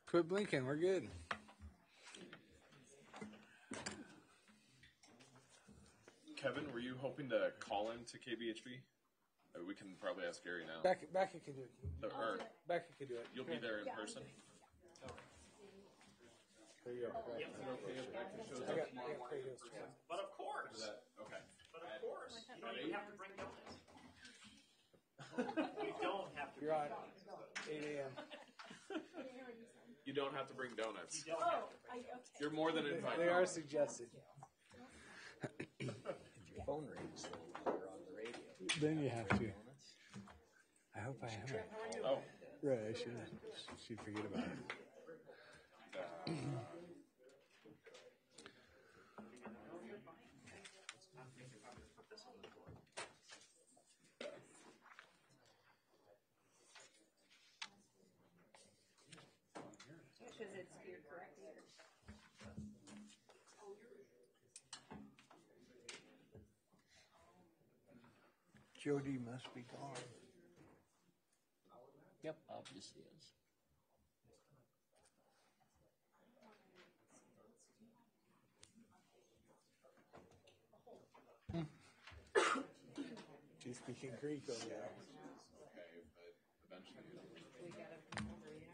Quit blinking. We're good. Kevin, were you hoping to call in to KBHB? We can probably ask Gary now. Becky can do it. Becky can do it. You'll be there in person? There you go. But of course. Okay. But of course. You don't even have to bring donuts. You don't have to. You're on 8 a.m. You don't have to bring donuts. You don't have to bring donuts. You're more than invited. They are suggested. Your phone rings while you're on the radio. Then you have to. I hope I have it. Oh. Right, I should. She'd forget about it. Because it's your correct year. Jody must be gone. Yep, obviously is. She's speaking Greek over there. Okay, but eventually. We got to come over, yeah.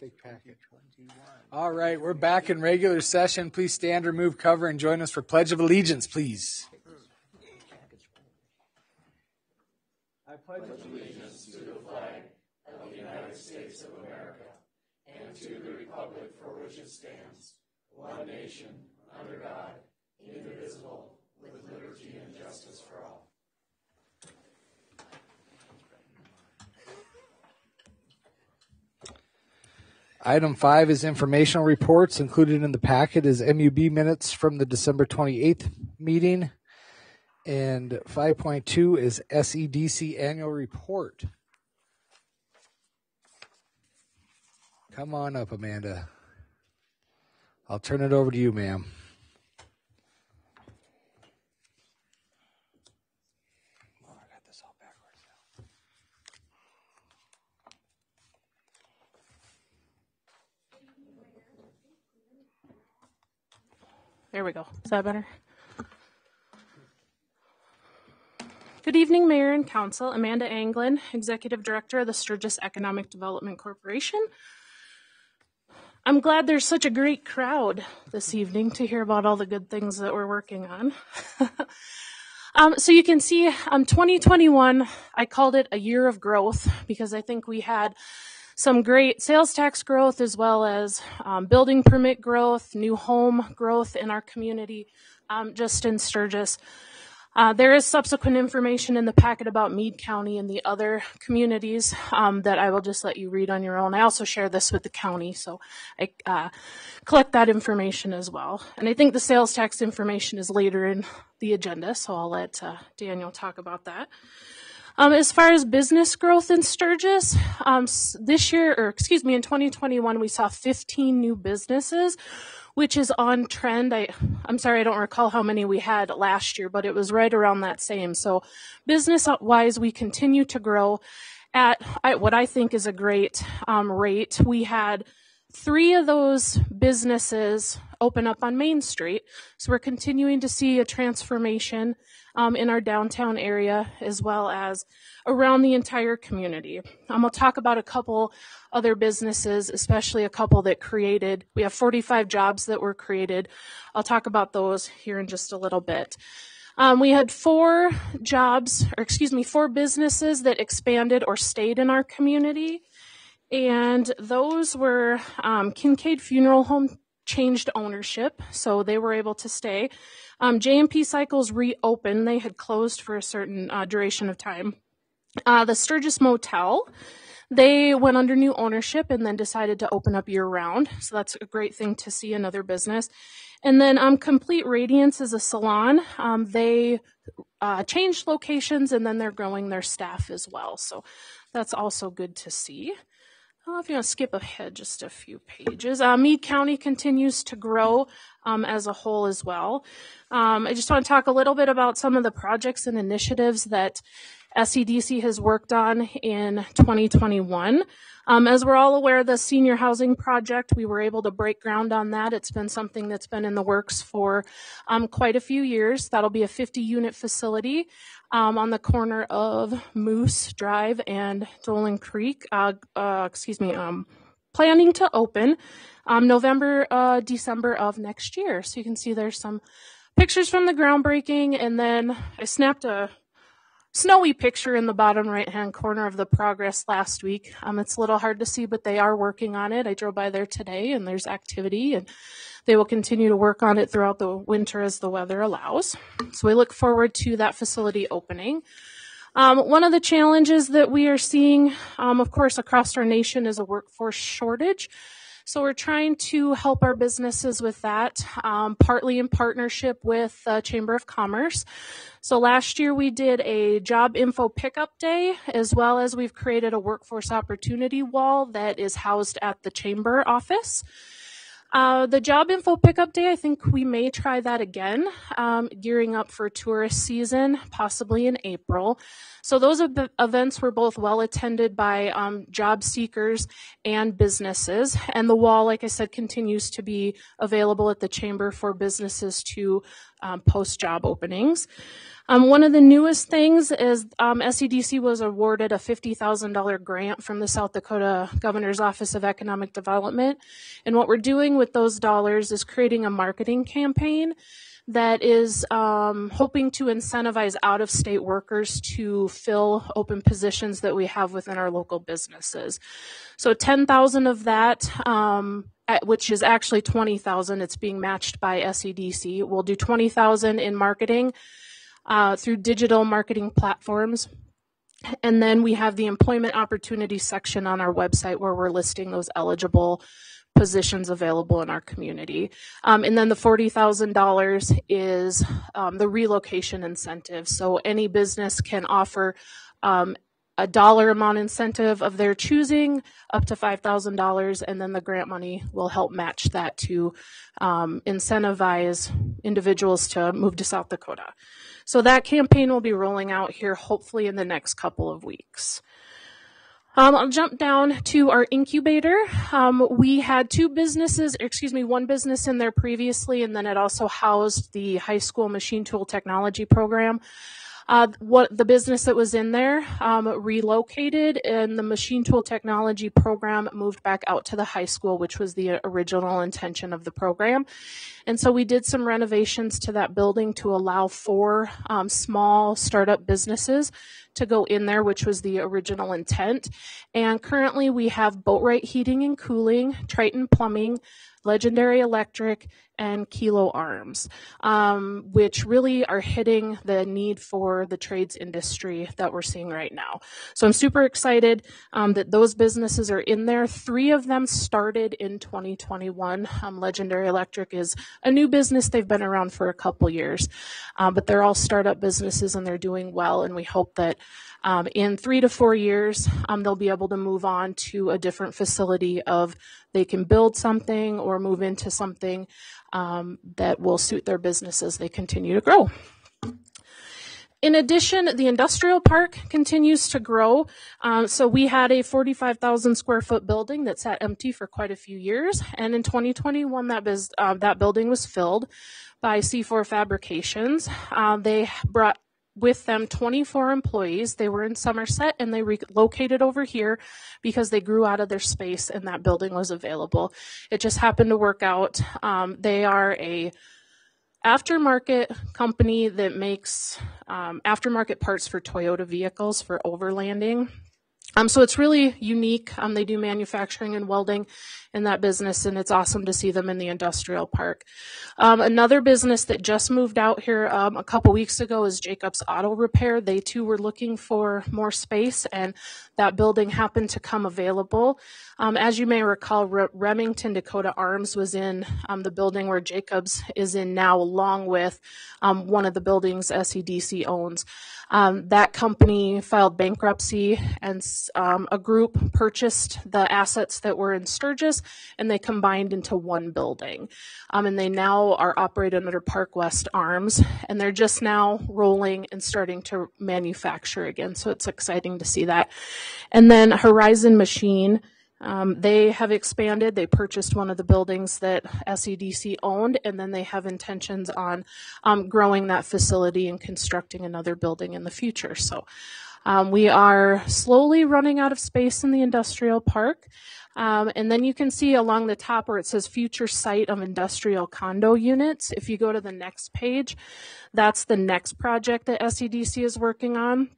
Big packet. All right, we're back in regular session. Please stand, remove cover, and join us for Pledge of Allegiance, please. I pledge allegiance to the flag of the United States of America and to the republic for which it stands, one nation, under God, indivisible, with liberty and justice for all. Item 5 is informational reports. Included in the packet is MUB minutes from the December 28th meeting. And 5.2 is SEDC annual report. Come on up, Amanda. I'll turn it over to you, ma'am. Oh, I got this all backwards now. There we go. Is that better? Good evening, Mayor and Council. Amanda Anglin, Executive Director of the Sturgis Economic Development Corporation. I'm glad there's such a great crowd this evening to hear about all the good things that we're working on. So you can see 2021, I called it a year of growth because I think we had some great sales tax growth as well as building permit growth, new home growth in our community, just in Sturgis. There is subsequent information in the packet about Meade County and the other communities that I will just let you read on your own. I also share this with the county, so I collect that information as well. And I think the sales tax information is later in the agenda, so I'll let Daniel talk about that. As far as business growth in Sturgis, this year, in 2021, we saw 15 new businesses, which is on trend. I'm sorry, I don't recall how many we had last year, but it was right around that same. So business-wise, we continue to grow at what I think is a great rate. We had 3 of those businesses open up on Main Street. So we're continuing to see a transformation in our downtown area as well as around the entire community. We'll talk about a couple other businesses, especially a couple that we have 45 jobs that were created. I'll talk about those here in just a little bit. We had 4 businesses that expanded or stayed in our community. And those were Kincaid Funeral Home changed ownership, so they were able to stay. J&P Cycles reopened. They had closed for a certain duration of time. The Sturgis Motel, They went under new ownership and then decided to open up year-round. So that's a great thing to see, another business. And then Complete Radiance is a salon. They changed locations, and then they're growing their staff as well. So that's also good to see. If you want to skip ahead just a few pages. Meade County continues to grow as a whole as well. I just want to talk a little bit about some of the projects and initiatives that SEDC has worked on in 2021. As we're all aware, the senior housing project, we were able to break ground on that. It's been something that's been in the works for quite a few years. That'll be a 50-unit facility on the corner of Moose Drive and Dolan Creek. Planning to open November, December of next year. So you can see there's some pictures from the groundbreaking, and then I snapped a snowy picture in the bottom right-hand corner of the progress last week. It's a little hard to see, but they are working on it. I drove by there today, and there's activity, and they will continue to work on it throughout the winter as the weather allows. So we look forward to that facility opening. One of the challenges that we are seeing, of course, across our nation is a workforce shortage. So we're trying to help our businesses with that, partly in partnership with the Chamber of Commerce. So last year we did a job info pickup day, as well as we've created a workforce opportunity wall that is housed at the Chamber office. The job info pickup day, I think we may try that again, gearing up for tourist season, possibly in April. So those events were both well attended by job seekers and businesses. And the wall, like I said, continues to be available at the Chamber for businesses to post job openings. One of the newest things is SEDC was awarded a $50,000 grant from the South Dakota Governor's Office of Economic Development. And what we're doing with those dollars is creating a marketing campaign that is hoping to incentivize out-of-state workers to fill open positions that we have within our local businesses. So $10,000 of that, which is actually $20,000, it's being matched by SEDC. We'll do $20,000 in marketing through digital marketing platforms. And then we have the employment opportunity section on our website where we're listing those eligible positions available in our community. And then the $40,000 is the relocation incentive. So any business can offer a dollar amount incentive of their choosing up to $5,000, and then the grant money will help match that to incentivize individuals to move to South Dakota. So that campaign will be rolling out here hopefully in the next couple of weeks. I'll jump down to our incubator. We had one business in there previously, and then it also housed the high school machine tool technology program. The business that was in there relocated, and the machine tool technology program moved back out to the high school, which was the original intention of the program. And so we did some renovations to that building to allow for small startup businesses to go in there, which was the original intent. And currently we have Boatwright Heating and Cooling, Triton Plumbing, Legendary Electric, and Kilo Arms, which really are hitting the need for the trades industry that we're seeing right now. So I'm super excited that those businesses are in there. 3 of them started in 2021. Legendary Electric is a new business. They've been around for a couple years, but they're all startup businesses and they're doing well. And we hope that in 3 to 4 years, they'll be able to move on to a different facility of they can build something or move into something that will suit their business as they continue to grow. In addition, the industrial park continues to grow. So we had a 45,000 square foot building that sat empty for quite a few years. And in 2021, that building was filled by C4 Fabrications. They brought with them 24 employees. They were in Somerset and they relocated over here because they grew out of their space and that building was available. It just happened to work out. They are a aftermarket company that makes aftermarket parts for Toyota vehicles for overlanding. So it's really unique. They do manufacturing and welding in that business, and it's awesome to see them in the industrial park. Another business that just moved out here a couple weeks ago is Jacob's Auto Repair. They too were looking for more space, and that building happened to come available. As you may recall, Remington Dakota Arms was in the building where Jacob's is in now, along with one of the buildings SEDC owns. That company filed bankruptcy, and a group purchased the assets that were in Sturgis, and they combined into one building. And they now are operated under Park West Arms, and they're just now rolling and starting to manufacture again. So it's exciting to see that. And then Horizon Machine, they have expanded. They purchased one of the buildings that SEDC owned, and then they have intentions on growing that facility and constructing another building in the future. So we are slowly running out of space in the industrial park. And then you can see along the top where it says future site of industrial condo units. If you go to the next page, that's the next project that SEDC is working on.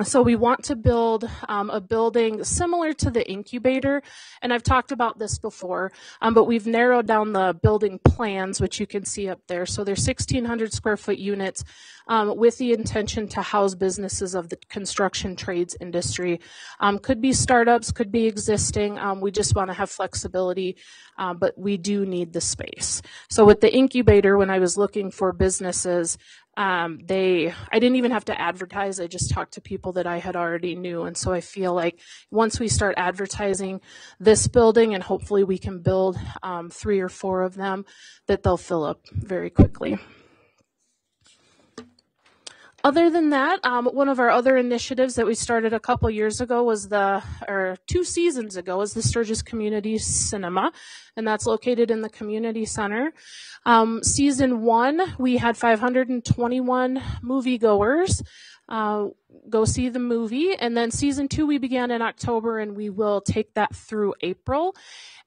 So we want to build a building similar to the incubator, and I've talked about this before, but we've narrowed down the building plans, which you can see up there. So they're 1,600 square foot units with the intention to house businesses of the construction trades industry. Could be startups, could be existing. We just want to have flexibility, but we do need the space. So with the incubator, when I was looking for businesses, I didn't even have to advertise. I just talked to people that I had already knew. And so I feel like once we start advertising this building, and hopefully we can build 3 or 4 of them, that they'll fill up very quickly. Other than that, one of our other initiatives that we started a couple years ago was 2 seasons ago, was the Sturgis Community Cinema, and that's located in the community center. Season 1, we had 521 moviegoers go see the movie, and then season 2 we began in October, and we will take that through April.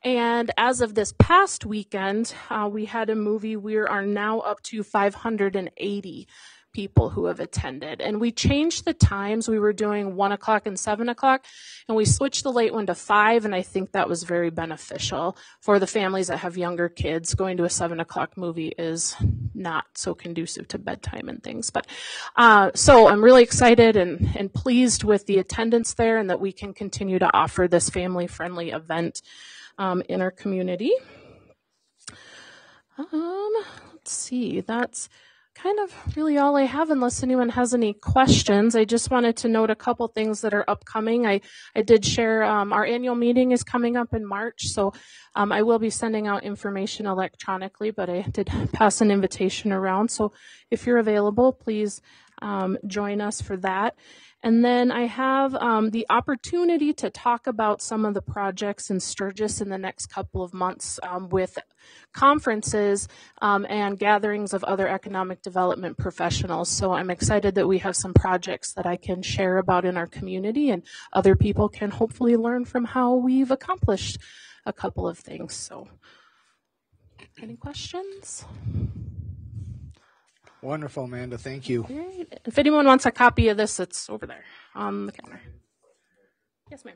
And as of this past weekend, we had a movie. We are now up to 580 people who have attended. And we changed the times. We were doing 1 o'clock and 7 o'clock, and we switched the late one to 5, and I think that was very beneficial for the families that have younger kids. Going to a 7 o'clock movie is not so conducive to bedtime and things. But so I'm really excited and pleased with the attendance there, and that we can continue to offer this family-friendly event in our community. Let's see, that's kind of really all I have, unless anyone has any questions. I just wanted to note a couple things that are upcoming. I did share our annual meeting is coming up in March, so I will be sending out information electronically, but I did pass an invitation around. So if you're available, please join us for that. And then I have the opportunity to talk about some of the projects in Sturgis in the next couple of months with conferences and gatherings of other economic development professionals. So I'm excited that we have some projects that I can share about in our community, and other people can hopefully learn from how we've accomplished a couple of things. So any questions? Wonderful, Amanda. Thank you. Great. If anyone wants a copy of this, it's over there on the counter. Yes, ma'am.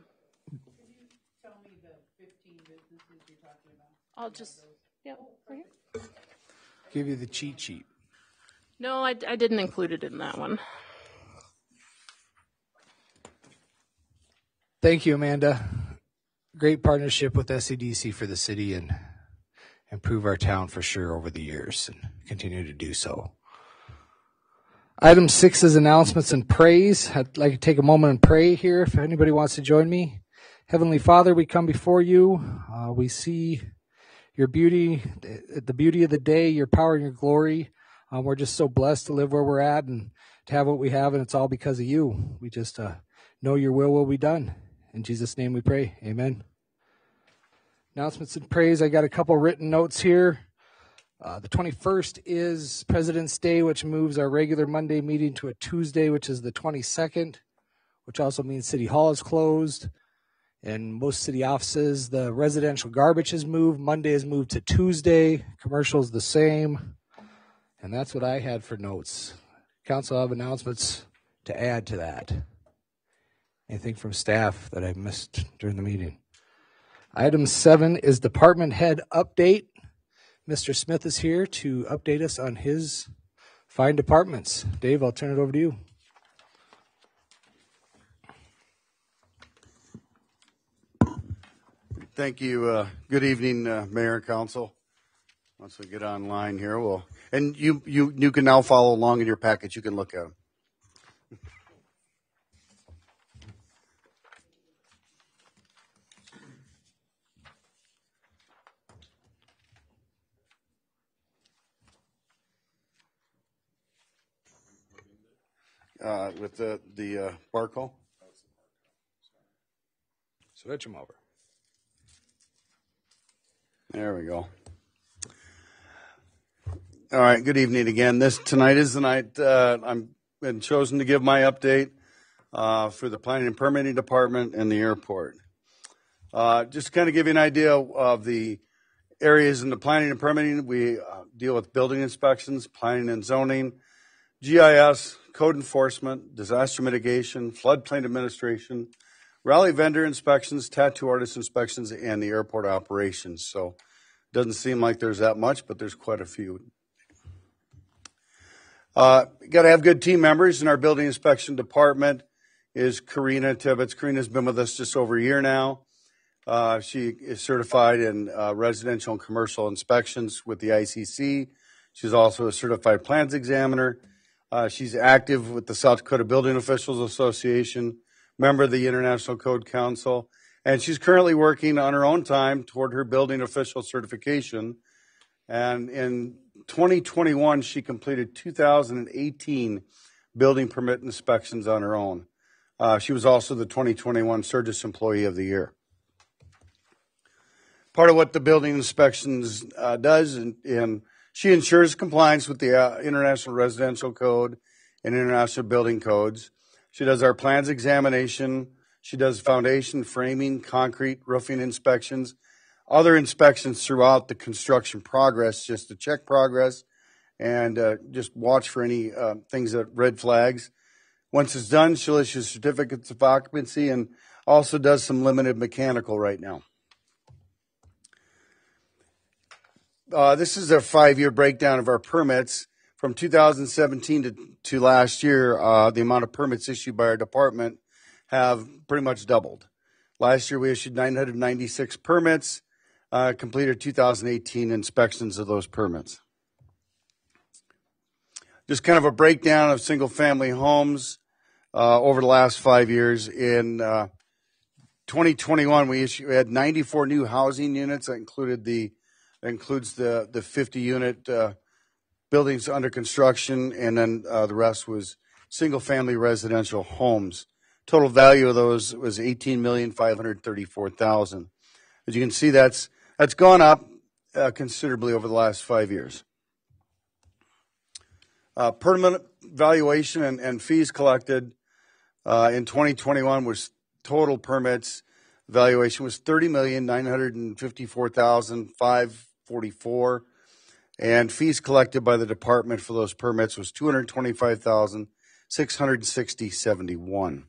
Can you tell me the 15 businesses you're talking about? I'll just, yep, right here. Give you the cheat sheet. No, I didn't include it in that one. Thank you, Amanda. Great partnership with SEDC for the city, and improve our town for sure over the years, and continue to do so. Item 6 is announcements and praise. I'd like to take a moment and pray here if anybody wants to join me. Heavenly Father, we come before you. We see your beauty, the beauty of the day, your power and your glory. We're just so blessed to live where we're at and to have what we have, and it's all because of you. We just know your will be done. In Jesus' name we pray. Amen. Announcements and praise. I got a couple written notes here. The 21st is President's Day, which moves our regular Monday meeting to a Tuesday, which is the 22nd, which also means City Hall is closed. And most city offices, the residential garbage is moved. Monday is moved to Tuesday. Commercial is the same. And that's what I had for notes. Council have announcements to add to that. Anything from staff that I missed during the meeting? Item 7 is department head update. Mr. Smith is here to update us on his fine departments. Dave, I'll turn it over to you. Thank you. Good evening, Mayor and Council. Once we get online here, and you can now follow along in your package. You can look at them. With the barcode. Switch them over. There we go. All right. Good evening again. Tonight is the night I'm been chosen to give my update for the Planning and Permitting Department and the airport. Just to kind of give you an idea of the areas in the planning and permitting, we deal with building inspections, planning and zoning, GIS, code enforcement, disaster mitigation, floodplain administration, rally vendor inspections, tattoo artist inspections, and the airport operations. So it doesn't seem like there's that much, but there's quite a few. Got to have good team members. In our building inspection department is Karina Tibbetts. Karina's been with us just over a year now. She is certified in residential and commercial inspections with the ICC. She's also a certified plans examiner. She's active with the South Dakota Building Officials Association, member of the International Code Council, and she's currently working on her own time toward her building official certification. And in 2021, she completed 2018 building permit inspections on her own. She was also the 2021 Sturgis Employee of the Year. Part of what the building inspections does, and she ensures compliance with the International Residential Code and International Building Codes. She does our plans examination. She does foundation, framing, concrete, roofing inspections, other inspections throughout the construction progress, just to check progress and just watch for any things that red flags. Once it's done, she'll issue certificates of occupancy and also does some limited mechanical right now. This is a 5-year breakdown of our permits. From 2017 to last year, the amount of permits issued by our department have pretty much doubled. Last year, we issued 996 permits, completed 2018 inspections of those permits. Just kind of a breakdown of single-family homes over the last 5 years. In 2021, we had 94 new housing units. That includes the 50-unit buildings under construction, and then the rest was single-family residential homes. Total value of those was $18,534,000. As you can see, that's gone up considerably over the last 5 years. Permit valuation and fees collected in 2021 was total permits valuation was $30,954,544, and fees collected by the department for those permits was $225,660.71.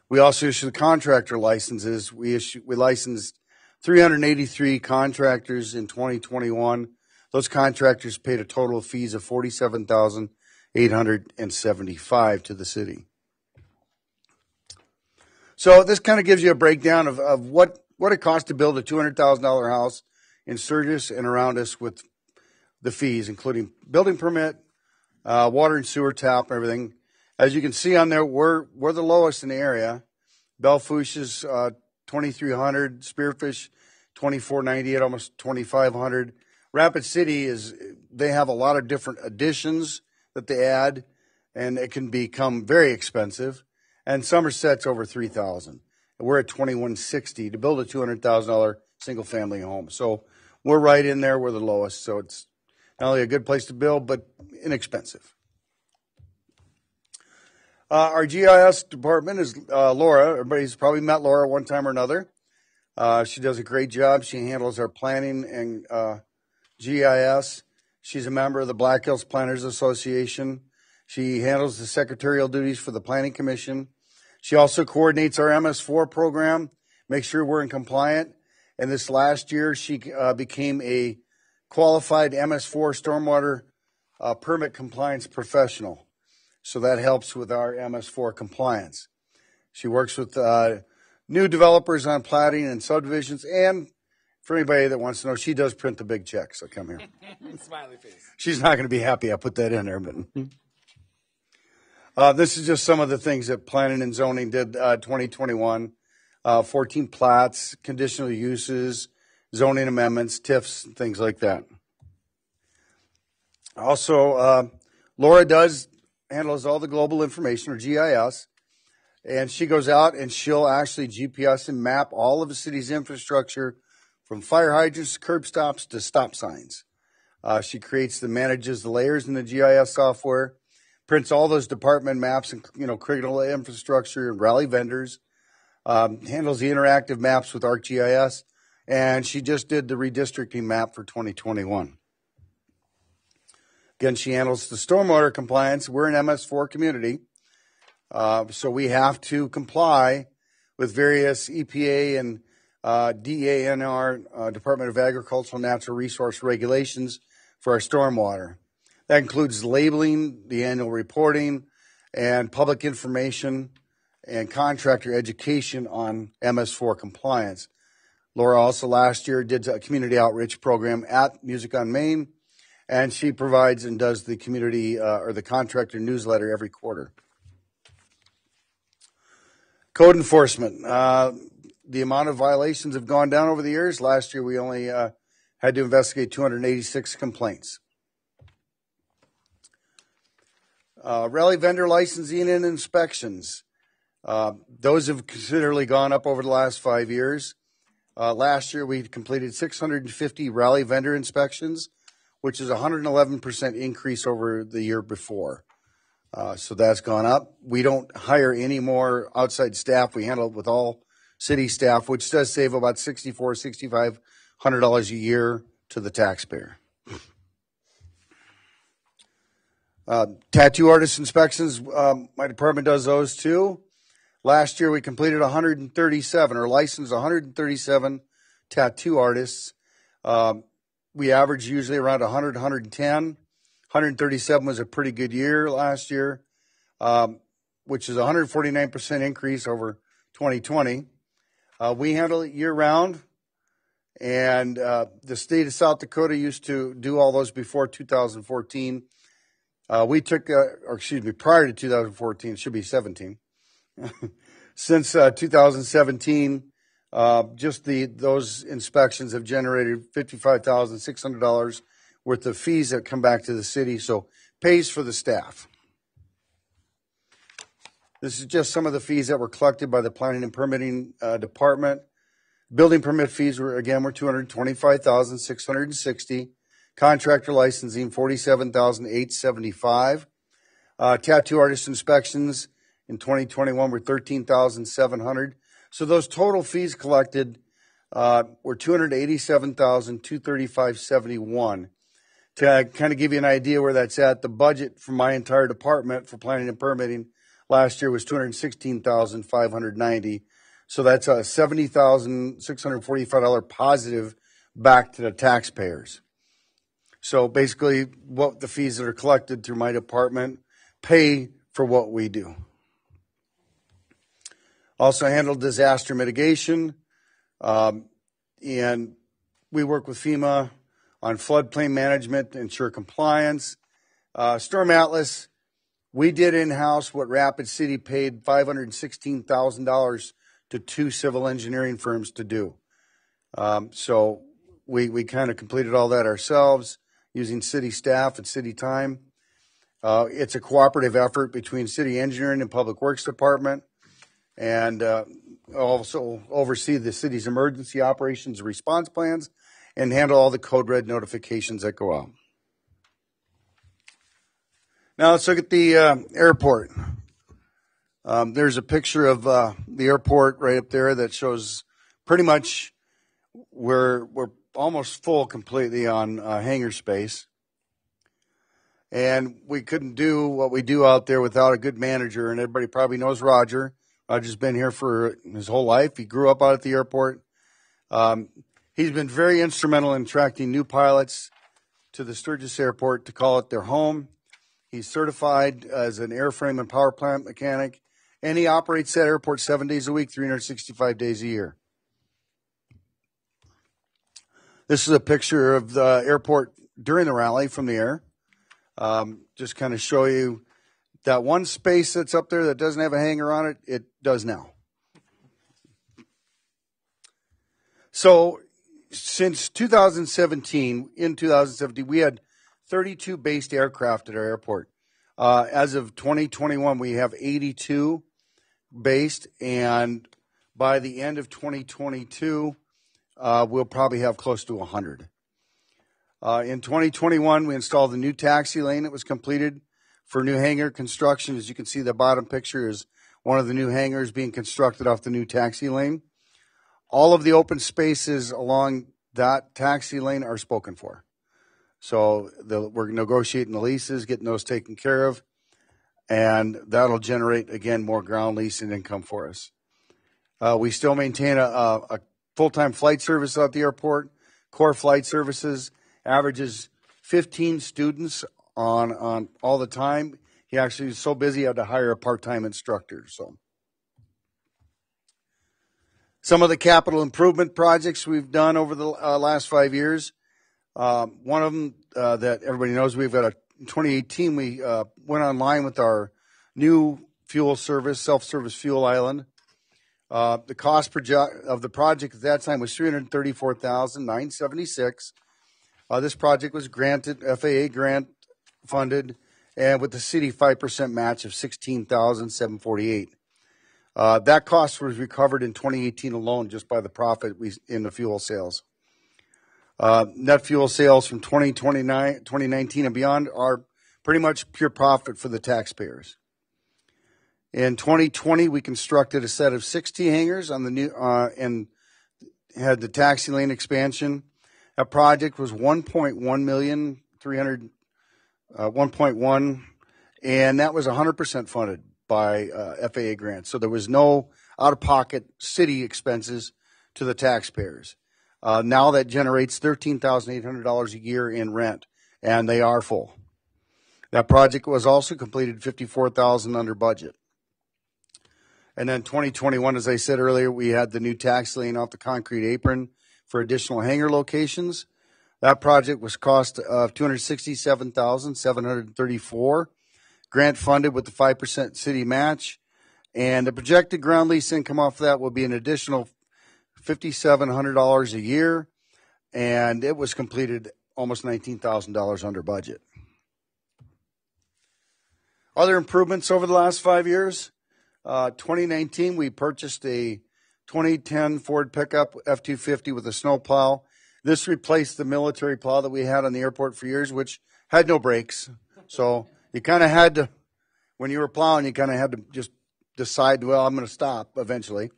We also issued the contractor licenses. We licensed 383 contractors in 2021. Those contractors paid a total of fees of $47,875 to the city. So this kind of gives you a breakdown of what it costs to build a $200,000 house in Sturgis and around us with the fees, including building permit, water and sewer tap, and everything. As you can see on there, we're the lowest in the area. Belfouche is $2,300, Spearfish $2,498, almost $2,500. Rapid City they have a lot of different additions that they add, and it can become very expensive. And Somerset's over $3,000. We're at $2,160 to build a $200,000 single family home. So we're right in there. We're the lowest. So it's not only a good place to build, but inexpensive. Our GIS department is Laura. Everybody's probably met Laura one time or another. She does a great job. She handles our planning and GIS. She's a member of the Black Hills Planners Association. She handles the secretarial duties for the Planning Commission. She also coordinates our MS4 program, makes sure we're in compliant. And this last year, she became a qualified MS4 stormwater permit compliance professional. So that helps with our MS4 compliance. She works with new developers on platting and subdivisions. And for anybody that wants to know, she does print the big checks. So come here. Smiley face. She's not going to be happy I put that in there, but this is just some of the things that planning and zoning did 2021. 14 plats, conditional uses, zoning amendments, TIFs, things like that. Also, Laura handles all the global information, or GIS, and she goes out and she'll actually GPS and map all of the city's infrastructure from fire hydrants, curb stops to stop signs. She manages the layers in the GIS software, prints all those department maps and critical infrastructure and rally vendors, handles the interactive maps with ArcGIS, and she just did the redistricting map for 2021. Again, she handles the stormwater compliance. We're an MS4 community, so we have to comply with various EPA and DANR, Department of Agricultural and Natural Resource regulations for our stormwater. That includes labeling, the annual reporting, and public information and contractor education on MS4 compliance. Laura also last year did a community outreach program at Music on Main, and she provides and does the community or the contractor newsletter every quarter. Code enforcement. The amount of violations have gone down over the years. Last year we only had to investigate 286 complaints. Rally vendor licensing and inspections. Those have considerably gone up over the last 5 years. Last year, we completed 650 rally vendor inspections, which is a 111% increase over the year before. So that's gone up. We don't hire any more outside staff. We handle it with all city staff, which does save about $6,400, $6,500 a year to the taxpayer. Tattoo artist inspections, my department does those too. Last year, we completed 137, or licensed 137 tattoo artists. We average usually around 100, 110. 137 was a pretty good year last year, which is a 149% increase over 2020. We handle it year-round, and the state of South Dakota used to do all those before 2014. Prior to 2014, it should be 17. Since 2017, just those inspections have generated $55,600 worth of fees that come back to the city, so pays for the staff. This is just some of the fees that were collected by the Planning and Permitting Department. Building permit fees were $25,660. Contractor licensing $47,875. Tattoo artist inspections in 2021 were $13,700. So those total fees collected were $287,235.71. To kind of give you an idea where that's at, the budget for my entire department for planning and permitting last year was $216,590. So that's a $70,645 positive back to the taxpayers. So basically, what the fees that are collected through my department pay for what we do. Also handle disaster mitigation, and we work with FEMA on floodplain management to ensure compliance. Storm Atlas, we did in-house what Rapid City paid $516,000 to 2 civil engineering firms to do. So we kind of completed all that ourselves using city staff and city time. It's a cooperative effort between city engineering and public works department, and also oversee the city's emergency operations and response plans and handle all the code red notifications that go out. Now let's look at the airport. There's a picture of the airport right up there that shows pretty much we're almost full completely on hangar space. And we couldn't do what we do out there without a good manager. And everybody probably knows Roger. Roger's been here for his whole life. He grew up out at the airport. He's been very instrumental in attracting new pilots to the Sturgis Airport to call it their home. He's certified as an airframe and power plant mechanic, and he operates that airport 7 days a week, 365 days a year. This is a picture of the airport during the rally from the air. Just kind of show you that one space that's up there that doesn't have a hangar on it, it does now. So since 2017, we had 32 based aircraft at our airport. As of 2021, we have 82 based, and by the end of 2022, we'll probably have close to 100. In 2021, we installed the new taxi lane that was completed for new hangar construction. As you can see, the bottom picture is one of the new hangars being constructed off the new taxi lane. All of the open spaces along that taxi lane are spoken for. So we're negotiating the leases, getting those taken care of, and that'll generate, again, more ground leasing income for us. We still maintain a full-time flight service at the airport. Core flight services averages 15 students on all the time. He actually was so busy he had to hire a part-time instructor. So some of the capital improvement projects we've done over the last 5 years. One of them that everybody knows, we've got in 2018, we went online with our new fuel service, self-service fuel island. The cost of the project at that time was $334,976. This project was granted, FAA grant funded, and with the city 5% match of $16,748. That cost was recovered in 2018 alone just by the profit in the fuel sales. Net fuel sales from 2019 and beyond are pretty much pure profit for the taxpayers. In 2020, we constructed a set of 60 hangars on the new and had the taxi lane expansion. That project was $1.1 million, 1.1, and that was 100% funded by FAA grants. So there was no out-of-pocket city expenses to the taxpayers. Now that generates $13,800 a year in rent, and they are full. That project was also completed $54,000 under budget. And then 2021, as I said earlier, we had the new taxi lane off the concrete apron for additional hangar locations. That project was cost of $267,734, grant funded with the 5% city match, and the projected ground lease income off of that will be an additional $5,700 a year, and it was completed almost $19,000 under budget. Other improvements over the last 5 years. 2019, we purchased a 2010 Ford pickup F-250 with a snow plow. This replaced the military plow that we had on the airport for years, which had no brakes. So you kind of had to, when you were plowing, you kind of had to just decide, well, I'm going to stop eventually.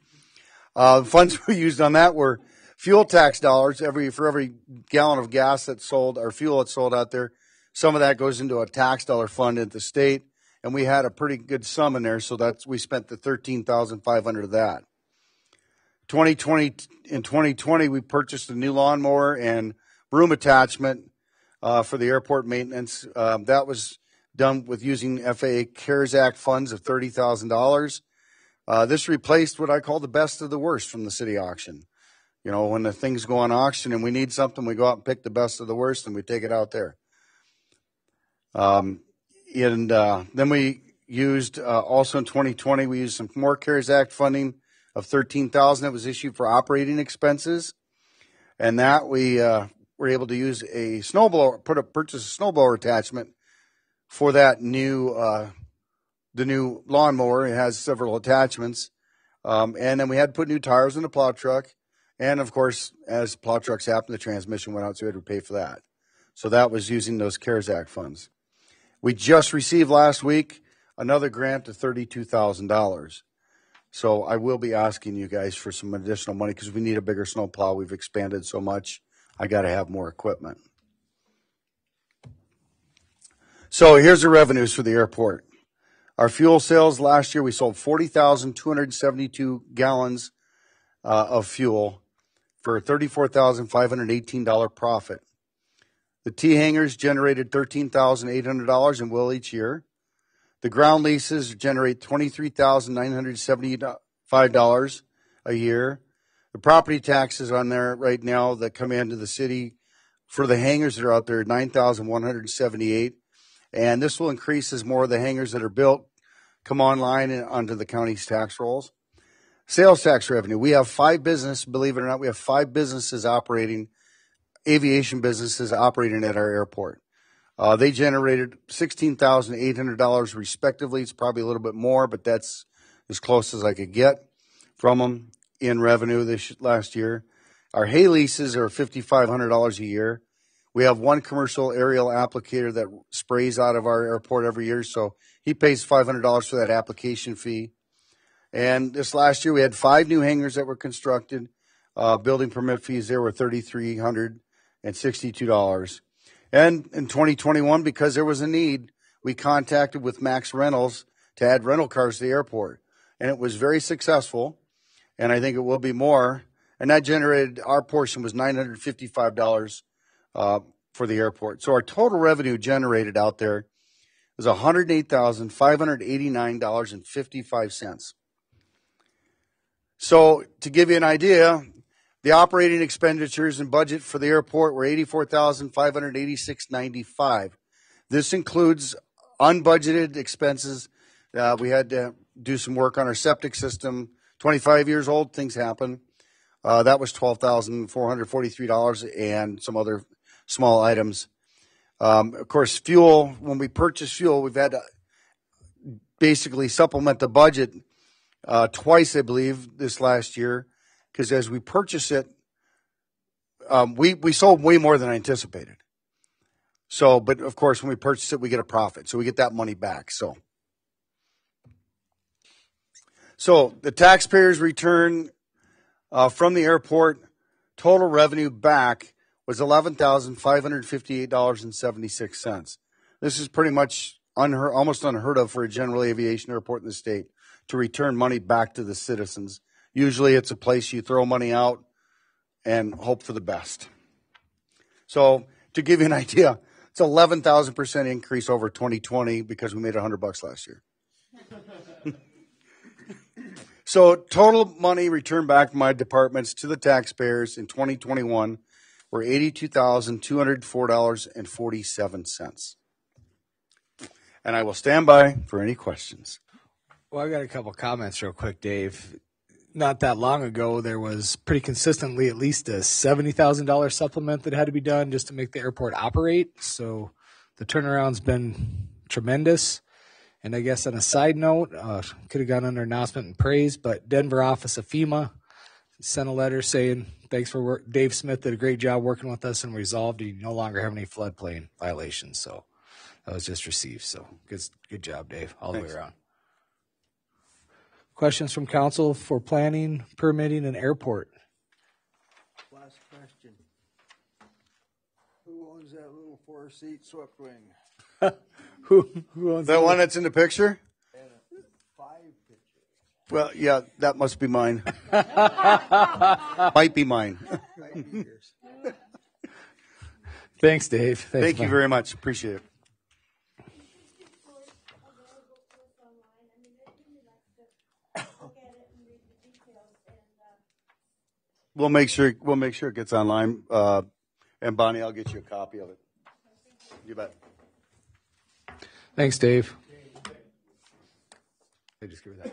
The funds we used on that were fuel tax dollars. For every gallon of gas that's sold, or fuel that's sold out there, some of that goes into a tax dollar fund at the state. And we had a pretty good sum in there, so we spent the $13,500 of that. In 2020, we purchased a new lawnmower and broom attachment for the airport maintenance. That was done with using FAA CARES Act funds of $30,000. This replaced what I call the best of the worst from the city auction. You know, when the things go on auction and we need something, we go out and pick the best of the worst and we take it out there. And then we used, also in 2020, we used some more CARES Act funding of $13,000 that was issued for operating expenses. And that we were able to use a snowblower, purchase a snowblower attachment for that the new lawnmower. It has several attachments. And then we had to put new tires in the plow truck. And of course, as plow trucks happen, the transmission went out, so we had to pay for that. So that was using those CARES Act funds. We just received last week another grant of $32,000. So I will be asking you guys for some additional money because we need a bigger snow plow. We've expanded so much. I got to have more equipment. So here's the revenues for the airport. Our fuel sales last year, we sold 40,272 gallons of fuel for a $34,518 profit. The T hangars generated $13,800 and will each year. The ground leases generate $23,975 a year. The property taxes on there right now that come into the city for the hangars that are out there, $9,178. And this will increase as more of the hangars that are built come online and onto the county's tax rolls. Sales tax revenue. We have 5 businesses, believe it or not, we have 5 businesses operating, aviation businesses operating at our airport. They generated $16,800 respectively. It's probably a little bit more, but that's as close as I could get from them in revenue last year. Our hay leases are $5,500 a year. We have one commercial aerial applicator that sprays out of our airport every year, so he pays $500 for that application fee. And this last year, we had 5 new hangars that were constructed. Building permit fees there were $3,362. And in 2021, because there was a need, we contacted with Max Rentals to add rental cars to the airport. And it was very successful, and I think it will be more. And that generated, our portion was $955 for the airport. So our total revenue generated out there was $108,589.55. So to give you an idea, the operating expenditures and budget for the airport were $84,586.95. This includes unbudgeted expenses. We had to do some work on our septic system. 25 years old, things happen. That was $12,443 and some other small items. Of course, fuel, when we purchase fuel, we've had to basically supplement the budget twice, I believe, this last year, because as we purchase it, we sold way more than I anticipated. So, but of course, when we purchase it, we get a profit. So we get that money back. So the taxpayers' return from the airport, total revenue back was $11,558.76. This is pretty much almost unheard of for a general aviation airport in the state to return money back to the citizens. Usually it's a place you throw money out and hope for the best. So to give you an idea, it's 11,000% increase over 2020 because we made $100 last year. So total money returned back from my departments to the taxpayers in 2021 were $82,204.47. And I will stand by for any questions. Well, I got a couple comments real quick, Dave. Not that long ago, there was pretty consistently at least a $70,000 supplement that had to be done just to make the airport operate. So the turnaround's been tremendous. And I guess on a side note, could have gone under announcement and praise, but Denver office of FEMA sent a letter saying, thanks for work. Dave Smith did a great job working with us and resolved you no longer have any floodplain violations. So that was just received. So good job, Dave, all the way around. Questions from council for planning, permitting, and airport? Last question. Who owns that little 4-seat swept wing? Who owns that one that's in the picture? And 5 pictures. Well, yeah, that must be mine. Might be mine. Might be yours. Thanks, Dave. Thank you very much. Appreciate it. We'll make sure it gets online. And Bonnie, I'll get you a copy of it. You bet. Thanks, Dave. I just give her that.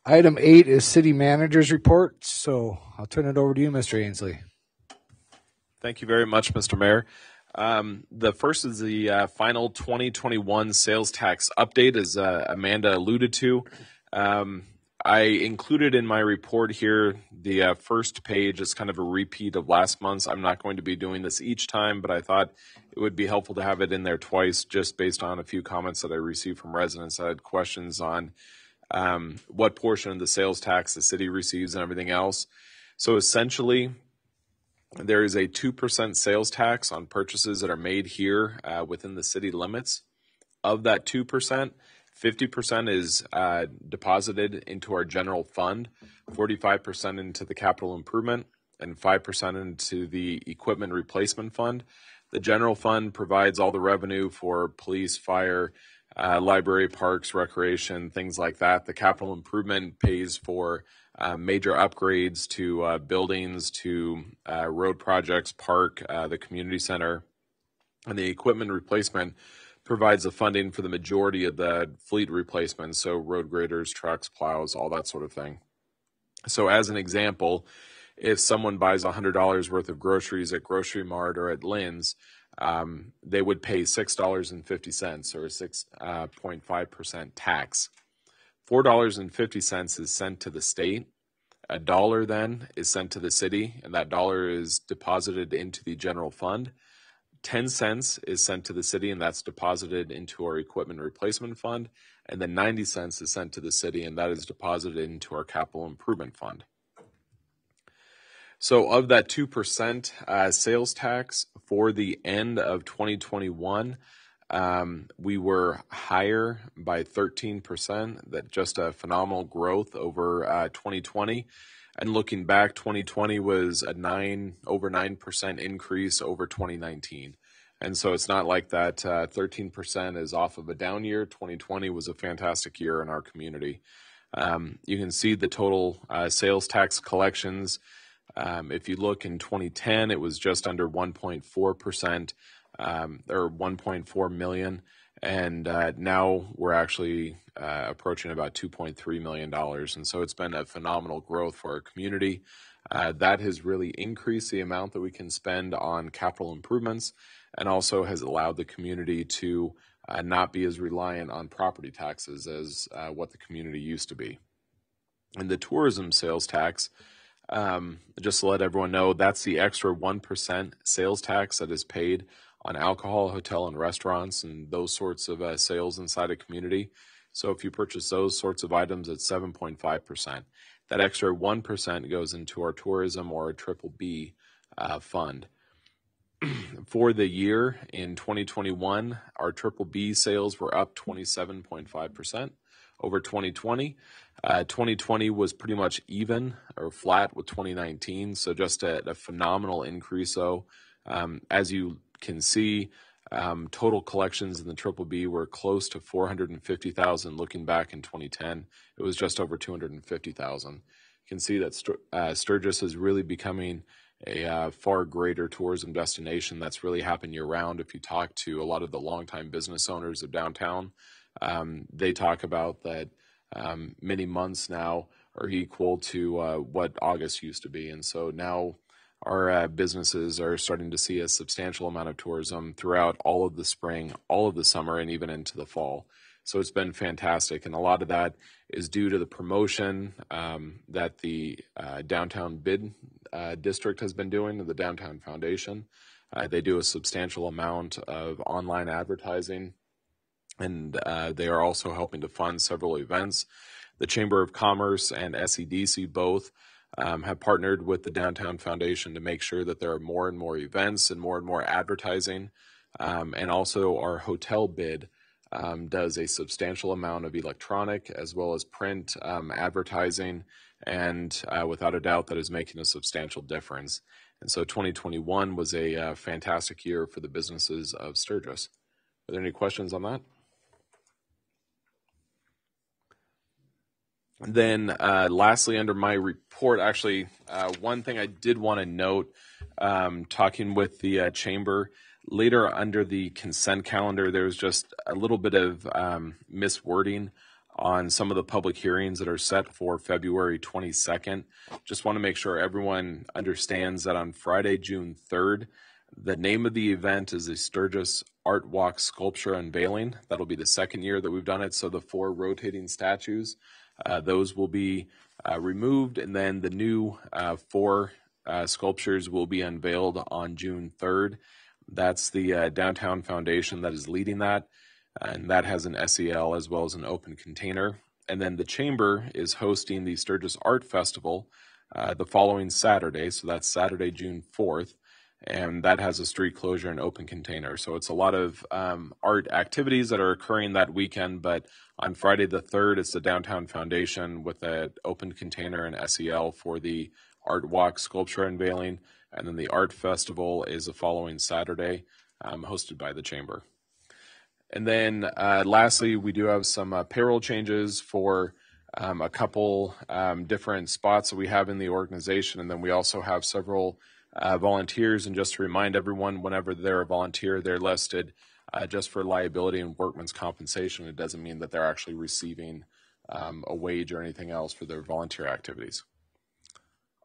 Item 8 is city manager's report. So I'll turn it over to you, Mr. Ainsley. Thank you very much, Mr. Mayor. The first is the final 2021 sales tax update, as Amanda alluded to. I included in my report here the first page is kind of a repeat of last month's. I'm not going to be doing this each time, but I thought it would be helpful to have it in there twice just based on a few comments that I received from residents that had questions on what portion of the sales tax the city receives and everything else. So essentially, There is a 2% sales tax on purchases that are made here within the city limits. Of that 2%, 50% is deposited into our general fund, 45% into the capital improvement, and 5% into the equipment replacement fund. The general fund provides all the revenue for police, fire, library, parks, recreation, things like that. The capital improvement pays for major upgrades to buildings, to road projects, park, the community center. And the equipment replacement provides the funding for the majority of the fleet replacement, so road graders, trucks, plows, all that sort of thing. So as an example, if someone buys $100 worth of groceries at Grocery Mart or at Lynn's, they would pay $6.50 or a 6.5% tax. $4.50 is sent to the state. $1 then is sent to the city, and that dollar is deposited into the general fund. 10 cents is sent to the city, and that's deposited into our equipment replacement fund. And then 90 cents is sent to the city, and that is deposited into our capital improvement fund. So of that 2% sales tax for the end of 2021, we were higher by 13%. That's just a phenomenal growth over 2020. And looking back, 2020 was a over 9% increase over 2019. And so it's not like that 13% is off of a down year. 2020 was a fantastic year in our community. You can see the total sales tax collections. If you look in 2010, it was just under 1.4%, or 1.4 million. And now we're actually approaching about $2.3 million. And so it's been a phenomenal growth for our community. That has really increased the amount that we can spend on capital improvements, and also has allowed the community to not be as reliant on property taxes as what the community used to be. And the tourism sales tax, just to let everyone know, that's the extra 1% sales tax that is paid on alcohol, hotel, and restaurants, and those sorts of sales inside a community. So if you purchase those sorts of items, it's 7.5%. That extra 1% goes into our tourism or a BBB fund. For the year in 2021, our BBB sales were up 27.5% over 2020. 2020 was pretty much even or flat with 2019, so just a phenomenal increase. So as you can see, total collections in the BBB were close to 450,000. Looking back in 2010, it was just over 250,000. You can see that Sturgis is really becoming a far greater tourism destination that's really happened year round. If you talk to a lot of the longtime business owners of downtown, they talk about that many months now are equal to what August used to be. And so now our businesses are starting to see a substantial amount of tourism throughout all of the spring, all of the summer, and even into the fall. So it's been fantastic. And a lot of that is due to the promotion that the Downtown Bid District has been doing, the Downtown Foundation. They do a substantial amount of online advertising, and they are also helping to fund several events. The Chamber of Commerce and SEDC both have partnered with the Downtown Foundation to make sure that there are more and more events and more advertising. And also our hotel bid does a substantial amount of electronic as well as print advertising, and without a doubt that is making a substantial difference. And so 2021 was a fantastic year for the businesses of Sturgis. Are there any questions on that? Then lastly, under my report, actually, one thing I did want to note, talking with the chamber, later under the consent calendar, there was just a little bit of miswording on some of the public hearings that are set for February 22nd. Just want to make sure everyone understands that on Friday, June 3rd, the name of the event is the Sturgis Art Walk Sculpture Unveiling. That'll be the second year that we've done it. So the 4 rotating statues, those will be removed, and then the new 4 sculptures will be unveiled on June 3rd. That's the Downtown Foundation that is leading that, and that has an SEL as well as an open container. And then the Chamber is hosting the Sturgis Art Festival the following Saturday, so that's Saturday, June 4th, and that has a street closure and open container. So it's a lot of art activities that are occurring that weekend, but on Friday the 3rd, it's the Downtown Foundation with an open container and SEL for the Art Walk sculpture unveiling, and then the Art Festival is the following Saturday, hosted by the Chamber. And then lastly, we do have some payroll changes for a couple different spots that we have in the organization, and then we also have several volunteers. And just to remind everyone, whenever they're a volunteer, they're listed just for liability and workman's compensation. It doesn't mean that they're actually receiving a wage or anything else for their volunteer activities.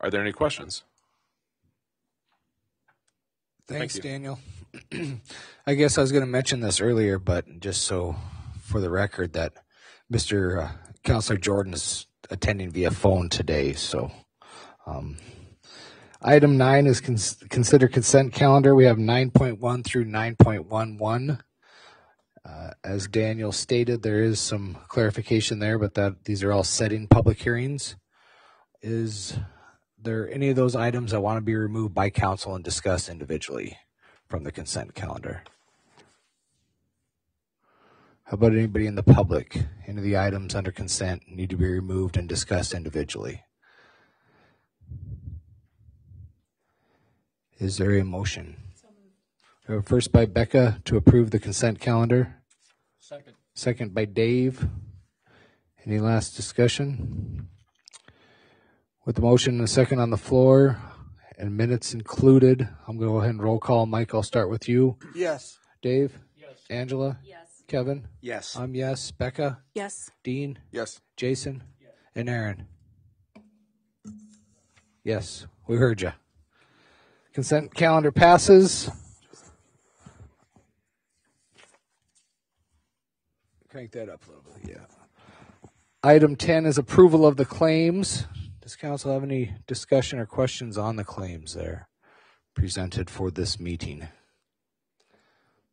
Are there any questions? Thanks, Daniel. I guess I was going to mention this earlier, but just so for the record that Mr. Councilor Jordan is attending via phone today. So item 9 is consider consent calendar. We have 9.1 through 9.11. As Daniel stated, there is some clarification there, but these are all setting public hearings. Is there any of those items that want to be removed by council and discussed individually from the consent calendar? How about anybody in the public? Any of the items under consent need to be removed and discussed individually? Is there a motion? First by Becca to approve the consent calendar. Second. Second by Dave. Any last discussion? With the motion and a second on the floor and minutes included, I'm going to go ahead and roll call. Mike, I'll start with you. Yes. Dave? Yes. Angela? Yes. Kevin? Yes. I'm yes. Becca? Yes. Dean? Yes. Jason? Yes. And Aaron? Yes, we heard you. Consent calendar passes. Crank that up a little bit, yeah. Item 10 is approval of the claims. Does council have any discussion or questions on the claims there presented for this meeting?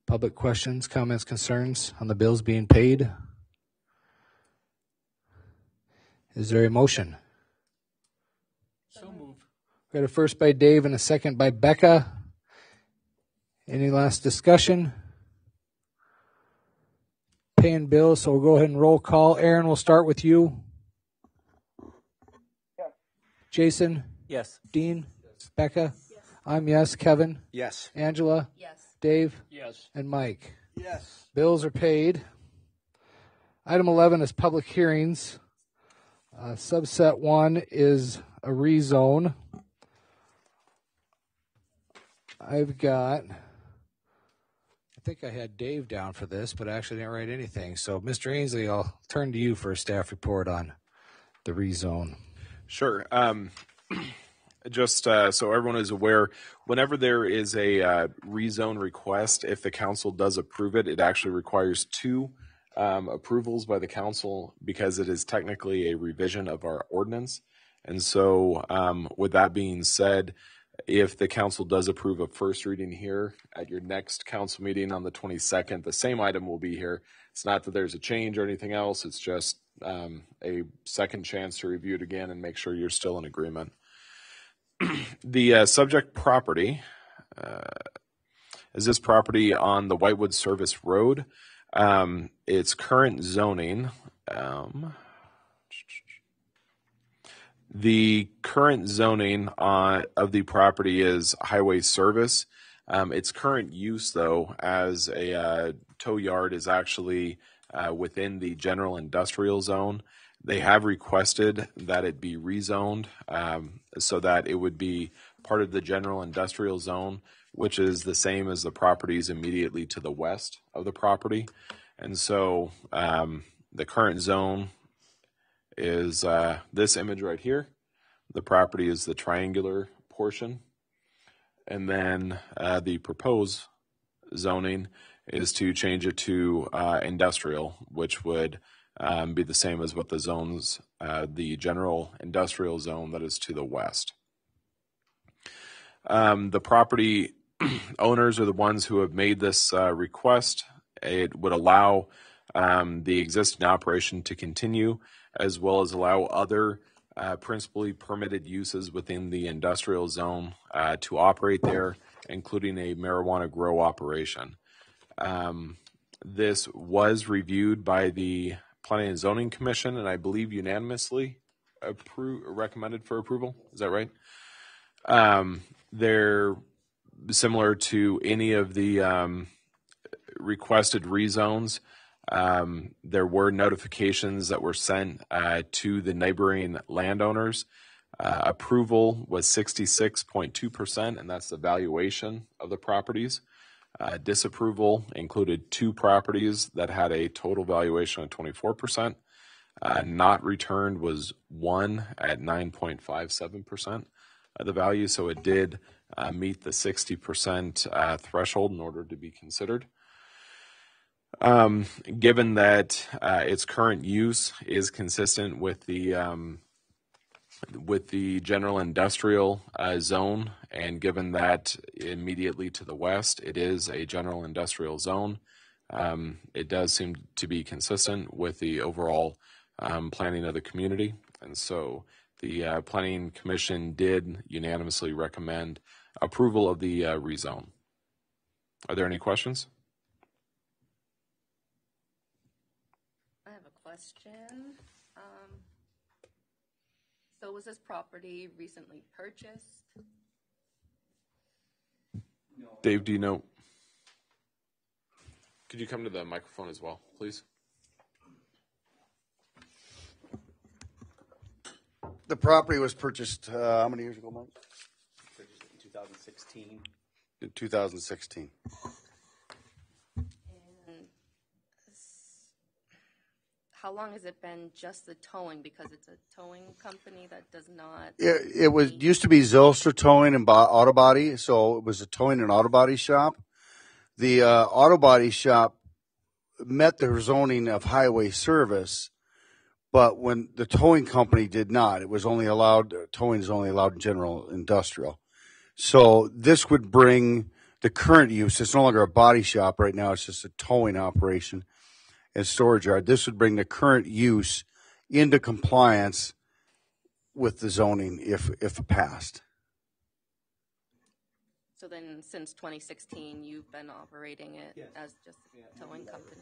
Public questions, comments, concerns on the bills being paid? Is there a motion? So moved. We got a first by Dave and a second by Becca. Any last discussion? Paying bills, so we'll go ahead and roll call. Aaron, we'll start with you. Yes. Jason? Yes. Dean? Yes. Becca? Yes. I'm yes. Kevin? Yes. Angela? Yes. Dave? Yes. And Mike? Yes. Bills are paid. Item 11 is public hearings. Subset 1 is a rezone. I think I had Dave down for this, but I actually didn't write anything. So, Mr. Ainsley, I'll turn to you for a staff report on the rezone. Sure. Just so everyone is aware, whenever there is a rezone request, if the council does approve it, it actually requires 2 approvals by the council because it is technically a revision of our ordinance. And so with that being said, if the council does approve a first reading here at your next council meeting on the 22nd, the same item will be here. It's not that there's a change or anything else. It's just a second chance to review it again and make sure you're still in agreement. The subject property is this property on the Whitewood Service Road. Its current zoning, the current zoning of the property is highway service. Its current use, though, as a tow yard is actually within the general industrial zone. They have requested that it be rezoned so that it would be part of the general industrial zone, which is the same as the properties immediately to the west of the property. And so the current zone is this image right here. The property is the triangular portion. And then the proposed zoning is to change it to industrial, which would be the same as what the zones, the general industrial zone that is to the west. The property owners are the ones who have made this request. It would allow the existing operation to continue, as well as allow other principally permitted uses within the industrial zone to operate there, including a marijuana grow operation. This was reviewed by the Planning and Zoning Commission, and I believe unanimously recommended for approval. Is that right? They're similar to any of the requested rezones. There were notifications that were sent to the neighboring landowners. Approval was 66.2%, and that's the valuation of the properties. Disapproval included 2 properties that had a total valuation of 24%. Not returned was 1 at 9.57% of the value, so it did meet the 60% threshold in order to be considered. Given that its current use is consistent with the general industrial zone, and given that immediately to the west it is a general industrial zone, it does seem to be consistent with the overall planning of the community. And so the Planning Commission did unanimously recommend approval of the rezone. Are there any questions? I have a question. So was this property recently purchased? Dave, do you know? Could you come to the microphone as well, please? The property was purchased how many years ago, Mike? Purchased it in 2016. In 2016. How long has it been just the towing? Because it's a towing company that does not. It was used to be Zylstra Towing and Auto Body, so it was a towing and auto body shop. The auto body shop met the zoning of highway service, but when the towing company did not, it was only allowed. Towing is only allowed in general industrial. So this would bring the current use. It's no longer a body shop right now. It's just a towing operation and storage yard. This would bring the current use into compliance with the zoning if passed. So then since 2016, you've been operating it as just a towing company?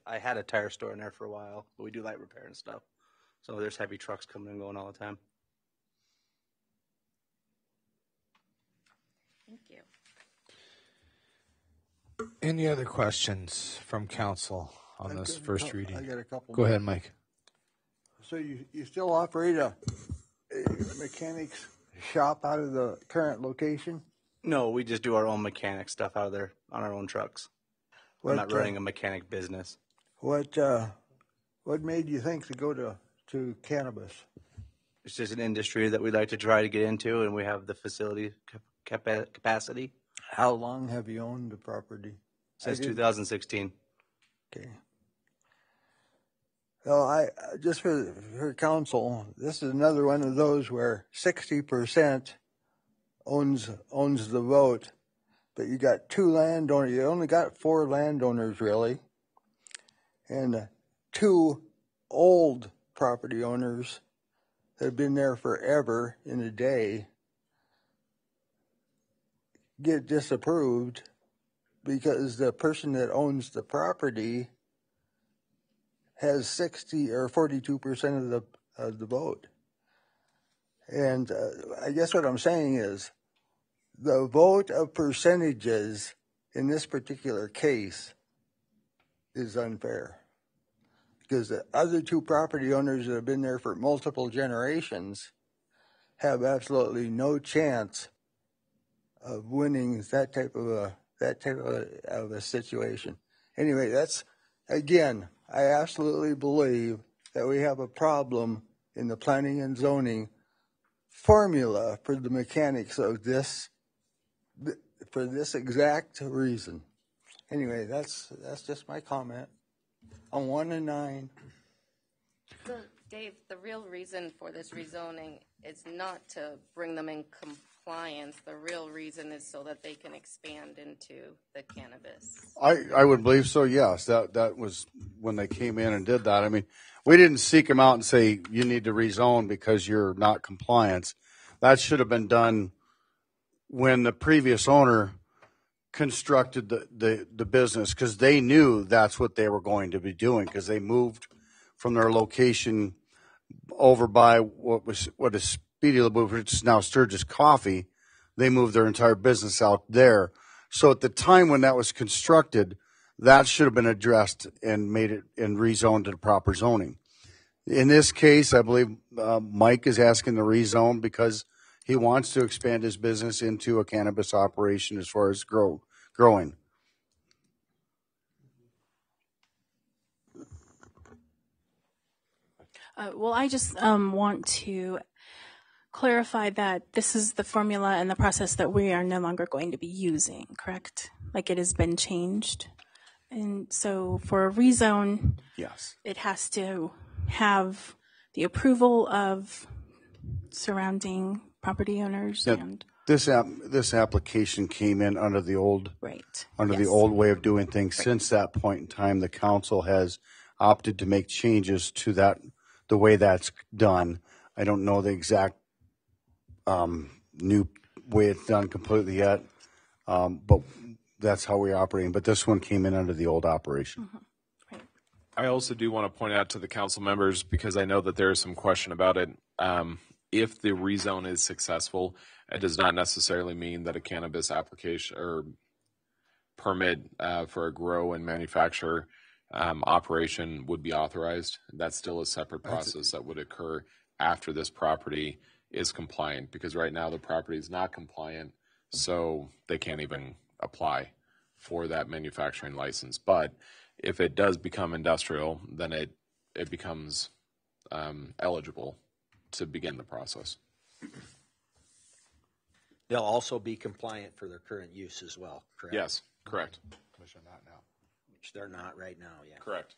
I had a tire store in there for a while, but we do light repair and stuff. So there's heavy trucks coming and going all the time. Thank you. Any other questions from council on this first reading? I got a couple. Go ahead, Mike. So you still operate a mechanics shop out of the current location? No, we just do our own mechanic stuff out of there on our own trucks. We're not running a mechanic business. What made you think to go to cannabis? It's just an industry that we'd like to try to get into, and we have the facility capacity. How long have you owned the property? Since 2016. Okay. Well, I just for council, this is another one of those where 60% owns the vote, but you got 2 landowners. You only got 4 landowners really, and 2 old property owners that have been there forever in a day get disapproved because the person that owns the property has 60 or 42% of the vote. And I guess what I'm saying is the vote of percentages in this particular case is unfair because the other 2 property owners that have been there for multiple generations have absolutely no chance of winning that type of a situation. Anyway, that's, again, I absolutely believe that we have a problem in the planning and zoning formula for the mechanics of this, for this exact reason. Anyway, that's just my comment on 1 and 9. So, Dave, the real reason for this rezoning is not to bring them in compliance, the real reason is so that they can expand into the cannabis. I would believe so, yes. That was when they came in and did that. I mean, we didn't seek them out and say, you need to rezone because you're not compliant. That should have been done when the previous owner constructed the business, because they knew that's what they were going to be doing, because they moved from their location over by what is Speedy Laboo, which is now Sturgis Coffee. They moved their entire business out there. So at the time when that was constructed, that should have been addressed and made it and rezoned to the proper zoning. In this case, I believe Mike is asking to rezone because he wants to expand his business into a cannabis operation as far as growing. Well, I just want to clarify that this is the formula and the process that we are no longer going to be using, correct? Like it has been changed. And so for a rezone, yes, it has to have the approval of surrounding property owners. Now, and this application came in under the old yes. the old way of doing things. Right. Since that point in time, the council has opted to make changes to that, the way that's done. I don't know the exact new way it's done completely yet, but that's how we're operating. But this one came in under the old operation. Mm-hmm. Right. I also do want to point out to the council members, because I know that there is some question about it. If the rezone is successful, it does not necessarily mean that a cannabis application or permit for a grow and manufacture operation would be authorized. That's still a separate process that would occur after this property is compliant, because right now the property is not compliant, so they can't even apply for that manufacturing license. But if it does become industrial, then it becomes eligible to begin the process. They'll also be compliant for their current use as well, correct? Yes, correct. Which they're not now. Which they're not right now, yeah. Correct.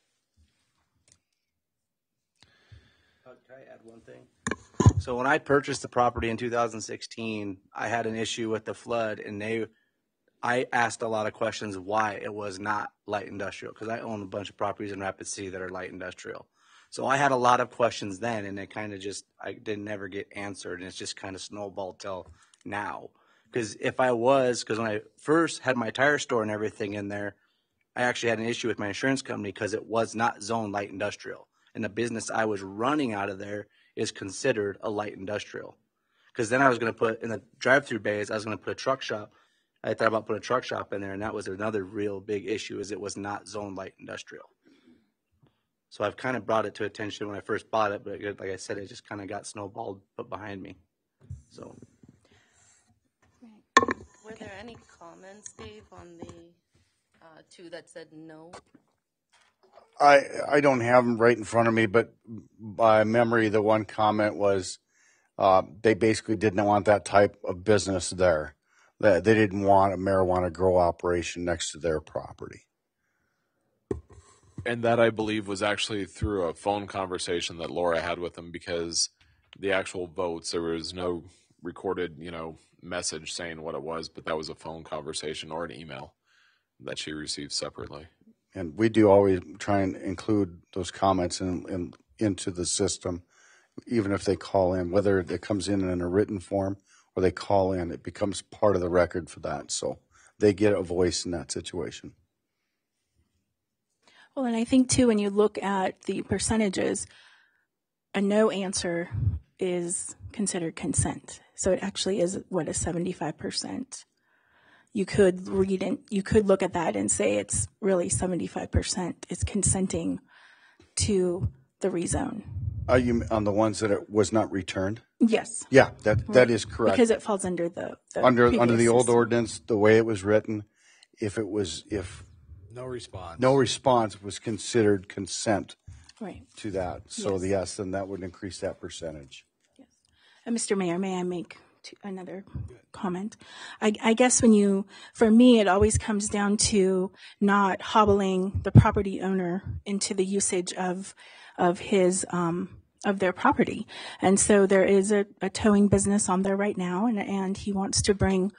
Can I add one thing? So when I purchased the property in 2016, I had an issue with the flood, and I asked a lot of questions why it was not light industrial, because I own a bunch of properties in Rapid City that are light industrial. So I had a lot of questions then, and it kind of just, I didn't never get answered, and it's just kind of snowballed till now. Because when I first had my tire store and everything in there, I actually had an issue with my insurance company because it was not zoned light industrial. And the business I was running out of there is considered a light industrial. Because then I was going to put, in the drive-through bays, I was going to put a truck shop. I thought about putting a truck shop in there, and that was another real big issue, is it was not zoned light industrial. So I've kind of brought it to attention when I first bought it, but like I said, it just kind of got snowballed put behind me. So. Were there any comments, Dave, on the two that said no? I don't have them right in front of me, but by memory, the one comment was they basically didn't want that type of business there. They didn't want a marijuana grow operation next to their property. And that, I believe, was actually through a phone conversation that Laura had with them, because the actual votes, there was no recorded, message saying what it was, but that was a phone conversation or an email that she received separately. And we do always try and include those comments into the system, even if they call in, whether it comes in a written form or they call in, it becomes part of the record for that. So they get a voice in that situation. Well, and I think, too, when you look at the percentages, a no answer is considered consent. So it actually is, a 75%. You could look at that and say it's really 75% is consenting to the rezone. Are you on the ones that it was not returned? Yes. Yeah, that is correct. Because it falls under the under the old ordinance, the way it was written, if no response was considered consent right to that. So yes, then that would increase that percentage. Yes. And Mr. Mayor, may I make another comment? I guess for me, it always comes down to not hobbling the property owner into the usage of his their property. And so there is a towing business on there right now, and he wants to bring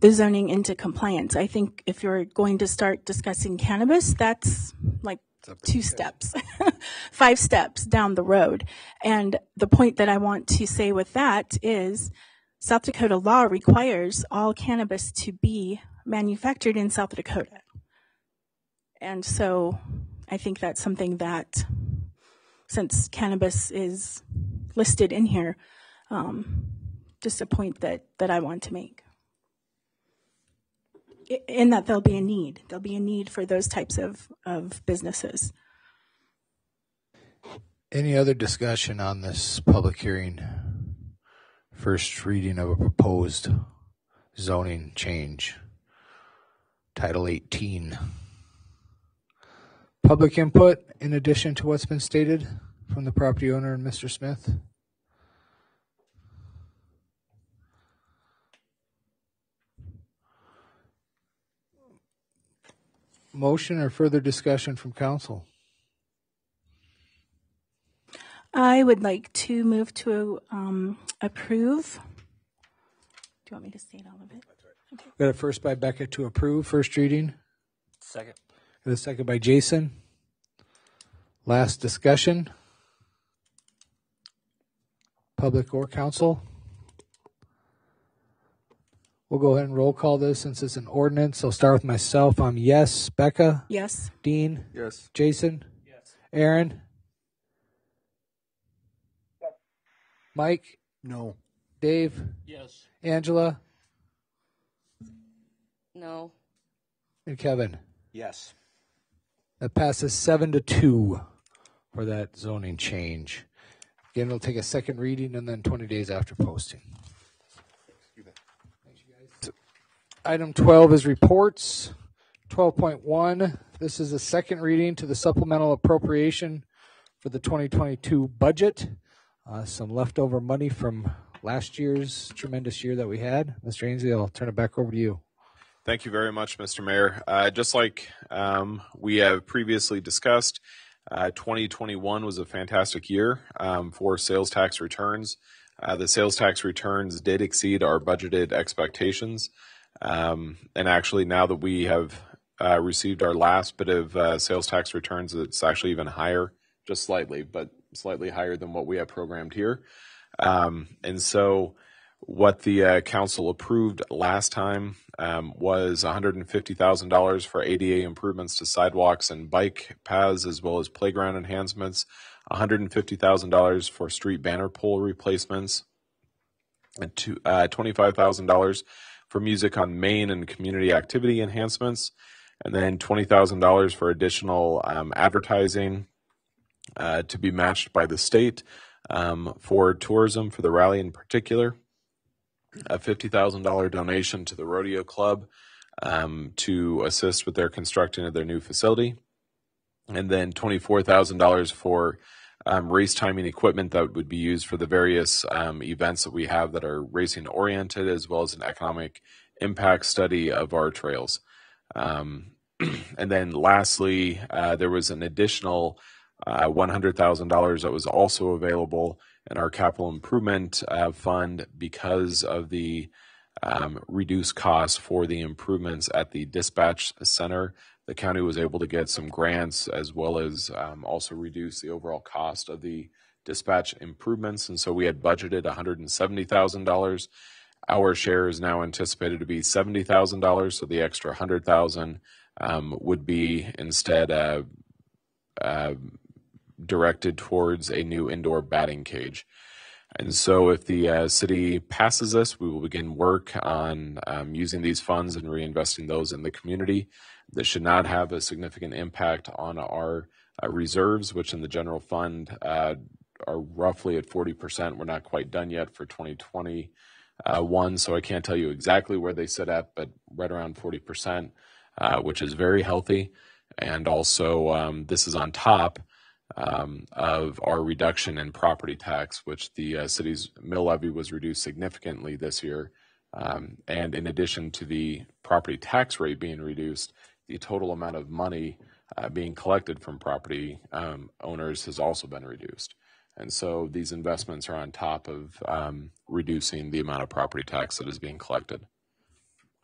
the zoning into compliance. I think if you're going to start discussing cannabis, that's like 2 steps, 5 steps down the road. And the point that I want to say with that is South Dakota law requires all cannabis to be manufactured in South Dakota. And so I think that's something that, since cannabis is listed in here, just a point that I want to make. In that there'll be a need. There'll be a need for those types of businesses. Any other discussion on this public hearing? First reading of a proposed zoning change. Title 18. Public input in addition to what's been stated from the property owner and Mr. Smith. Motion or further discussion from council? I would like to move to approve. Do you want me to state all of it? Okay. Got a first by Becca to approve first reading. Second. Got a second by Jason. Last discussion. Public or council? We'll go ahead and roll call this since it's an ordinance. I'll start with myself. I'm yes. Becca? Yes. Dean? Yes. Jason? Yes. Aaron? Yes. Mike? No. Dave? Yes. Angela? No. And Kevin? Yes. That passes 7-2 for that zoning change. Again, it'll take a second reading and then 20 days after posting. Item 12 is reports. 12.1, this is a second reading to the supplemental appropriation for the 2022 budget. Some leftover money from last year's tremendous year that we had. Mr. Ainsley, I'll turn it back over to you. Thank you very much, Mr. Mayor. Just like we have previously discussed, 2021 was a fantastic year for sales tax returns. The sales tax returns did exceed our budgeted expectations. And actually, now that we have received our last bit of sales tax returns, it's actually even higher, just slightly, but slightly higher than what we have programmed here. And so what the council approved last time was $150,000 for ADA improvements to sidewalks and bike paths, as well as playground enhancements, $150,000 for street banner pole replacements, and $25,000 for music on Main and community activity enhancements, and then $20,000 for additional advertising to be matched by the state for tourism for the rally in particular, a $50,000 donation to the Rodeo Club to assist with their constructing of their new facility, and then $24,000 for race timing equipment that would be used for the various events that we have that are racing oriented, as well as an economic impact study of our trails. And then lastly, there was an additional $100,000 that was also available in our capital improvement fund because of the reduced costs for the improvements at the dispatch center. The county was able to get some grants as well as also reduce the overall cost of the dispatch improvements. And so we had budgeted $170,000. Our share is now anticipated to be $70,000. So the extra $100,000 would be instead directed towards a new indoor batting cage. And so if the city passes this, we will begin work on using these funds and reinvesting those in the community. This should not have a significant impact on our reserves, which in the general fund are roughly at 40%. We're not quite done yet for 2021, so I can't tell you exactly where they sit at, but right around 40%, which is very healthy. And also this is on top of our reduction in property tax, which the city's mill levy was reduced significantly this year. And in addition to the property tax rate being reduced, the total amount of money being collected from property owners has also been reduced. And so these investments are on top of reducing the amount of property tax that is being collected.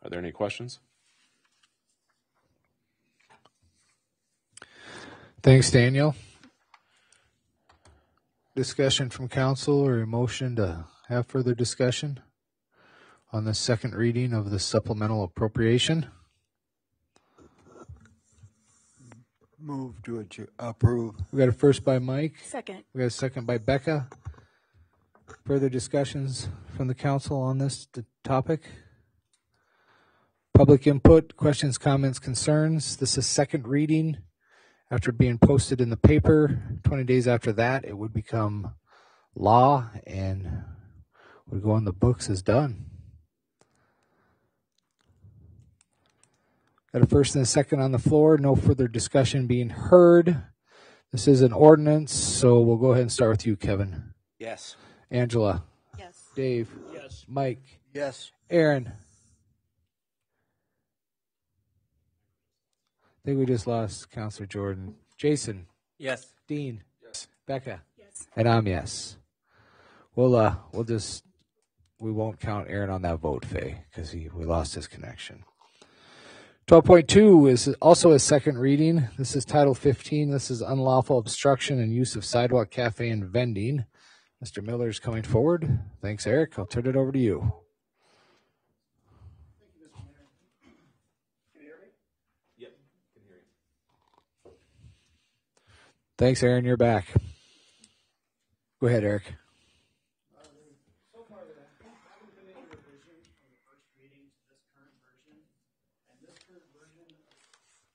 Are there any questions? Thanks, Daniel. Discussion from council or a motion to have further discussion on the second reading of the supplemental appropriation? Move to approve. We got a first by Mike. Second. We got a second by Becca. Further discussions from the council on this topic? Public input, questions, comments, concerns. This is second reading. After being posted in the paper, 20 days after that, it would become law and would go on the books as done. Got a first and a second on the floor. No further discussion being heard. This is an ordinance, so we'll go ahead and start with you, Kevin. Yes. Angela. Yes. Dave. Yes. Mike. Yes. Aaron. I think we just lost Counselor Jordan. Jason. Yes. Dean. Yes. Becca. Yes. And I'm yes. We won't count Aaron on that vote, Faye, because we lost his connection. 12.2 is also a second reading. This is Title 15. This is unlawful obstruction and use of sidewalk, cafe, and vending. Mr. Miller is coming forward. Thanks, Eric. I'll turn it over to you. Yep. Can hear you. Thanks, Aaron. You're back. Go ahead, Eric. So far, there haven't been any revision from the first reading to this current version. And this current version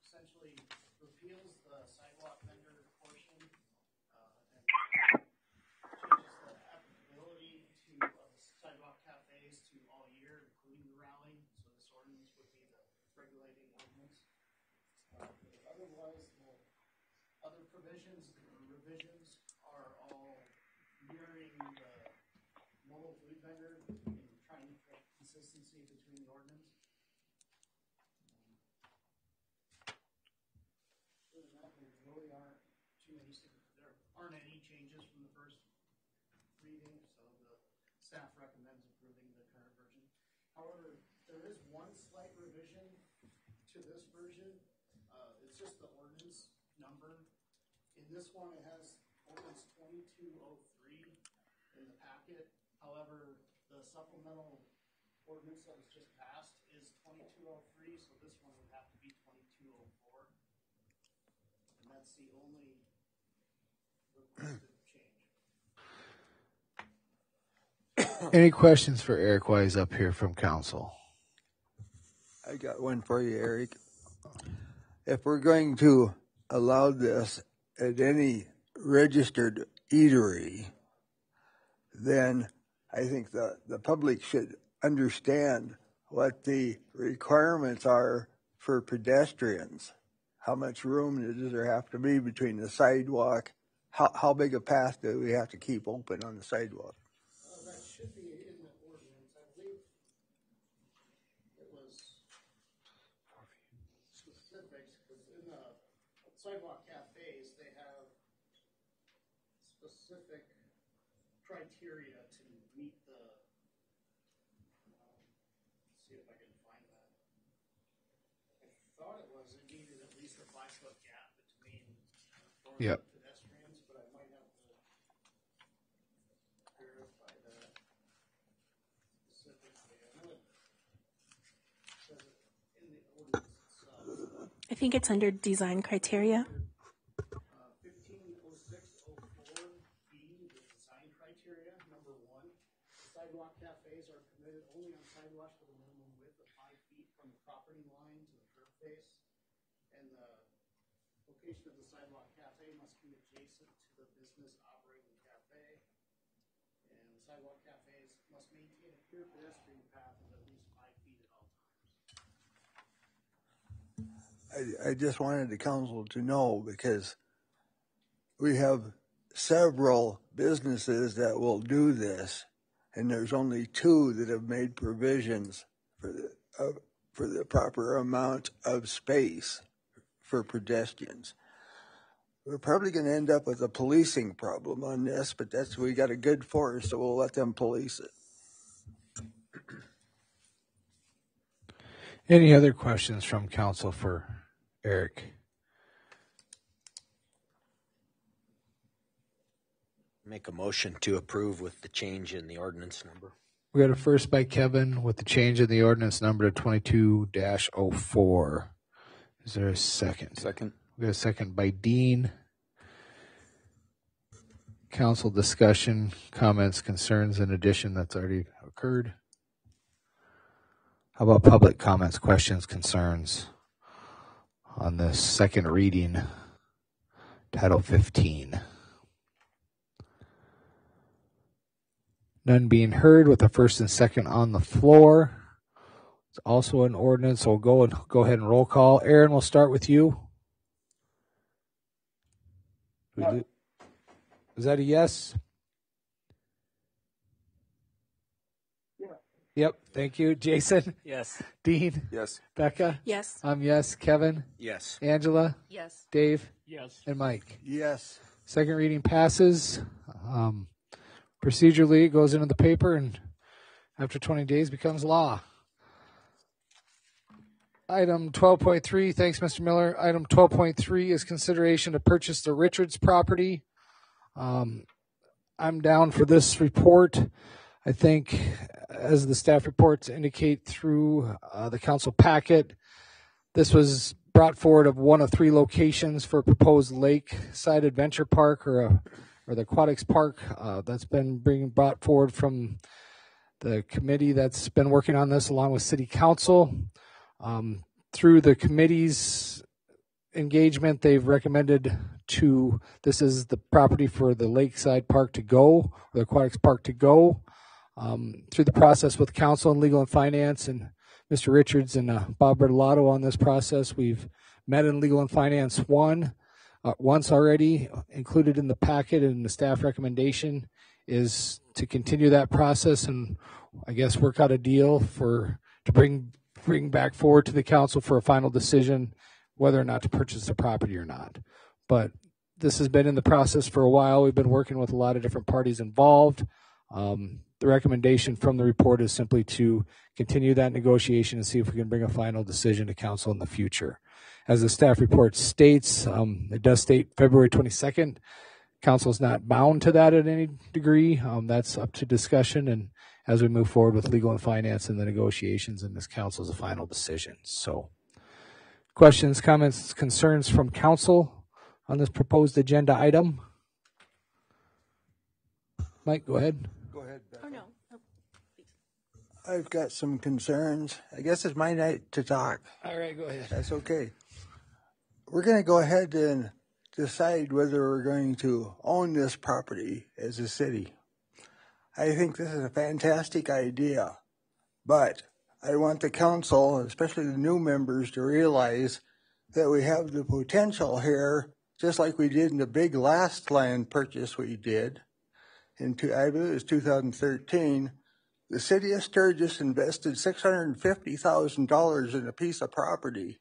essentially repeals the sidewalk vendor portion and changes the applicability of sidewalk cafes to all year, including the rally. So this ordinance would be the regulating ordinance. Otherwise, the other provisions or revisions are all mirroring the mobile food vendor and trying to create consistency between the ordinance. Other than that, there really aren't too many, there aren't any changes from the first reading, so the staff recommends approving the current version. However, there is one slight revision to this version. It's just the ordinance number. In this one, it has ordinance 2203 in the packet. However, the supplemental ordinance that was just passed is 2203, so this one would have to be 2204. And that's the only requested change. Any questions for Eric while he's up here from council? I got one for you, Eric. If we're going to allow this at any registered eatery, then I think the public should understand what the requirements are for pedestrians. How much room does there have to be between the sidewalk? How big a path do we have to keep open on the sidewalk? That should be in the ordinance. I believe it was specifics, because in the sidewalk cafes, they have specific criteria to meet the, let's see if I can find that. I thought it was, it needed at least a 5-foot gap between Yep. pedestrians, but I might have to verify that specifically. I know it says it in the ordinance itself. I think it's under design criteria. 150604B, the design criteria, number 1. Sidewalk cafes are permitted only on sidewalks with a minimum width of 5 feet from the property line to the curb face. And the location of the sidewalk cafe must be adjacent to the business operating cafe. And sidewalk cafes must maintain a clear pedestrian path of at least 5 feet at all times. I just wanted the council to know, because we have several businesses that will do this, and there's only 2 that have made provisions for the proper amount of space for pedestrians. We're probably going to end up with a policing problem on this, but we got a good force, so we'll let them police it. Any other questions from council for Eric? Make a motion to approve with the change in the ordinance number. We got a first by Kevin with the change in the ordinance number to 22-04. Is there a second? Second. We got a second by Dean. Council discussion, comments, concerns, in addition that's already occurred. How about public comments, questions, concerns on this second reading, Title 15? None being heard with the first and second on the floor. It's also an ordinance, so we'll go ahead and roll call. Aaron, we'll start with you. Is that a yes? Yeah. Yep, thank you. Jason? Yes. Dean? Yes. Becca? Yes. I'm yes. Kevin? Yes. Angela? Yes. Dave? Yes. And Mike? Yes. Second reading passes. Procedurally, it goes into the paper and after 20 days becomes law. Item 12.3, thanks, Mr. Miller. Item 12.3 is consideration to purchase the Richards property. I'm down for this report. I think, as the staff reports indicate through the council packet, this was brought forward of one of three locations for a proposed lakeside adventure park or the aquatics park that's been brought forward from the committee that's been working on this along with city council. Through the committee's engagement, they've recommended this is the property for the lakeside park to go, or the aquatics park to go. Through the process with council and legal and finance and Mr. Richards and Bob Bertolotto on this process, we've met in legal and finance once already. Included in the packet and the staff recommendation is to continue that process and I guess work out a deal to bring back forward to the council for a final decision whether or not to purchase the property or not. But this has been in the process for a while. We've been working with a lot of different parties involved. The recommendation from the report is simply to continue that negotiation and see if we can bring a final decision to council in the future. As the staff report states, it does state February 22nd. Council is not bound to that at any degree. That's up to discussion and as we move forward with legal and finance and the negotiations, and this council is a final decision. So questions, comments, concerns from council on this proposed agenda item? Mike, go ahead. Go ahead, Becca. Oh, no. I've got some concerns. I guess it's my night to talk. All right, go ahead. That's okay. We're going to go ahead and decide whether we're going to own this property as a city. I think this is a fantastic idea, but I want the council, especially the new members, to realize that we have the potential here, just like we did in the big last land purchase we did. I believe it was 2013. The city of Sturgis invested $650,000 in a piece of property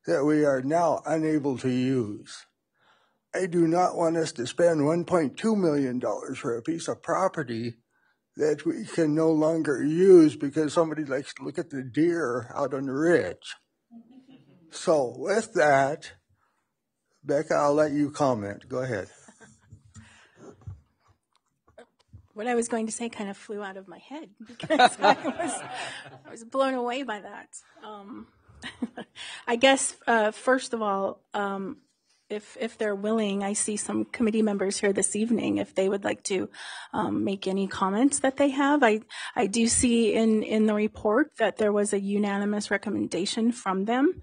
that we are now unable to use. I do not want us to spend $1.2 million for a piece of property that we can no longer use because somebody likes to look at the deer out on the ridge. So with that, Becca, I'll let you comment. Go ahead. What I was going to say kind of flew out of my head because I was blown away by that. I guess, first of all, if they're willing, I see some committee members here this evening, if they would like to make any comments that they have. I do see in the report that there was a unanimous recommendation from them.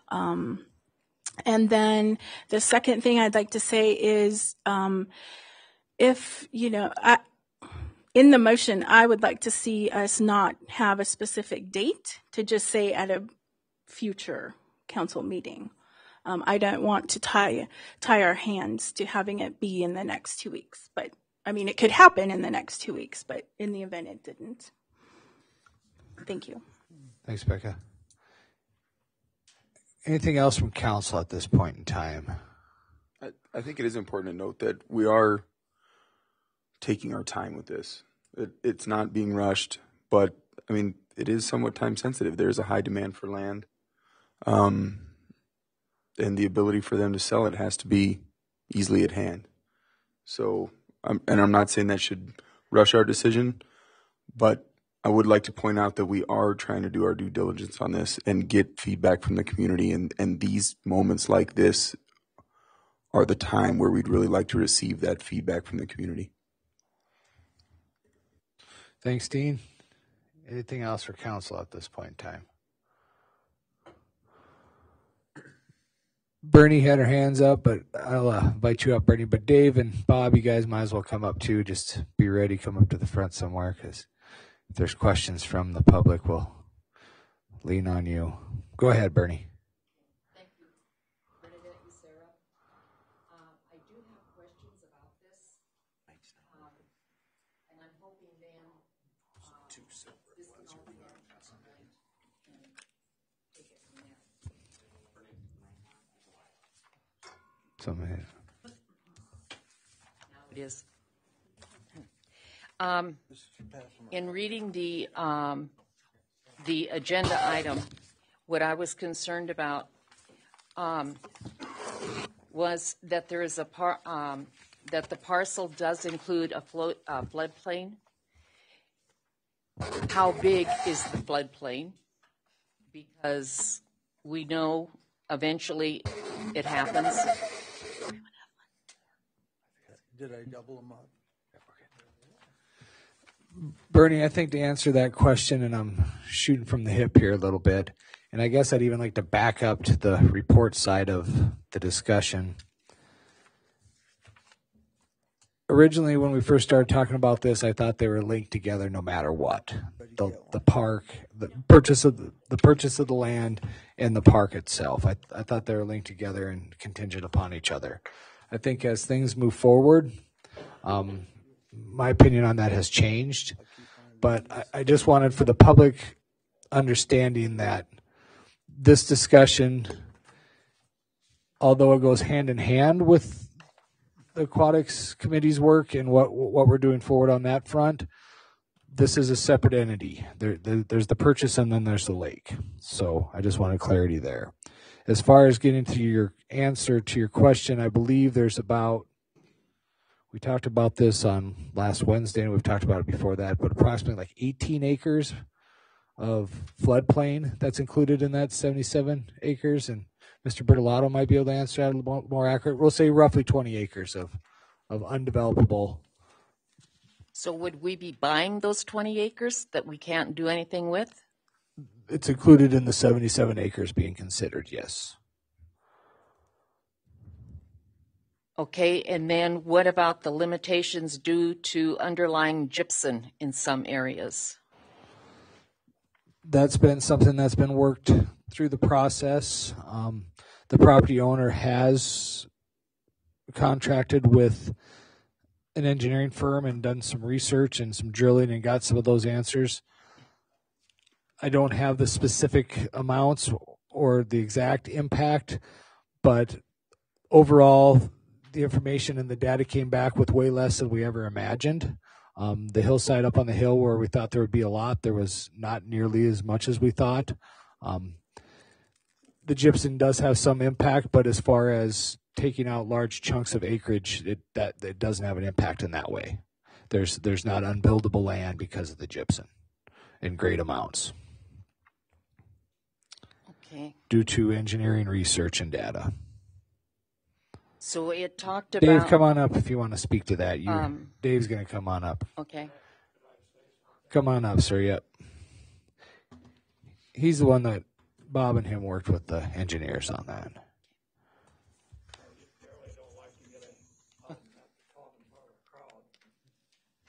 And then the second thing I'd like to say is in the motion, I would like to see us not have a specific date, to just say at a future council meeting. I don't want to tie our hands to having it be in the next 2 weeks. But, I mean, it could happen in the next 2 weeks, but in the event it didn't. Thank you. Thanks, Becca. Anything else from council at this point in time? I think it is important to note that we are taking our time with this. It's not being rushed, but I mean, it is somewhat time sensitive. There's a high demand for land, and the ability for them to sell it has to be easily at hand. So, I'm not saying that should rush our decision, but I would like to point out that we are trying to do our due diligence on this and get feedback from the community, and these moments like this are the time where we'd really like to receive that feedback from the community. Thanks, Dean. Anything else for council at this point in time? Bernie had her hands up, but I'll invite you up, Bernie. But Dave and Bob, you guys might as well come up too. Just be ready, come up to the front somewhere, because if there's questions from the public, we'll lean on you. Go ahead, Bernie. Thank you. Bernadette and Sarah. I do have questions about this. And I'm hoping then this can all be answered tonight and take it from there. Something. Now it is. In reading the agenda item, what I was concerned about was that there is that the parcel does include a floodplain. How big is the floodplain? Because we know eventually it happens. Did I double them up? Bernie, I think to answer that question, and I'm shooting from the hip here a little bit, and I guess I'd even like to back up to the report side of the discussion. Originally, when we first started talking about this, I thought they were linked together no matter what. The park, the purchase of the land, and the park itself. I thought they were linked together and contingent upon each other. I think as things move forward, my opinion on that has changed, but I just wanted for the public understanding that this discussion, although it goes hand in hand with the Aquatics Committee's work and what we're doing forward on that front, this is a separate entity. There's the purchase and then there's the lake. So I just wanted clarity there. As far as getting to your answer to your question, I believe there's we talked about this on last Wednesday, and we've talked about it before that, but approximately like 18 acres of floodplain that's included in that 77 acres. And Mr. Bertolato might be able to answer that a little more accurate. We'll say roughly 20 acres of undevelopable. So would we be buying those 20 acres that we can't do anything with? It's included in the 77 acres being considered, yes. Okay, and then what about the limitations due to underlying gypsum in some areas? That's been something that's been worked through the process. The property owner has contracted with an engineering firm and done some research and some drilling and got some of those answers. I don't have the specific amounts or the exact impact, but overall, the information and the data came back with way less than we ever imagined. The hillside up on the hill where we thought there would be a lot, there was not nearly as much as we thought. The gypsum does have some impact, but as far as taking out large chunks of acreage, it doesn't have an impact in that way. There's not unbuildable land because of the gypsum in great amounts. Okay. Due to engineering research and data. So it talked about... Dave, come on up if you want to speak to that. Dave's going to come on up. Okay. Come on up, sir. Yep. He's the one that Bob and him worked with the engineers on that.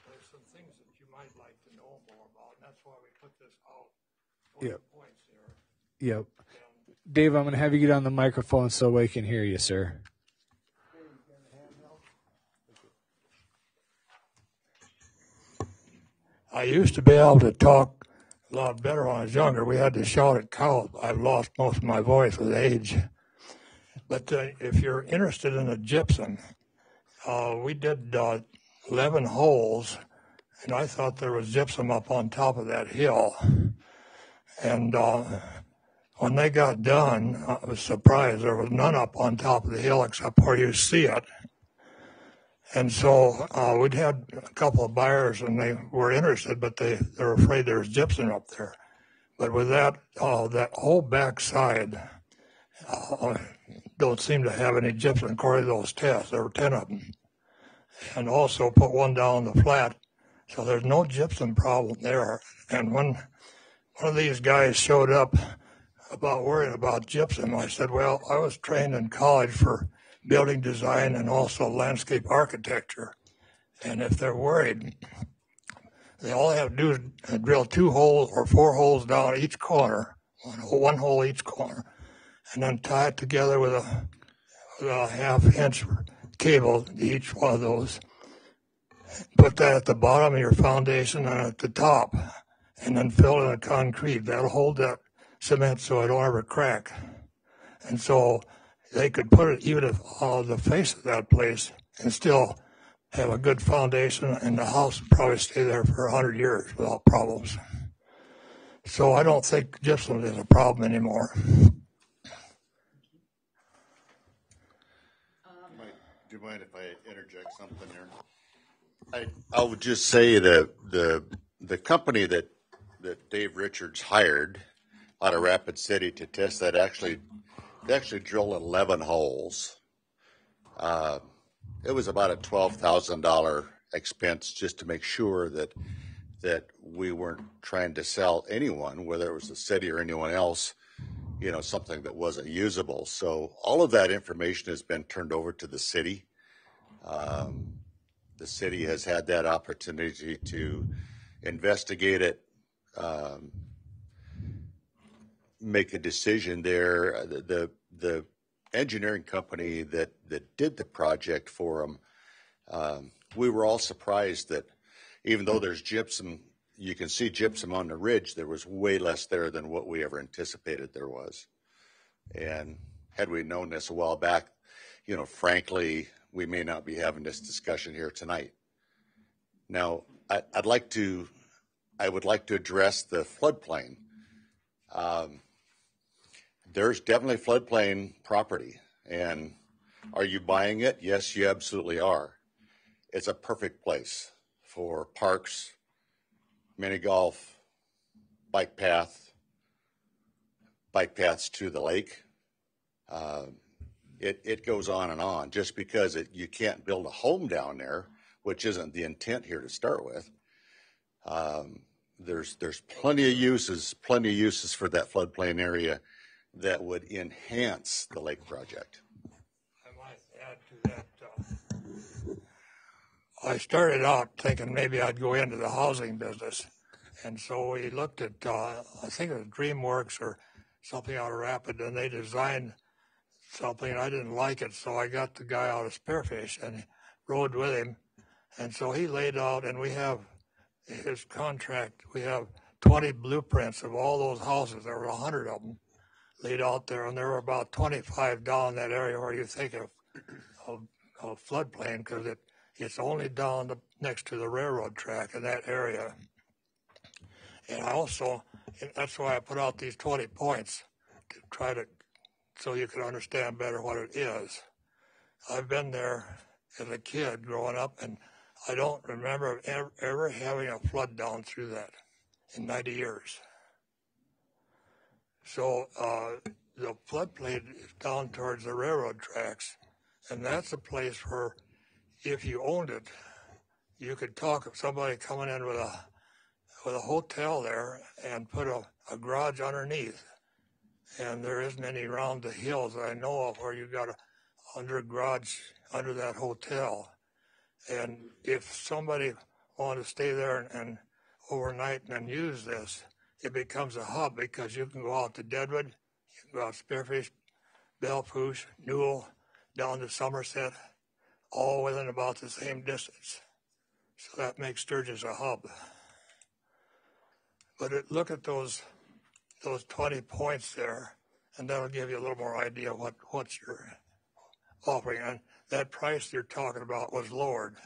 There's some things that you might like to know more about, and that's why we put this out. Yep. Points here. Yep. Dave, I'm going to have you get on the microphone so we can hear you, sir. I used to be able to talk a lot better when I was younger. We had to shout at cows. I've lost most of my voice with age. But if you're interested in the gypsum, we did 11 holes, and I thought there was gypsum up on top of that hill. And when they got done, I was surprised there was none up on top of the hill except where you see it. And so we'd had a couple of buyers, and they were interested, but they're afraid there's gypsum up there. But with that whole back side don't seem to have any gypsum according to those tests. There were 10 of them. And also put one down the flat. So there's no gypsum problem there. And when one of these guys showed up about worrying about gypsum, I said, well, I was trained in college for building design and also landscape architecture. And if they're worried, they all have to do is drill 2 holes or 4 holes down each corner, one hole each corner, and then tie it together with a half-inch cable to each one of those. Put that at the bottom of your foundation and at the top, and then fill in the concrete. That'll hold that cement so it don't ever crack. And so they could put it even if the face of that place and still have a good foundation, and the house would probably stay there for 100 years without problems. So I don't think gypsum is a problem anymore. Do you mind if I interject something here? I would just say that the company that Dave Richards hired out of Rapid City to test that they actually drilled 11 holes. It was about a $12,000 expense just to make sure that we weren't trying to sell anyone, whether it was the city or anyone else, something that wasn't usable. So all of that information has been turned over to the city. The city has had that opportunity to investigate it, make a decision there. The engineering company that did the project for them, we were all surprised that even though there's gypsum, you can see gypsum on the ridge, there was way less there than what we ever anticipated there was. And had we known this a while back, frankly, we may not be having this discussion here tonight. Now, I would like to address the floodplain. There's definitely floodplain property, and are you buying it? Yes, you absolutely are. It's a perfect place for parks, mini golf, bike paths to the lake. It goes on and on. Just because you can't build a home down there, which isn't the intent here to start with, there's plenty of uses for that floodplain area that would enhance the lake project. I might add to that. I started out thinking maybe I'd go into the housing business, and so we looked at I think it was DreamWorks or something out of Rapid, and they designed something. I didn't like it, so I got the guy out of Spearfish and rode with him, and so he laid out, and we have his contract. We have 20 blueprints of all those houses. There were 100 of them laid out there, and there were about 25 down that area where you think of floodplain, because it's only down next to the railroad track in that area. And that's why I put out these 20 points to try to, so you can understand better what it is. I've been there as a kid growing up, and I don't remember ever having a flood down through that in 90 years. So the floodplain is down towards the railroad tracks, and that's a place where if you owned it, you could talk of somebody coming in with a hotel there and put a garage underneath. And there isn't any around the hills that I know of where you got a garage under that hotel. And if somebody wanted to stay there and overnight and then use this, it becomes a hub, because you can go out to Deadwood, you can go out to Spearfish, Bellpouche, Newell, down to Somerset, all within about the same distance. So that makes Sturgis a hub. But look at those 20 points there, and that'll give you a little more idea what you're offering. And that price you're talking about was lowered.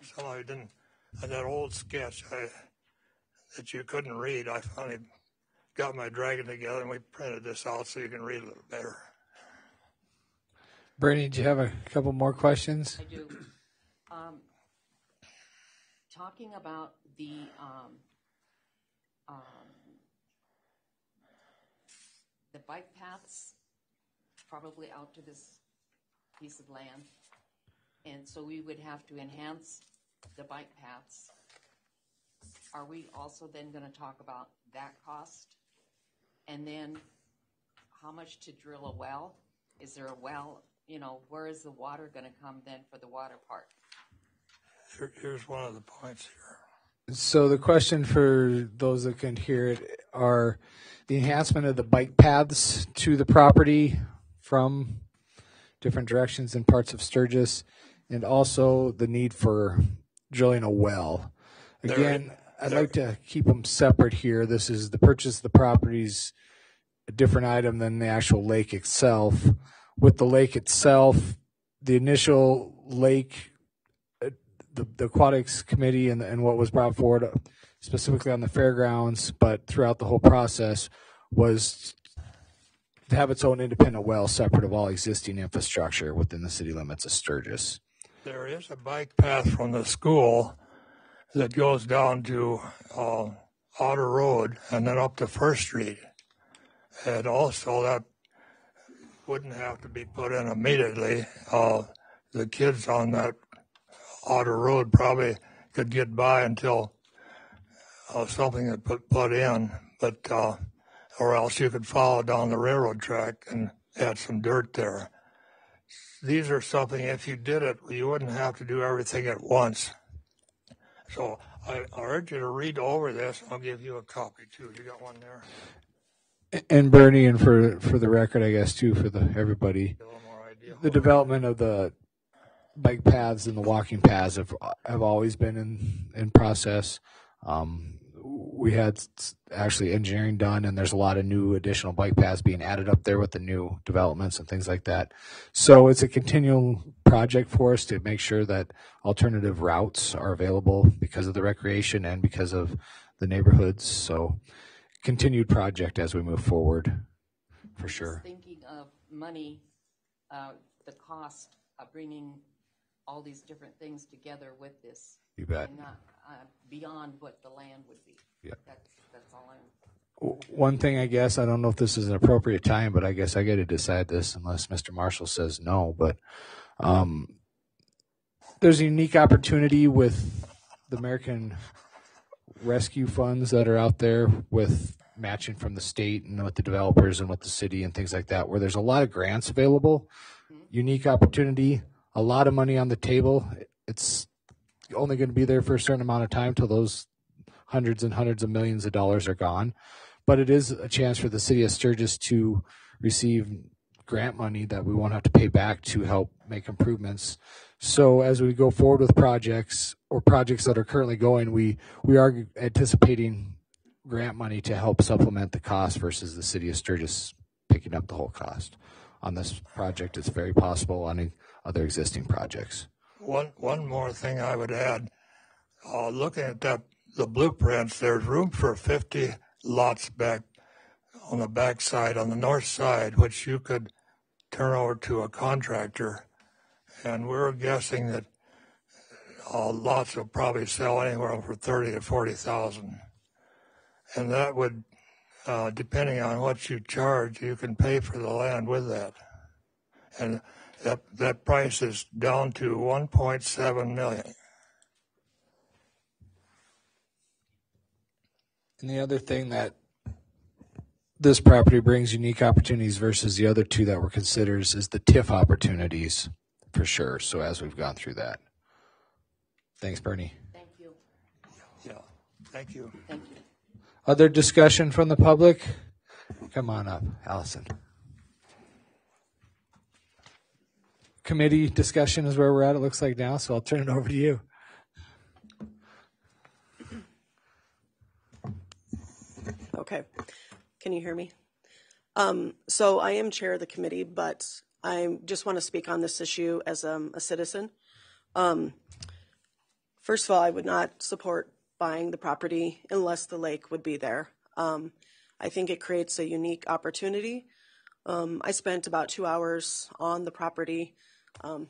Somebody didn't, and that old sketch that you couldn't read, I finally got my dragon together and we printed this out so you can read a little better. Bernie, do you have a couple more questions? I do. Talking about the bike paths, probably out to this piece of land, and so we would have to enhance the bike paths. Are we also then going to talk about that cost? And then how much to drill a well? Is there a well? You know, where is the water going to come then for the water park? Here's one of the points here. So the question for those that can hear it are the enhancement of the bike paths to the property from different directions in parts of Sturgis, and also the need for drilling a well. Again, I'd like to keep them separate here. This is the purchase of the properties, a different item than the actual lake itself. With the lake itself, the initial lake, the aquatics committee and what was brought forward specifically on the fairgrounds, but throughout the whole process, was to have its own independent well separate of all existing infrastructure within the city limits of Sturgis. There is a bike path from the school that goes down to Outer Road and then up to First Street. And also that wouldn't have to be put in immediately. The kids on that Outer Road probably could get by until something had put in, but or else you could follow down the railroad track and add some dirt there. These are something, if you did it, you wouldn't have to do everything at once. So I urge you to read over this. I'll give you a copy too. You got one there? And Bernie, and for the record, I guess too, for everybody, the development of the bike paths and the walking paths have always been in process. We had actually engineering done, and there's a lot of new additional bike paths being added up there with the new developments and things like that. So it's a continual project for us to make sure that alternative routes are available because of the recreation and because of the neighborhoods. So continued project as we move forward, for sure. Thinking of money, the cost of bringing all these different things together with this. You bet. And not beyond what the land would be. Yeah. That's all I'm. One thing, I guess, I don't know if this is an appropriate time, but I guess I got to decide this unless Mr. Marshall says no. But there's a unique opportunity with the American Rescue funds that are out there with matching from the state and with the developers and with the city and things like that, where there's a lot of grants available. Unique opportunity, a lot of money on the table. It's only going to be there for a certain amount of time till those hundreds and hundreds of millions of dollars are gone. But it is a chance for the city of Sturgis to receive grant money that we won't have to pay back to help make improvements. So as we go forward with projects or projects that are currently going, we are anticipating grant money to help supplement the cost versus the city of Sturgis picking up the whole cost. On this project, it's very possible on other existing projects. One more thing I would add, looking at the blueprints, there's room for 50 lots back on the back side, on the north side, which you could turn over to a contractor. And we're guessing that lots will probably sell anywhere for $30,000 to $40,000. And that would, depending on what you charge, you can pay for the land with that. And that price is down to $1.7 million. And the other thing that this property brings unique opportunities versus the other two that were considered is the TIF opportunities, for sure. So as we've gone through that. Thanks, Bernie. Thank you. Yeah, thank you. Thank you. Other discussion from the public? Come on up, Allison. Committee discussion is where we're at, it looks like now, so I'll turn it over to you. Okay. Can you hear me? So I am chair of the committee, but I just want to speak on this issue as a citizen. First of all, I would not support buying the property unless the lake would be there. I think it creates a unique opportunity. I spent about 2 hours on the property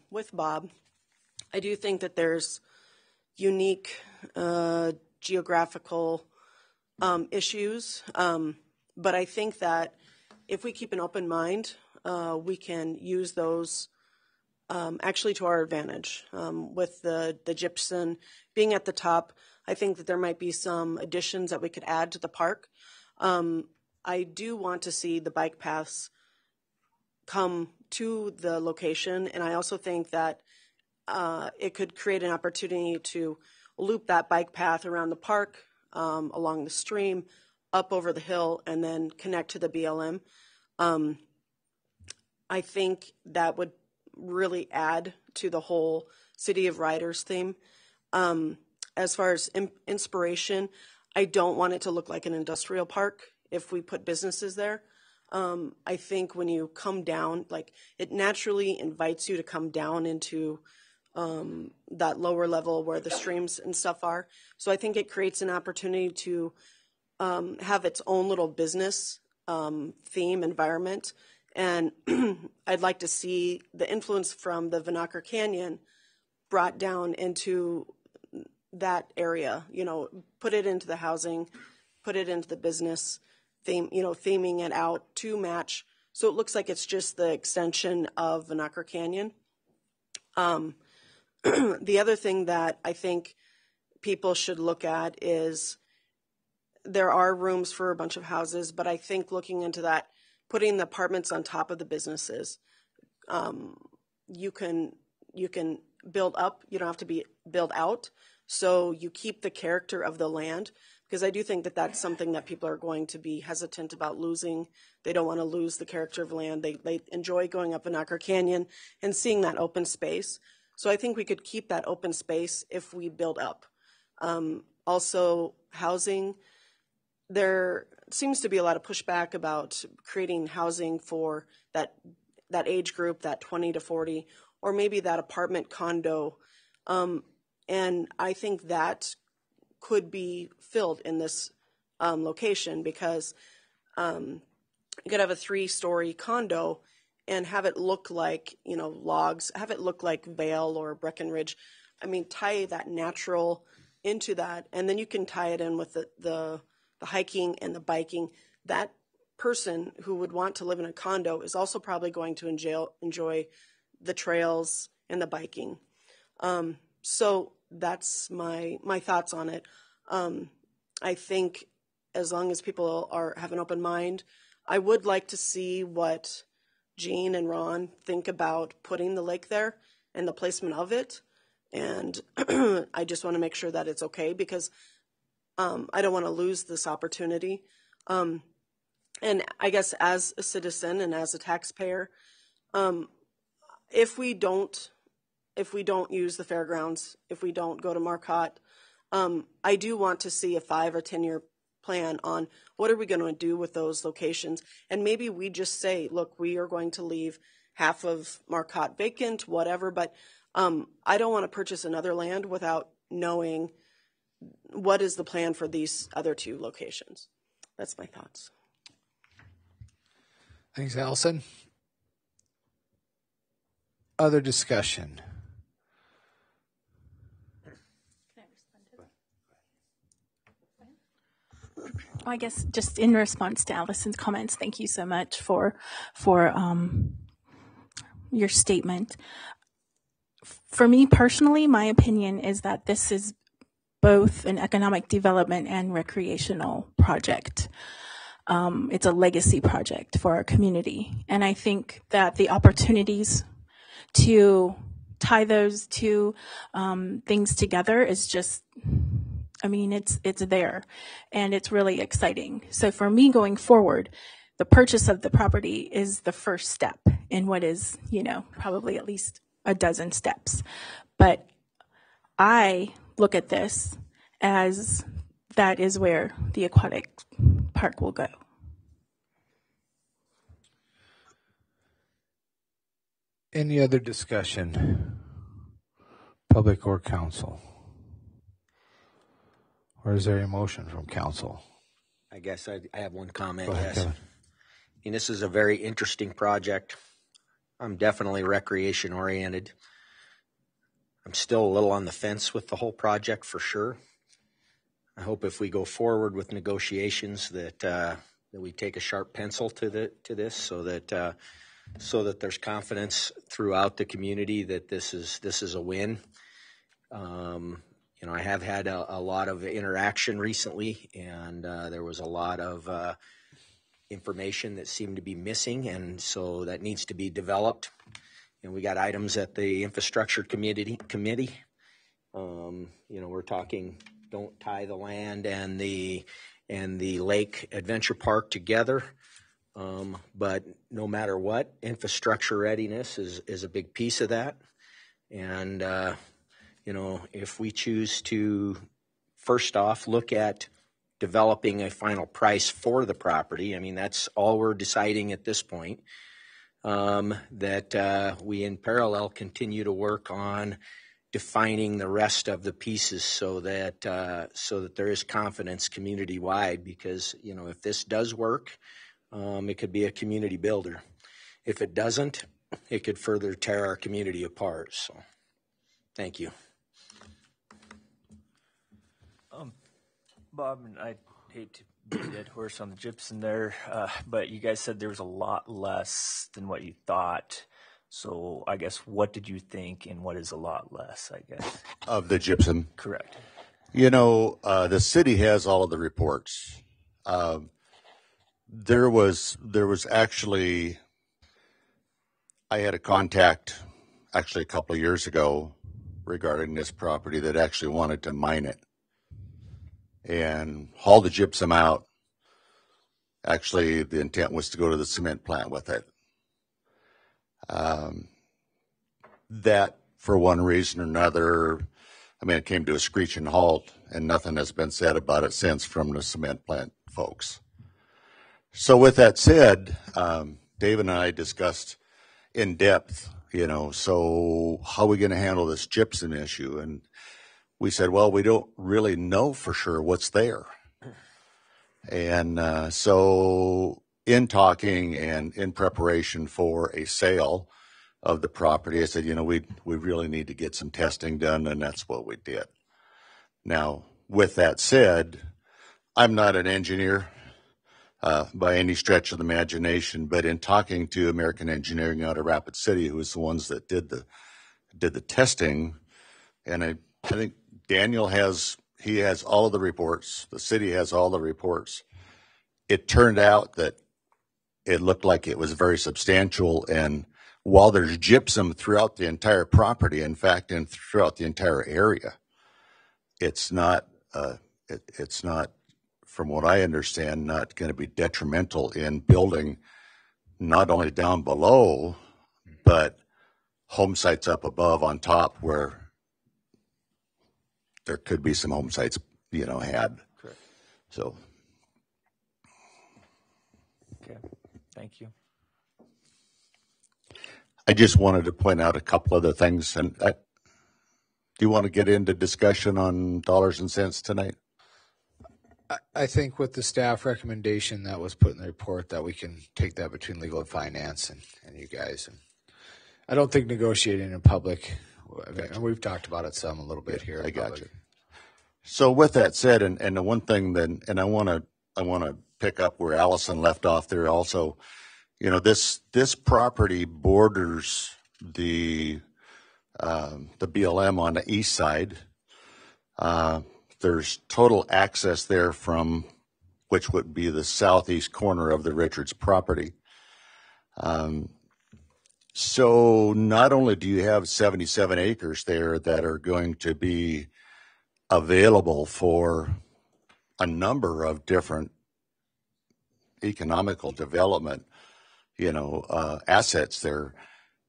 with Bob. I do think that there's unique geographical issues, but I think that if we keep an open mind, we can use those actually to our advantage. With the gypsum being at the top, I think that there might be some additions that we could add to the park. I do want to see the bike paths come to the location, and I also think that it could create an opportunity to loop that bike path around the park, along the stream, up over the hill, and then connect to the BLM. I think that would really add to the whole City of Riders theme. As far as inspiration, I don't want it to look like an industrial park if we put businesses there. I think when you come down, like, it naturally invites you to come down into that lower level where the streams and stuff are. So I think it creates an opportunity to have its own little business theme environment. And I'd like to see the influence from the Vinacker Canyon brought down into that area, put it into the housing, put it into the business theme, theming it out to match. So it looks like it's just the extension of Vinacker Canyon. The other thing that I think people should look at is there are rooms for a bunch of houses, but I think looking into that, putting the apartments on top of the businesses, you can build up. You don't have to be build out. So you keep the character of the land, because I do think that that's something that people are going to be hesitant about losing. They don't want to lose the character of land. They enjoy going up Vinacker Canyon and seeing that open space. So I think we could keep that open space if we build up. Also, housing. There seems to be a lot of pushback about creating housing for that age group, that 20 to 40, or maybe that apartment condo. And I think that could be filled in this location, because you could have a 3-story condo and have it look like, logs, have it look like Vail or Breckenridge. I mean, tie that natural into that, and then you can tie it in with the hiking and the biking. That person who would want to live in a condo is also probably going to enjoy the trails and the biking. So that's my thoughts on it. I think as long as people have an open mind, I would like to see what Gene and Ron think about putting the lake there and the placement of it. And I just want to make sure that it's okay, because I don't want to lose this opportunity. And I guess as a citizen and as a taxpayer, if we don't use the fairgrounds, if we don't go to Marcotte, I do want to see a 5 or 10 year plan on what are we going to do with those locations. And maybe we just say, look, we are going to leave half of Marcotte vacant, whatever, but I don't want to purchase another land without knowing what is the plan for these other 2 locations. That's my thoughts. Thanks, Allison. Other discussion? I guess just in response to Allison's comments, thank you so much for your statement. For me personally, my opinion is that this is both an economic development and recreational project. It's a legacy project for our community. And I think that the opportunities to tie those 2 things together is just, it's there, and it's really exciting. So for me going forward, the purchase of the property is the first step in what is, probably at least a dozen steps. But I look at this as that is where the aquatic park will go. Any other discussion? Public or council? Or is there a motion from council? I guess I have one comment, Go ahead, yes. Kevin. I mean, this is a very interesting project. I'm definitely recreation oriented. I'm still a little on the fence with the whole project for sure. I hope if we go forward with negotiations that we take a sharp pencil to this, so that there's confidence throughout the community that this is a win. I have had a lot of interaction recently, and there was a lot of information that seemed to be missing, and so that needs to be developed. And we got items at the infrastructure committee. We're talking don't tie the land and the lake adventure park together. But no matter what, infrastructure readiness is a big piece of that. And if we choose to first off look at developing a final price for the property, I mean, that's all we're deciding at this point, that we in parallel continue to work on defining the rest of the pieces so that there is confidence community wide, because if this does work, it could be a community builder. If it doesn't, it could further tear our community apart. So thank you. Bob, and I hate to beat a dead horse on the gypsum there, but you guys said there was a lot less than what you thought. So I guess what did you think, and what is a lot less, I guess? Of the gypsum? Correct. The city has all of the reports. There was actually, I had a contact actually a couple of years ago regarding this property that actually wanted to mine it and haul the gypsum out. Actually, the intent was to go to the cement plant with it. That, for one reason or another, it came to a screeching halt, and nothing has been said about it since from the cement plant folks. So with that said, Dave and I discussed in depth, so how are we going to handle this gypsum issue? And we said, well, we don't really know for sure what's there. And so in talking and in preparation for a sale of the property, I said, we really need to get some testing done, and that's what we did. Now, with that said, I'm not an engineer by any stretch of the imagination, but in talking to American Engineering out of Rapid City, who was the ones that did the testing, and I think Daniel has all of the reports. The city has all the reports. It turned out that it looked like it was very substantial, and while there's gypsum throughout the entire property, in fact, and throughout the entire area, it's not, from what I understand, not going to be detrimental in building not only down below, but home sites up above on top where there could be some home sites, had. Correct. So. Okay, thank you. I just wanted to point out a couple other things. And do you want to get into discussion on dollars and cents tonight? I think with the staff recommendation that was put in the report, that we can take that between legal and finance and you guys. And I don't think negotiating in public, and we've talked about it a little bit here. I got you. So with that said, and the one thing then, and I want to pick up where Allison left off there also. This property borders the BLM on the east side. There's total access there from which would be the southeast corner of the Richards property. So not only do you have 77 acres there that are going to be available for a number of different economical development, assets there,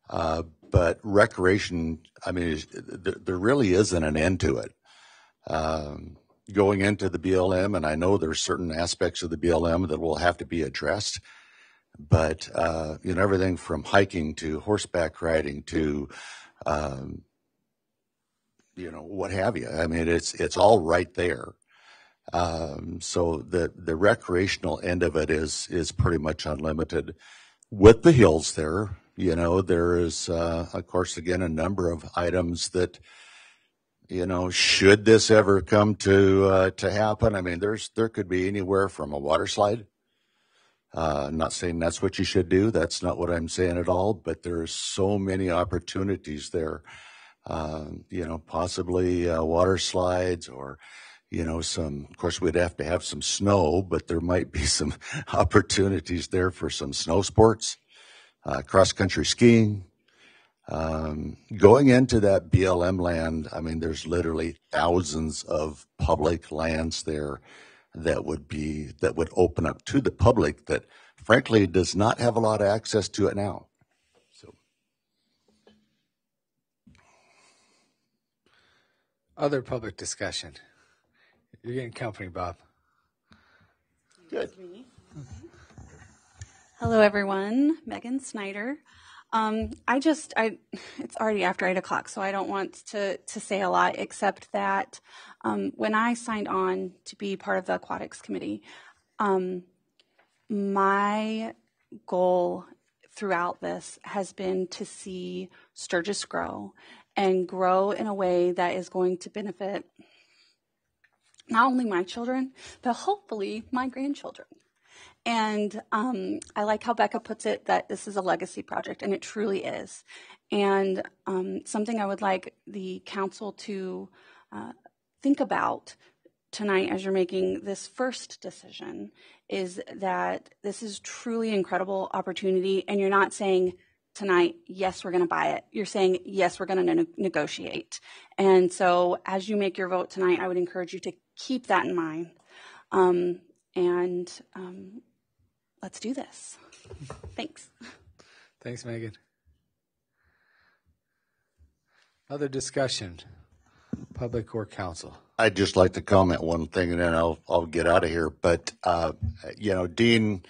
but recreation, there really isn't an end to it. Going into the BLM, and I know there's certain aspects of the BLM that will have to be addressed, But, everything from hiking to horseback riding to, what have you. I mean, it's all right there. So the recreational end of it is pretty much unlimited. With the hills there, there is, of course, again, a number of items that, should this ever come to happen, I mean, there could be anywhere from a water slide. I'm not saying that's what you should do. That's not what I'm saying at all. But there's so many opportunities there. Possibly water slides or, of course, we'd have to have some snow, but there might be some opportunities there for some snow sports, cross-country skiing. Going into that BLM land, I mean, there's literally thousands of public lands there that would open up to the public that, frankly, does not have a lot of access to it now. So, other public discussion. You're getting company, Bob. Good. Hello, everyone. Megan Snyder. It's already after 8 o'clock, so I don't want to say a lot except that when I signed on to be part of the Aquatics Committee, my goal throughout this has been to see Sturgis grow and grow in a way that is going to benefit not only my children, but hopefully my grandchildren. And I like how Becca puts it, that this is a legacy project, and it truly is. And something I would like the council to think about tonight as you're making this first decision is that this is truly an incredible opportunity, and you're not saying tonight, yes, we're going to buy it. You're saying, yes, we're going to negotiate. And so as you make your vote tonight, I would encourage you to keep that in mind. Let's do this. Thanks. Thanks, Megan. Other discussion, public or council? I'd just like to comment one thing, and then I'll get out of here. But Dean,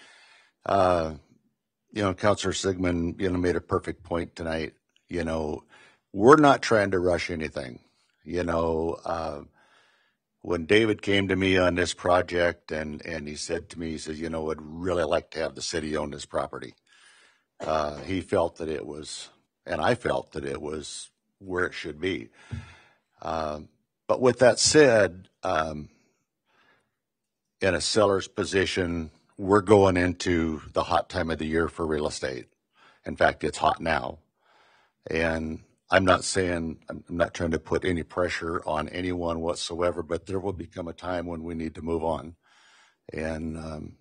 Councilor Sigmund, made a perfect point tonight. We're not trying to rush anything. When David came to me on this project and he said to me, he says, I'd really like to have the city own this property. He felt that it was, and I felt that it was where it should be. But with that said, in a seller's position, we're going into the hot time of the year for real estate. In fact, it's hot now. And I'm not trying to put any pressure on anyone whatsoever, but there will become a time when we need to move on. And I'm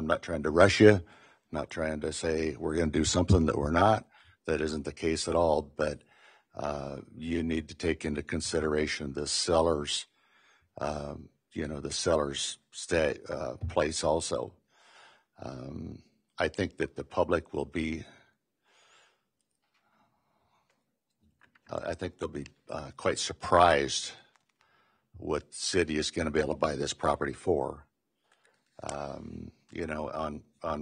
not trying to rush you, not trying to say we're going to do something that we're not. That isn't the case at all, but you need to take into consideration the seller's, place also. I think that the public will be I think they'll be quite surprised what the city is going to be able to buy this property for, on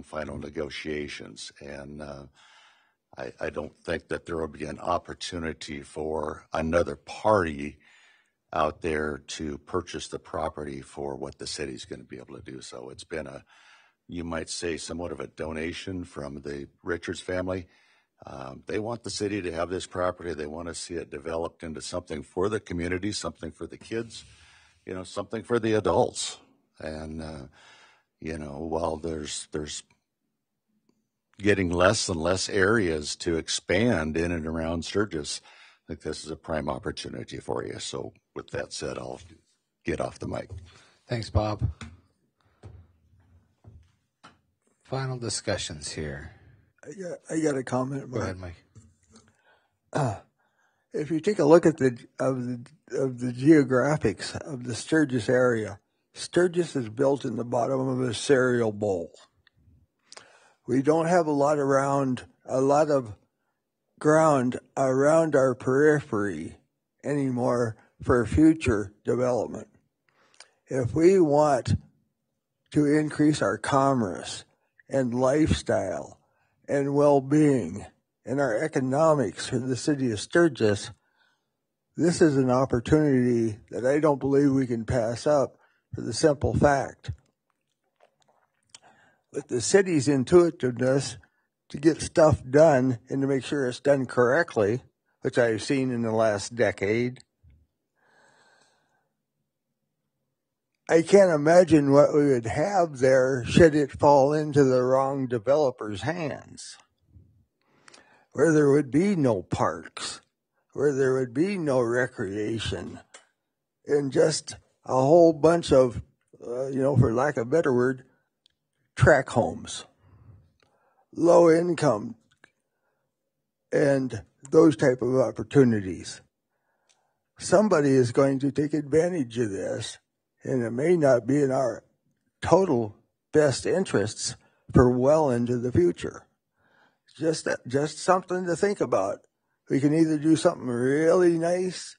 final negotiations. And I don't think that there will be an opportunity for another party out there to purchase the property for what the city's going to be able to do. So it's been you might say, somewhat of a donation from the Richards family. They want the city to have this property. They want to see it developed into something for the community, something for the kids, something for the adults. And, while there's getting less and less areas to expand in and around Sturgis, I think this is a prime opportunity for you. So with that said, I'll get off the mic. Thanks, Bob. Final discussions here. I got a comment. Go ahead, Mike. If you take a look at the geographics of the Sturgis area, Sturgis is built in the bottom of a cereal bowl. We don't have a lot of ground around our periphery anymore for future development. If we want to increase our commerce and lifestyle and well-being and our economics for the city of Sturgis, this is an opportunity that I don't believe we can pass up for the simple fact. With the city's intuitiveness to get stuff done and to make sure it's done correctly, which I've seen in the last decade, I can't imagine what we would have there should it fall into the wrong developer's hands, where there would be no parks, where there would be no recreation, and just a whole bunch of, for lack of a better word, track homes, low income, and those type of opportunities. Somebody is going to take advantage of this, and it may not be in our total best interests for well into the future. Just something to think about. We can either do something really nice,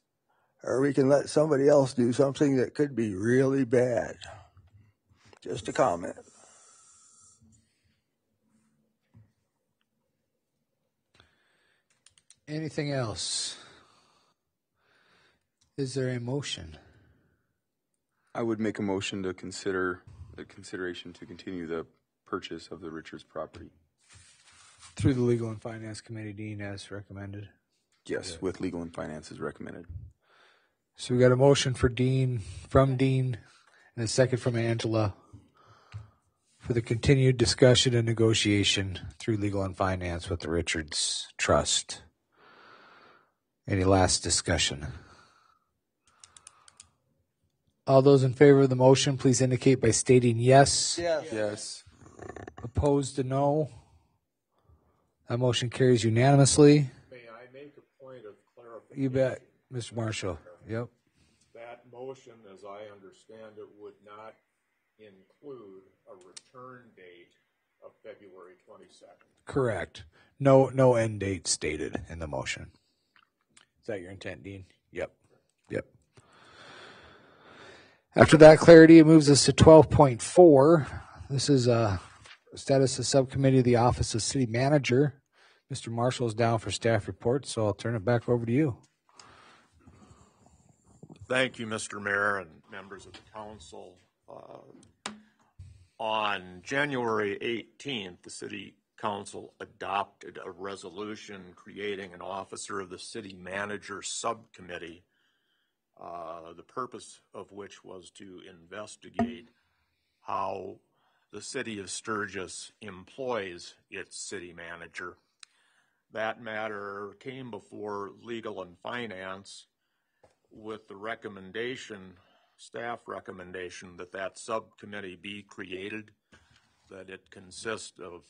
or we can let somebody else do something that could be really bad. Just a comment. Anything else? Is there a motion? I would make a motion to consider the consideration to continue the purchase of the Richards property. Through the Legal and Finance Committee, Dean, as recommended. Yes, with Legal and Finance as recommended. So we got a motion from Dean, and a second from Angela for the continued discussion and negotiation through Legal and Finance with the Richards Trust. Any last discussion? All those in favor of the motion, please indicate by stating yes. Yes. Opposed to no. That motion carries unanimously. May I make a point of clarification? You bet, Mr. Marshall. Yep. That motion, as I understand it, would not include a return date of February 22nd. Correct. No end date stated in the motion. Is that your intent, Dean? Yep. After that clarity, it moves us to 12.4. This is status of Subcommittee of the Office of City Manager. Mr. Marshall is down for staff report, so I'll turn it back over to you. Thank you, Mr. Mayor and members of the council. On January 18th, the City Council adopted a resolution creating an Officer of the City Manager Subcommittee, the purpose of which was to investigate how the City of Sturgis employs its city manager. That matter came before Legal and Finance with the staff recommendation that subcommittee be created, that it consist of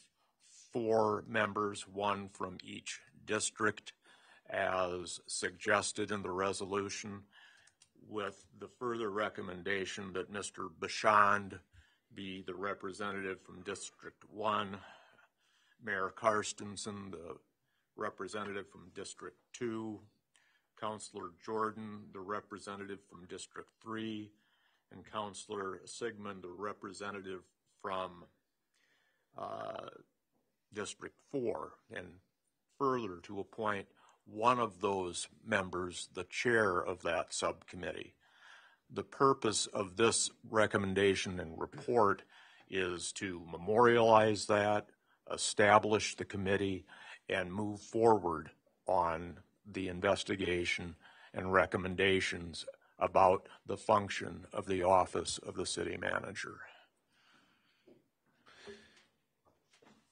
4 members, 1 from each district, as suggested in the resolution, with the further recommendation that Mr. Bashand be the representative from District 1, Mayor Karstensen, the representative from District 2, Councilor Jordan, the representative from District 3, and Councilor Sigmund, the representative from District 4, and further to appoint one of those members the chair of that subcommittee. The purpose of this recommendation and report is to memorialize that, establish the committee, and move forward on the investigation and recommendations about the function of the office of the city manager.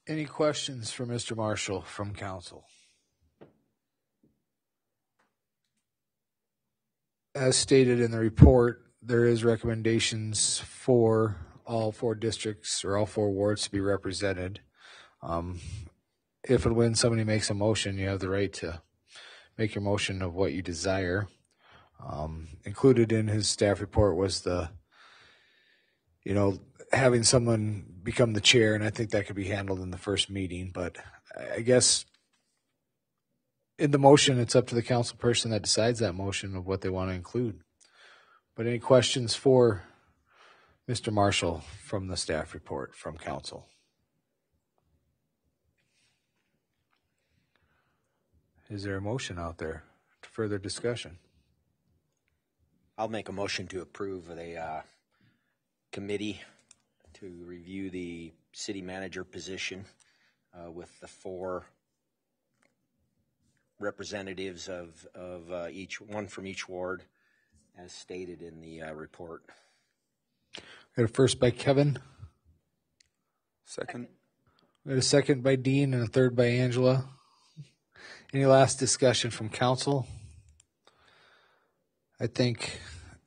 Any questions for Mr. Marshall from council? As stated in the report, there is recommendations for all 4 districts or all 4 wards to be represented. If and when somebody makes a motion, you have the right to make your motion of what you desire. Included in his staff report was having someone become the chair, and I think that could be handled in the first meeting. But I guess in the motion, it's up to the council person that decides that motion of what they want to include. But any questions for Mr. Marshall from the staff report from council. Is there a motion out there to further discussion? I'll make a motion to approve the committee to review the city manager position with the 4 representatives of each one from each ward, as stated in the report. We got a first by Kevin. Second. We got a second by Dean and a third by Angela. Any last discussion from council? I think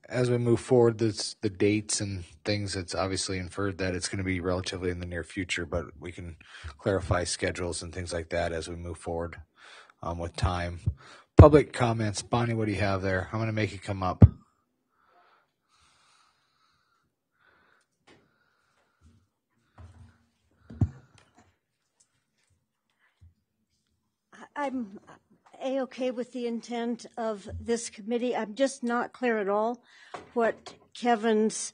as we move forward, the dates and things, it's obviously inferred that it's going to be relatively in the near future, but we can clarify schedules and things like that as we move forward with time. Public comments. Bonnie, what do you have there? I'm going to make it come up. I'm A-okay with the intent of this committee. I'm just not clear at all what Kevin's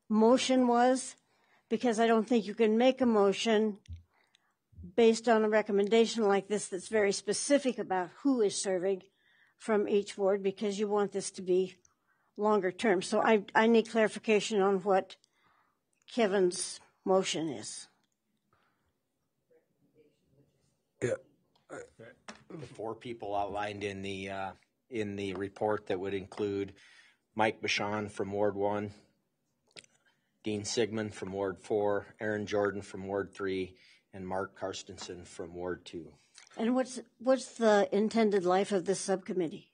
motion was, because I don't think you can make a motion based on a recommendation like this that's very specific about who is serving from each ward, because you want this to be longer term. So I need clarification on what Kevin's motion is. Yeah. The 4 people outlined in the report that would include Mike Bashan from Ward 1, Dean Sigmund from Ward 4, Aaron Jordan from Ward 3, and Mark Karstensen from Ward 2. And what's the intended life of this subcommittee?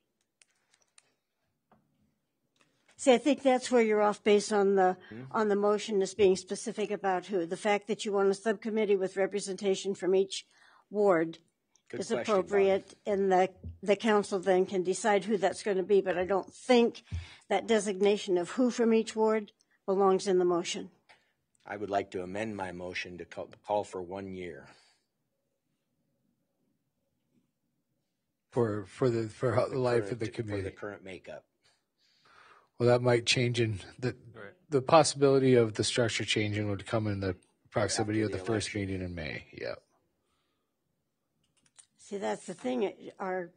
See, I think that's where you're off based on the motion as being specific about who. The fact that you want a subcommittee with representation from each ward is appropriate, and the council then can decide who that's going to be. But I don't think that designation of who from each ward belongs in the motion. I would like to amend my motion to call for 1 year. For the life of the committee. For the current makeup. Well, that might change in the possibility of the structure changing would come in the proximity of the first meeting in May. Yep. See, that's the thing. Are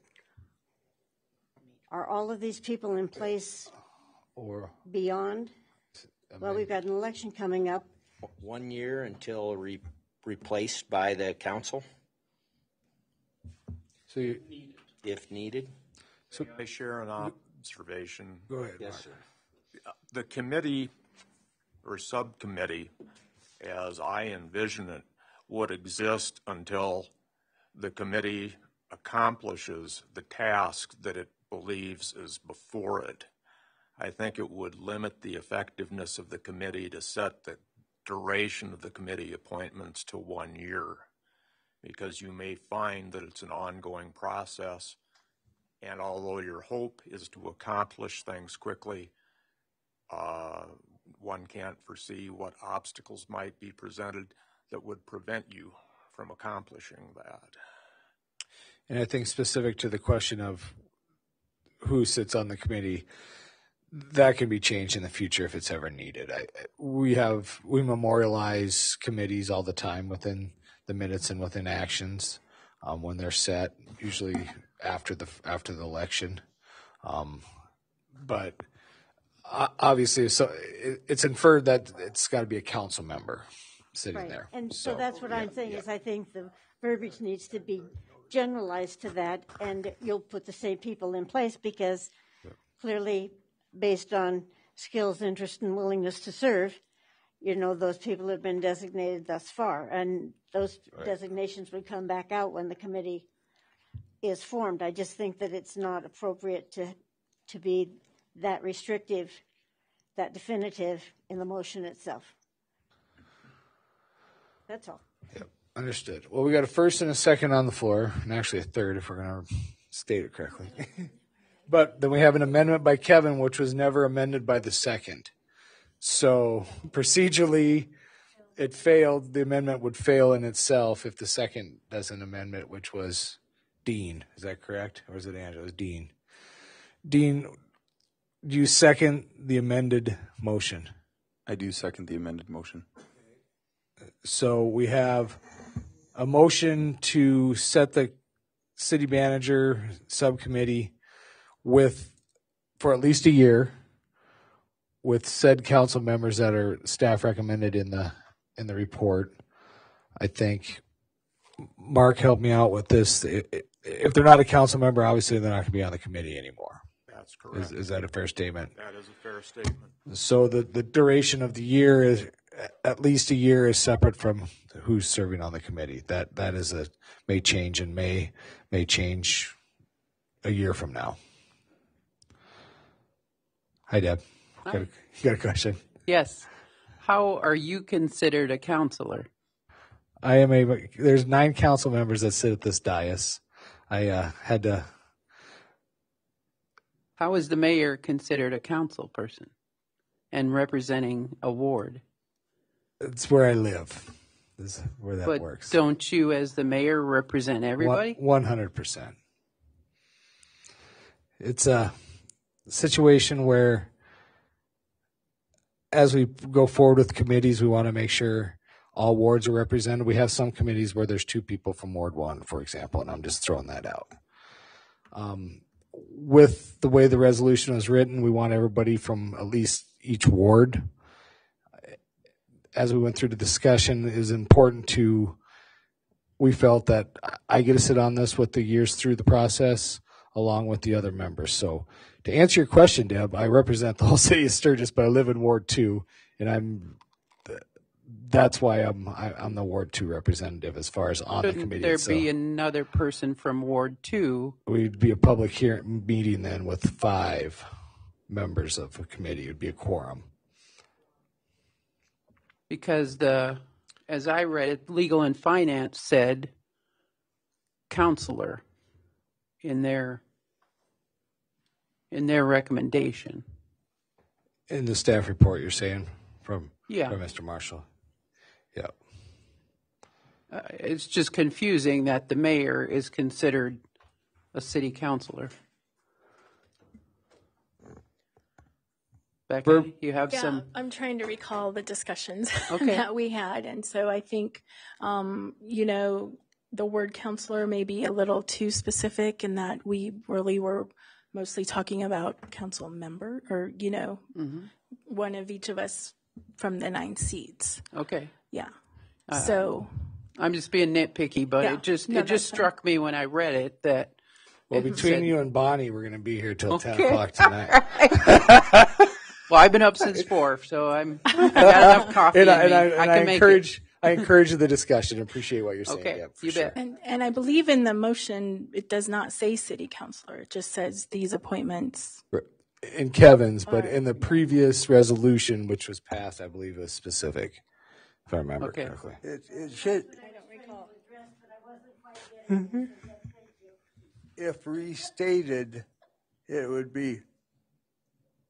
all of these people in place or beyond? Well, we've got an election coming up. 1 year until replaced by the council. So if needed. So I share an observation. Go ahead. Yes, sir. The committee or subcommittee, as I envision it, would exist until the committee accomplishes the task that it believes is before it. I think it would limit the effectiveness of the committee to set the duration of the committee appointments to 1 year, because you may find that it's an ongoing process, and although your hope is to accomplish things quickly, one can't foresee what obstacles might be presented that would prevent you from accomplishing that. And I think specific to the question of who sits on the committee, that can be changed in the future if it's ever needed. We memorialize committees all the time within the minutes and within actions when they're set, usually after the election. But obviously, so it's inferred that it's got to be a council member sitting there. And so that's what I'm saying is I think the verbiage needs to be generalized to that, and you'll put the same people in place because clearly based on skills, interest, and willingness to serve, those people have been designated thus far, and those designations would come back out when the committee is formed. I just think that it's not appropriate to be that restrictive, that definitive in the motion itself. That's all. Yep. Understood. Well, we got a first and a second on the floor, and actually a third if we're going to state it correctly. But then we have an amendment by Kevin, which was never amended by the second. So procedurally, it failed. The amendment would fail in itself if the second does an amendment, which was Dean. Is that correct? Or is it Angela? It was Dean. Dean, do you second the amended motion? I do second the amended motion. So we have a motion to set the city manager subcommittee for at least a year with said council members that are staff recommended in the report. I think Mark helped me out with this. If they're not a council member, obviously they're not going to be on the committee anymore. That's correct. Is that a fair statement? That is a fair statement. So the duration of the year is at least a year is separate from who's serving on the committee. That is may change and may change a year from now. Hi, Deb. Hi. You got a question? Yes. How are you considered a counselor? There's 9 council members that sit at this dais. I had to. How is the mayor considered a council person and representing a ward? It's where I live. Is where that But works. don't you, as the mayor, represent everybody? 100%. It's a situation where, as we go forward with committees, we want to make sure all wards are represented. We have some committees where there's 2 people from Ward 1, for example, and I'm just throwing that out. With the way the resolution was written, we want everybody from at least each ward. As we went through the discussion, it is important we felt that I get to sit on this with the years through the process along with the other members. So to answer your question, Deb, I represent the whole city of Sturgis, but I live in Ward 2, and that's why I'm the Ward 2 representative as far as on the committee. Shouldn't there be another person from Ward 2? We'd be a public hearing meeting then with 5 members of a committee. It would be a quorum. Because as I read it, Legal and Finance said counselor in their recommendation. In the staff report, you're saying from Mr. Marshall. Yeah. It's just confusing that the mayor is considered a city councilor. Becca, you have some. I'm trying to recall the discussions Okay. that we had, and so I think, the word counselor may be a little too specific in that we really were mostly talking about council member, or one of each of us from the 9 seats. Okay. Yeah. So I'm just being nitpicky, but Yeah. it just No, that's struck me when I read it that. Well, it between said- you and Bonnie, we're going to be here till Okay. 10 o'clock tonight. Well, I've been up since 4, so I got enough coffee. And in me. I can make it. I encourage the discussion. Appreciate what you're saying. Okay, Deb, for you sure. bet. And I believe in the motion, it does not say city councilor. It just says these appointments. In Kevin's, but in the previous resolution, which was passed, I believe it was specific, if I remember correctly. It should. I don't recall. If restated, it would be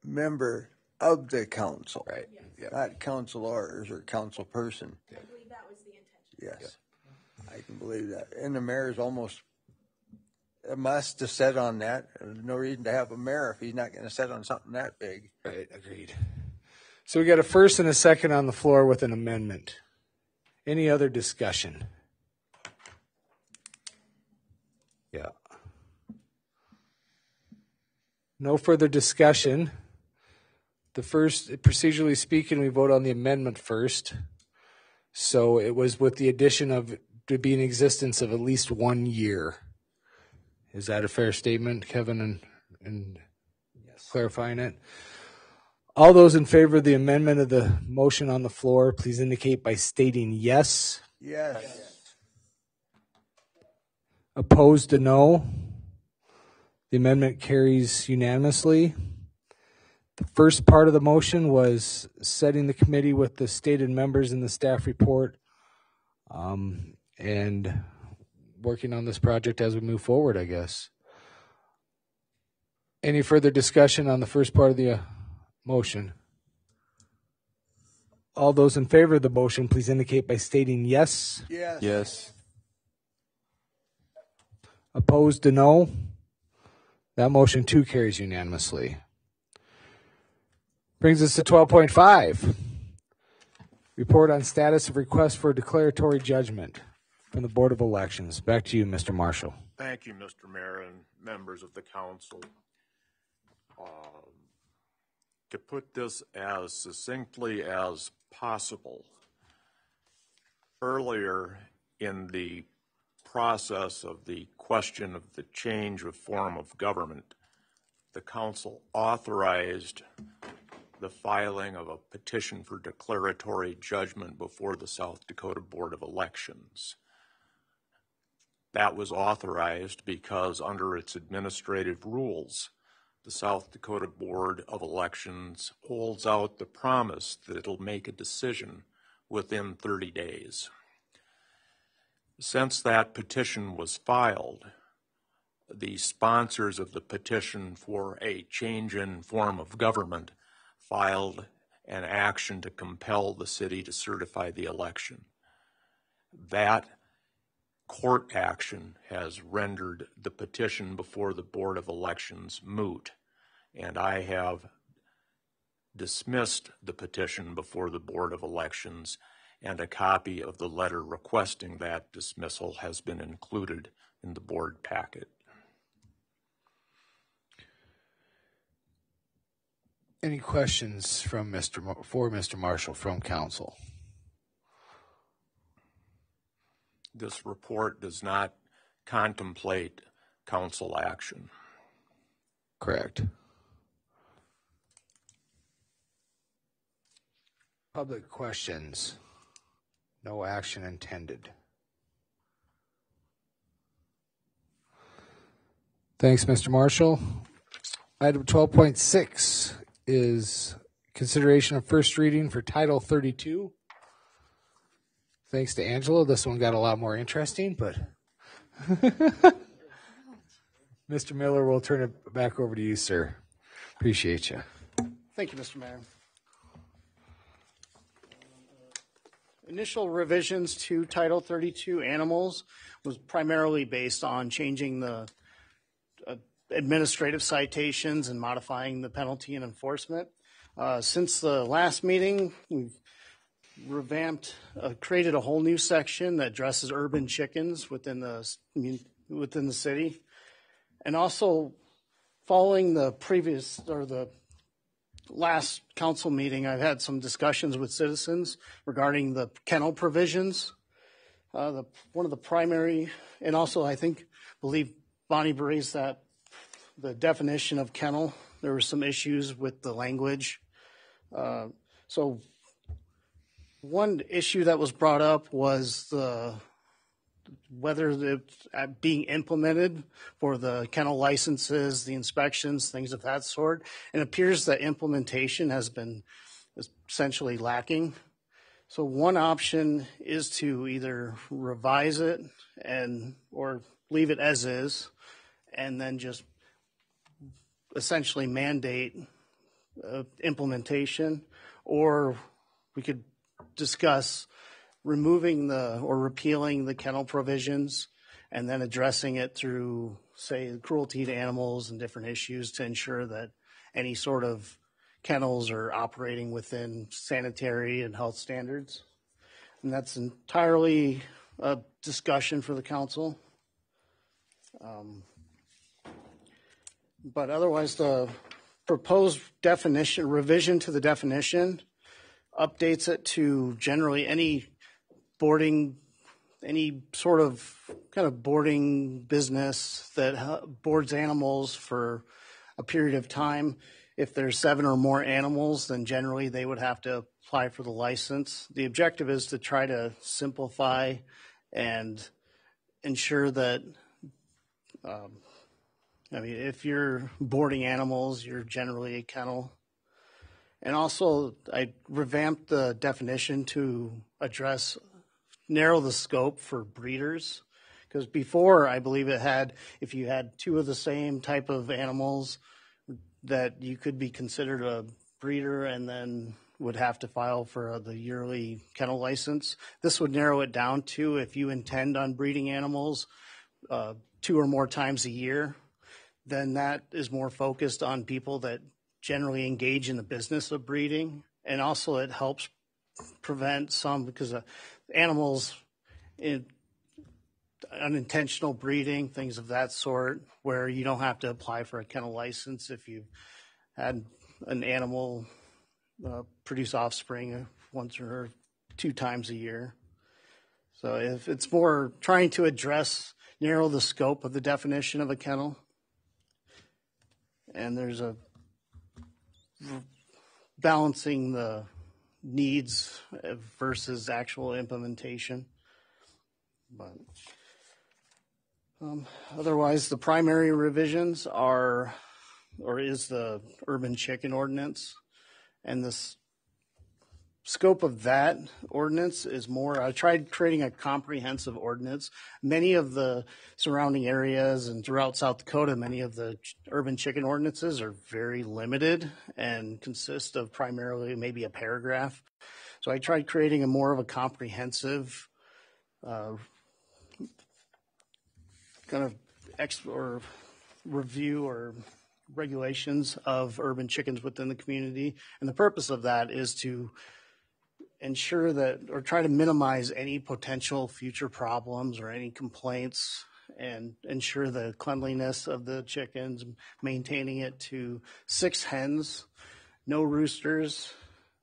member of the council. Right. Yep. Not councilors or council person. I believe that was the intention. Yes. I can believe that. And the mayor's almost a must to set on that. There's no reason to have a mayor if he's not going to set on something that big. Right. Agreed. So we got a first and a second on the floor with an amendment. Any other discussion? Yeah. No further discussion. The first, procedurally speaking, we vote on the amendment first. So it was with the addition of to be in existence of at least 1 year. Is that a fair statement, Kevin, and yes. Clarifying it? All those in favor of the amendment of the motion on the floor, please indicate by stating yes. Yes. Opposed to no. The amendment carries unanimously. The first part of the motion was setting the committee with the stated members in the staff report and working on this project as we move forward, I guess. Any further discussion on the first part of the motion? All those in favor of the motion, please indicate by stating yes. Yes. Yes. Opposed to no. That motion too carries unanimously. Brings us to 12.5. Report on status of request for declaratory judgment from the Board of Elections. Back to you, Mr. Marshall. Thank you, Mr. Mayor and members of the council. To put this as succinctly as possible, earlier in the process of the question of the change of form of government, the council authorized the filing of a petition for declaratory judgment before the South Dakota Board of Elections. That was authorized because under its administrative rules, the South Dakota Board of Elections holds out the promise that it'll make a decision within 30 days. Since that petition was filed, the sponsors of the petition for a change in form of government filed an action to compel the city to certify the election. That court action has rendered the petition before the Board of Elections moot, and I have dismissed the petition before the Board of Elections, and a copy of the letter requesting that dismissal has been included in the board packet. Any questions from Mr. Marshall from council? This report does not contemplate council action. Correct. Public questions. No action intended. Thanks, Mr. Marshall. Item 12.6 is consideration of first reading for Title 32. Thanks to Angela, this one got a lot more interesting, but Mr. Miller, we'll turn it back over to you, sir. Appreciate you. Thank you, Mr. Mayor. Initial revisions to Title 32 animals was primarily based on changing the administrative citations and modifying the penalty and enforcement. Since the last meeting, we've revamped, created a whole new section that addresses urban chickens within the city. And also, following the previous, or the last council meeting, I've had some discussions with citizens regarding the kennel provisions. One of the primary, and also I believe Bonnie raised that the definition of kennel, there were some issues with the language. So one issue that was brought up was whether it's being implemented for the kennel licenses, the inspections, things of that sort. And it appears that implementation has been essentially lacking. So one option is to either revise it or leave it as is, and then just essentially mandate implementation, or we could discuss removing or repealing the kennel provisions and then addressing it through, say, cruelty to animals and different issues to ensure that any sort of kennels are operating within sanitary and health standards. And that's entirely a discussion for the council. But otherwise, the proposed revision to the definition updates it to generally any sort of kind of boarding business that boards animals for a period of time. If there's 7 or more animals, then generally they would have to apply for the license. The objective is to try to simplify and ensure that if you're boarding animals, you're generally a kennel. And also, I revamped the definition to narrow the scope for breeders. Because before, I believe it had, if you had 2 of the same type of animals, that you could be considered a breeder and then would have to file for the yearly kennel license. This would narrow it down to if you intend on breeding animals 2 or more times a year, then that is more focused on people that generally engage in the business of breeding. And also it helps prevent some because animals in unintentional breeding, things of that sort, where you don't have to apply for a kennel license if you had an animal produce offspring once or 2 times a year. So if it's more trying to narrow the scope of the definition of a kennel, and there's a balancing the needs versus actual implementation. But otherwise, the primary revisions is the urban chicken ordinance, and this scope of that ordinance is more, I tried creating a comprehensive ordinance. Many of the surrounding areas and throughout South Dakota, many of the urban chicken ordinances are very limited and consist of primarily maybe a paragraph. So I tried creating a more of a comprehensive kind of review or regulations of urban chickens within the community. And the purpose of that is to ensure that, or try to minimize any potential future problems or any complaints, and ensure the cleanliness of the chickens, maintaining it to 6 hens, no roosters,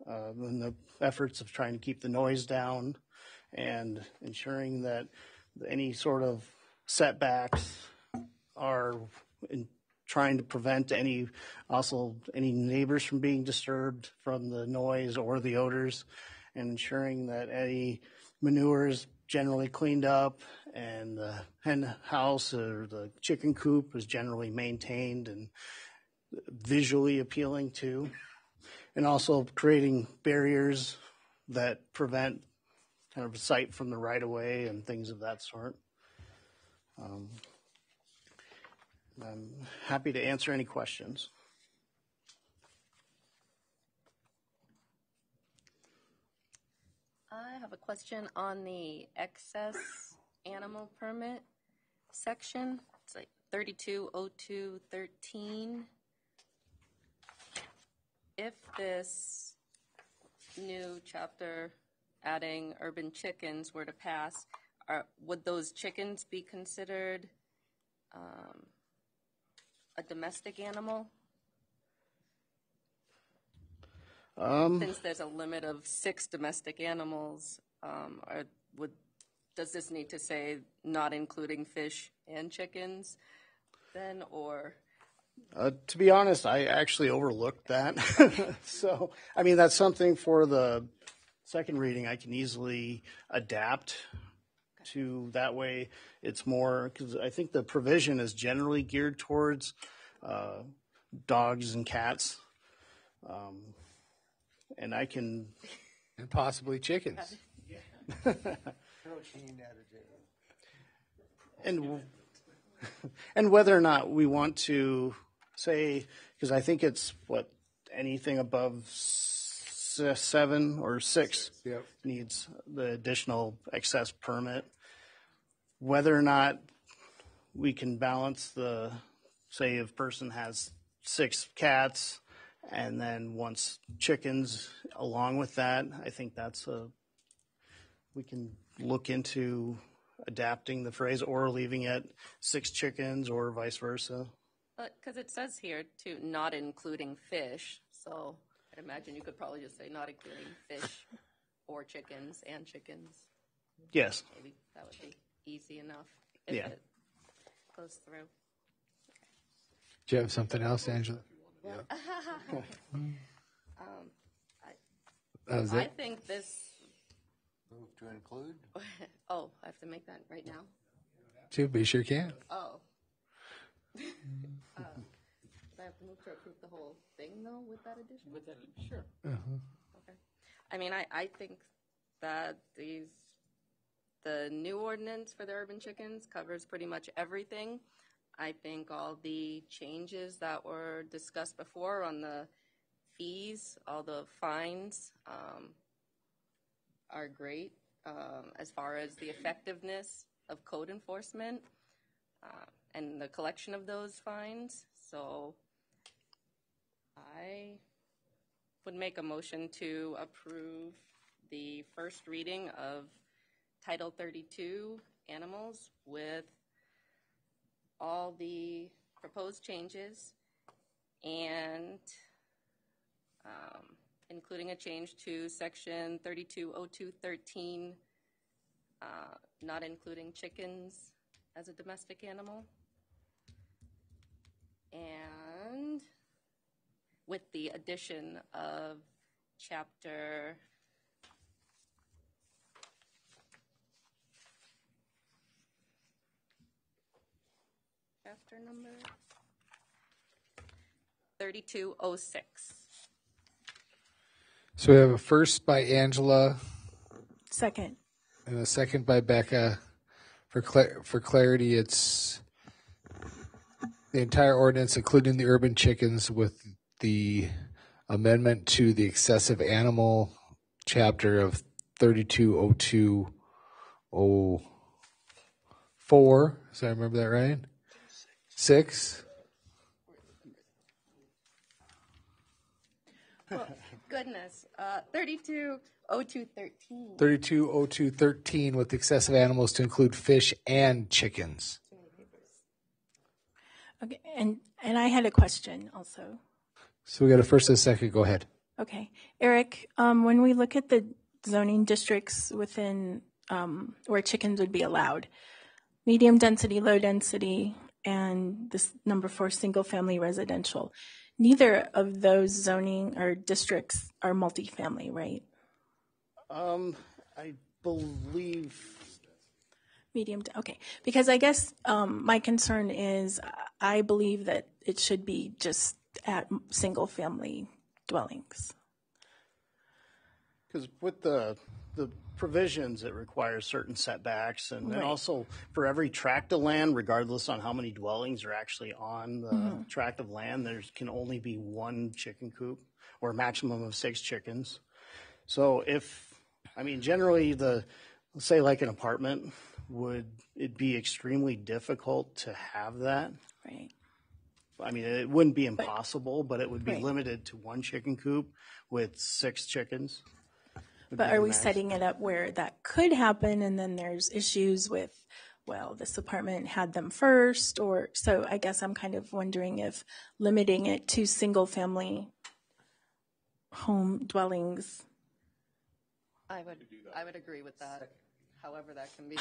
in the efforts of trying to keep the noise down, and ensuring that any sort of setbacks are trying to prevent any neighbors from being disturbed from the noise or the odors, and ensuring that any manure is generally cleaned up and the hen house or the chicken coop is generally maintained and visually appealing too. And also creating barriers that prevent kind of sight from the right of way and things of that sort. I'm happy to answer any questions. I have a question on the excess animal permit section. It's like 320213. If this new chapter adding urban chickens were to pass, would those chickens be considered a domestic animal? Since there's a limit of 6 domestic animals, does this need to say not including fish and chickens then, or? To be honest, I actually overlooked that. So, I mean, that's something for the second reading I can easily adapt to. That way it's more, because I think the provision is generally geared towards dogs and cats. And I can... And possibly chickens. And whether or not we want to say, because I think it's anything above 7 or 6 needs the additional excess permit. Whether or not we can balance say if a person has 6 cats and then wants chickens along with that, I think we can look into adapting the phrase or leaving it 6 chickens or vice versa. Because it says here, too, not including fish. So I'd imagine you could probably just say not including fish or chickens and chickens. Yes. Maybe that would be easy enough if it goes through. Do you have something else, Angela? I think this... Move to include? Oh, I have to make that right now? We sure can. Oh. Do I have to move to approve the whole thing, though, with that addition? Sure. Okay. I mean, I think that the new ordinance for the urban chickens covers pretty much everything. I think all the changes that were discussed before on the fees, all the fines, are great as far as the effectiveness of code enforcement and the collection of those fines. So I would make a motion to approve the first reading of Title 32 animals with all the proposed changes and including a change to section 320213, not including chickens as a domestic animal. And with the addition of chapter number 3206. So we have a first by Angela. Second. And a second by Becca. For clarity, it's the entire ordinance, including the urban chickens, with the amendment to the excessive animal chapter of 320204. Does I remember that right? 6. Oh, goodness. 320213. 320213 with excessive animals to include fish and chickens. Okay, and I had a question also. So we got a first and a second. Go ahead. Okay. Eric, when we look at the zoning districts within where chickens would be allowed, medium density, low density, and this number 4, single family residential, neither of those zoning or districts are multifamily, right? I believe. Okay. Because I guess my concern is I believe that it should be just at single family dwellings. Because with the provisions, it requires certain setbacks, and then also for every tract of land, regardless on how many dwellings are actually on the tract of land, there can only be one chicken coop or a maximum of 6 chickens. So generally let's say like an apartment, would it be extremely difficult to have that? Right. I mean, it wouldn't be impossible, but it would be limited to one chicken coop with 6 chickens. But are we setting it up where that could happen and then there's issues with, well, this apartment had them first, or so I guess I'm kind of wondering if limiting it to single family home dwellings. I would agree with that. However that can be.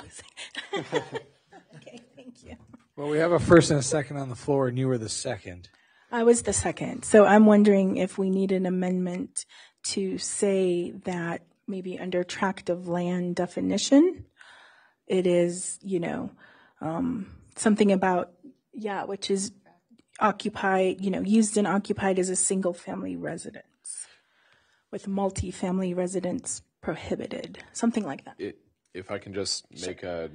Okay, thank you. Well, we have a first and a second on the floor, and you were the second. I was the second. So I'm wondering if we need an amendment to say that maybe under tract of land definition, it is, something about, which is occupied, used and occupied as a single family residence with multi-family residence prohibited, something like that. If I can just make a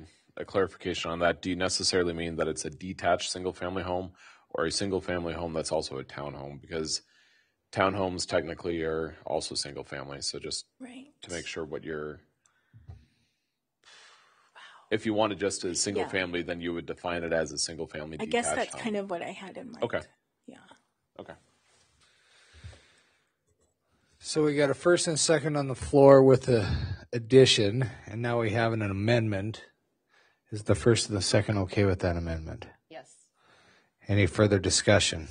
clarification on that, do you necessarily mean that it's a detached single-family home or a single-family home that's also a townhome? Because townhomes technically are also single-family, so just to make sure what you're... If you wanted just a single-family, then you would define it as a single-family detached I guess that's home. kind of what I had in mind. Okay. Yeah. Okay. So we got a first and a second on the floor with the addition, and now we have an amendment. Is the first and the second okay with that amendment? Yes. Any further discussion,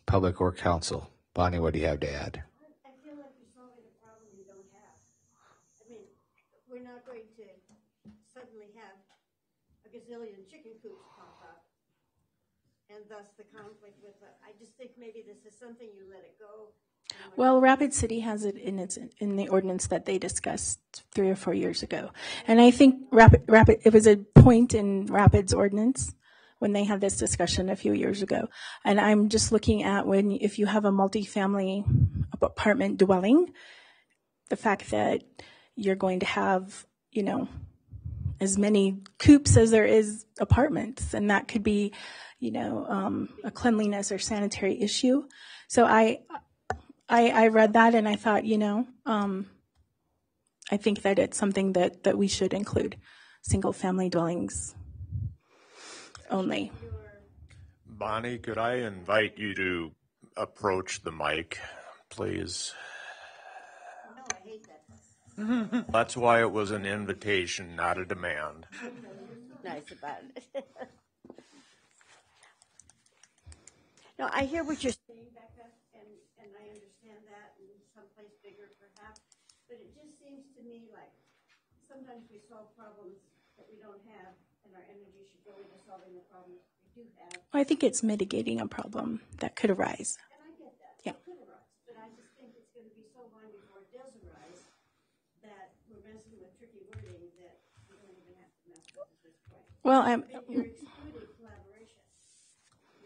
public or council? Bonnie, what do you have to add? I feel like you're solving a problem you don't have. I mean, we're not going to suddenly have a gazillion chicken coops pop up, and thus the conflict with I just think maybe this is something you let it go. Well, Rapid City has it in the ordinance that they discussed 3 or 4 years ago, and I think Rapid it was a point in Rapid's ordinance when they had this discussion a few years ago. And I'm just looking at if you have a multifamily apartment dwelling, the fact that you're going to have as many coops as there is apartments, and that could be a cleanliness or sanitary issue. So I read that and I thought, I think that it's something that we should include, single family dwellings only. Bonnie, could I invite you to approach the mic, please? No, I hate that. That's why it was an invitation, not a demand. Nice about it. No, I hear what you're saying, Becca, and I understand that, and someplace bigger perhaps, but it just seems to me like sometimes we solve problems that we don't have, and our energy should go into solving the problems we do have. I think it's mitigating a problem that could arise. And I get that. Yeah. It could arise, but I just think it's going to be so long before it does arise that we're messing with tricky wording that we don't even have to mess with at this point. Well, And you're excluding collaboration.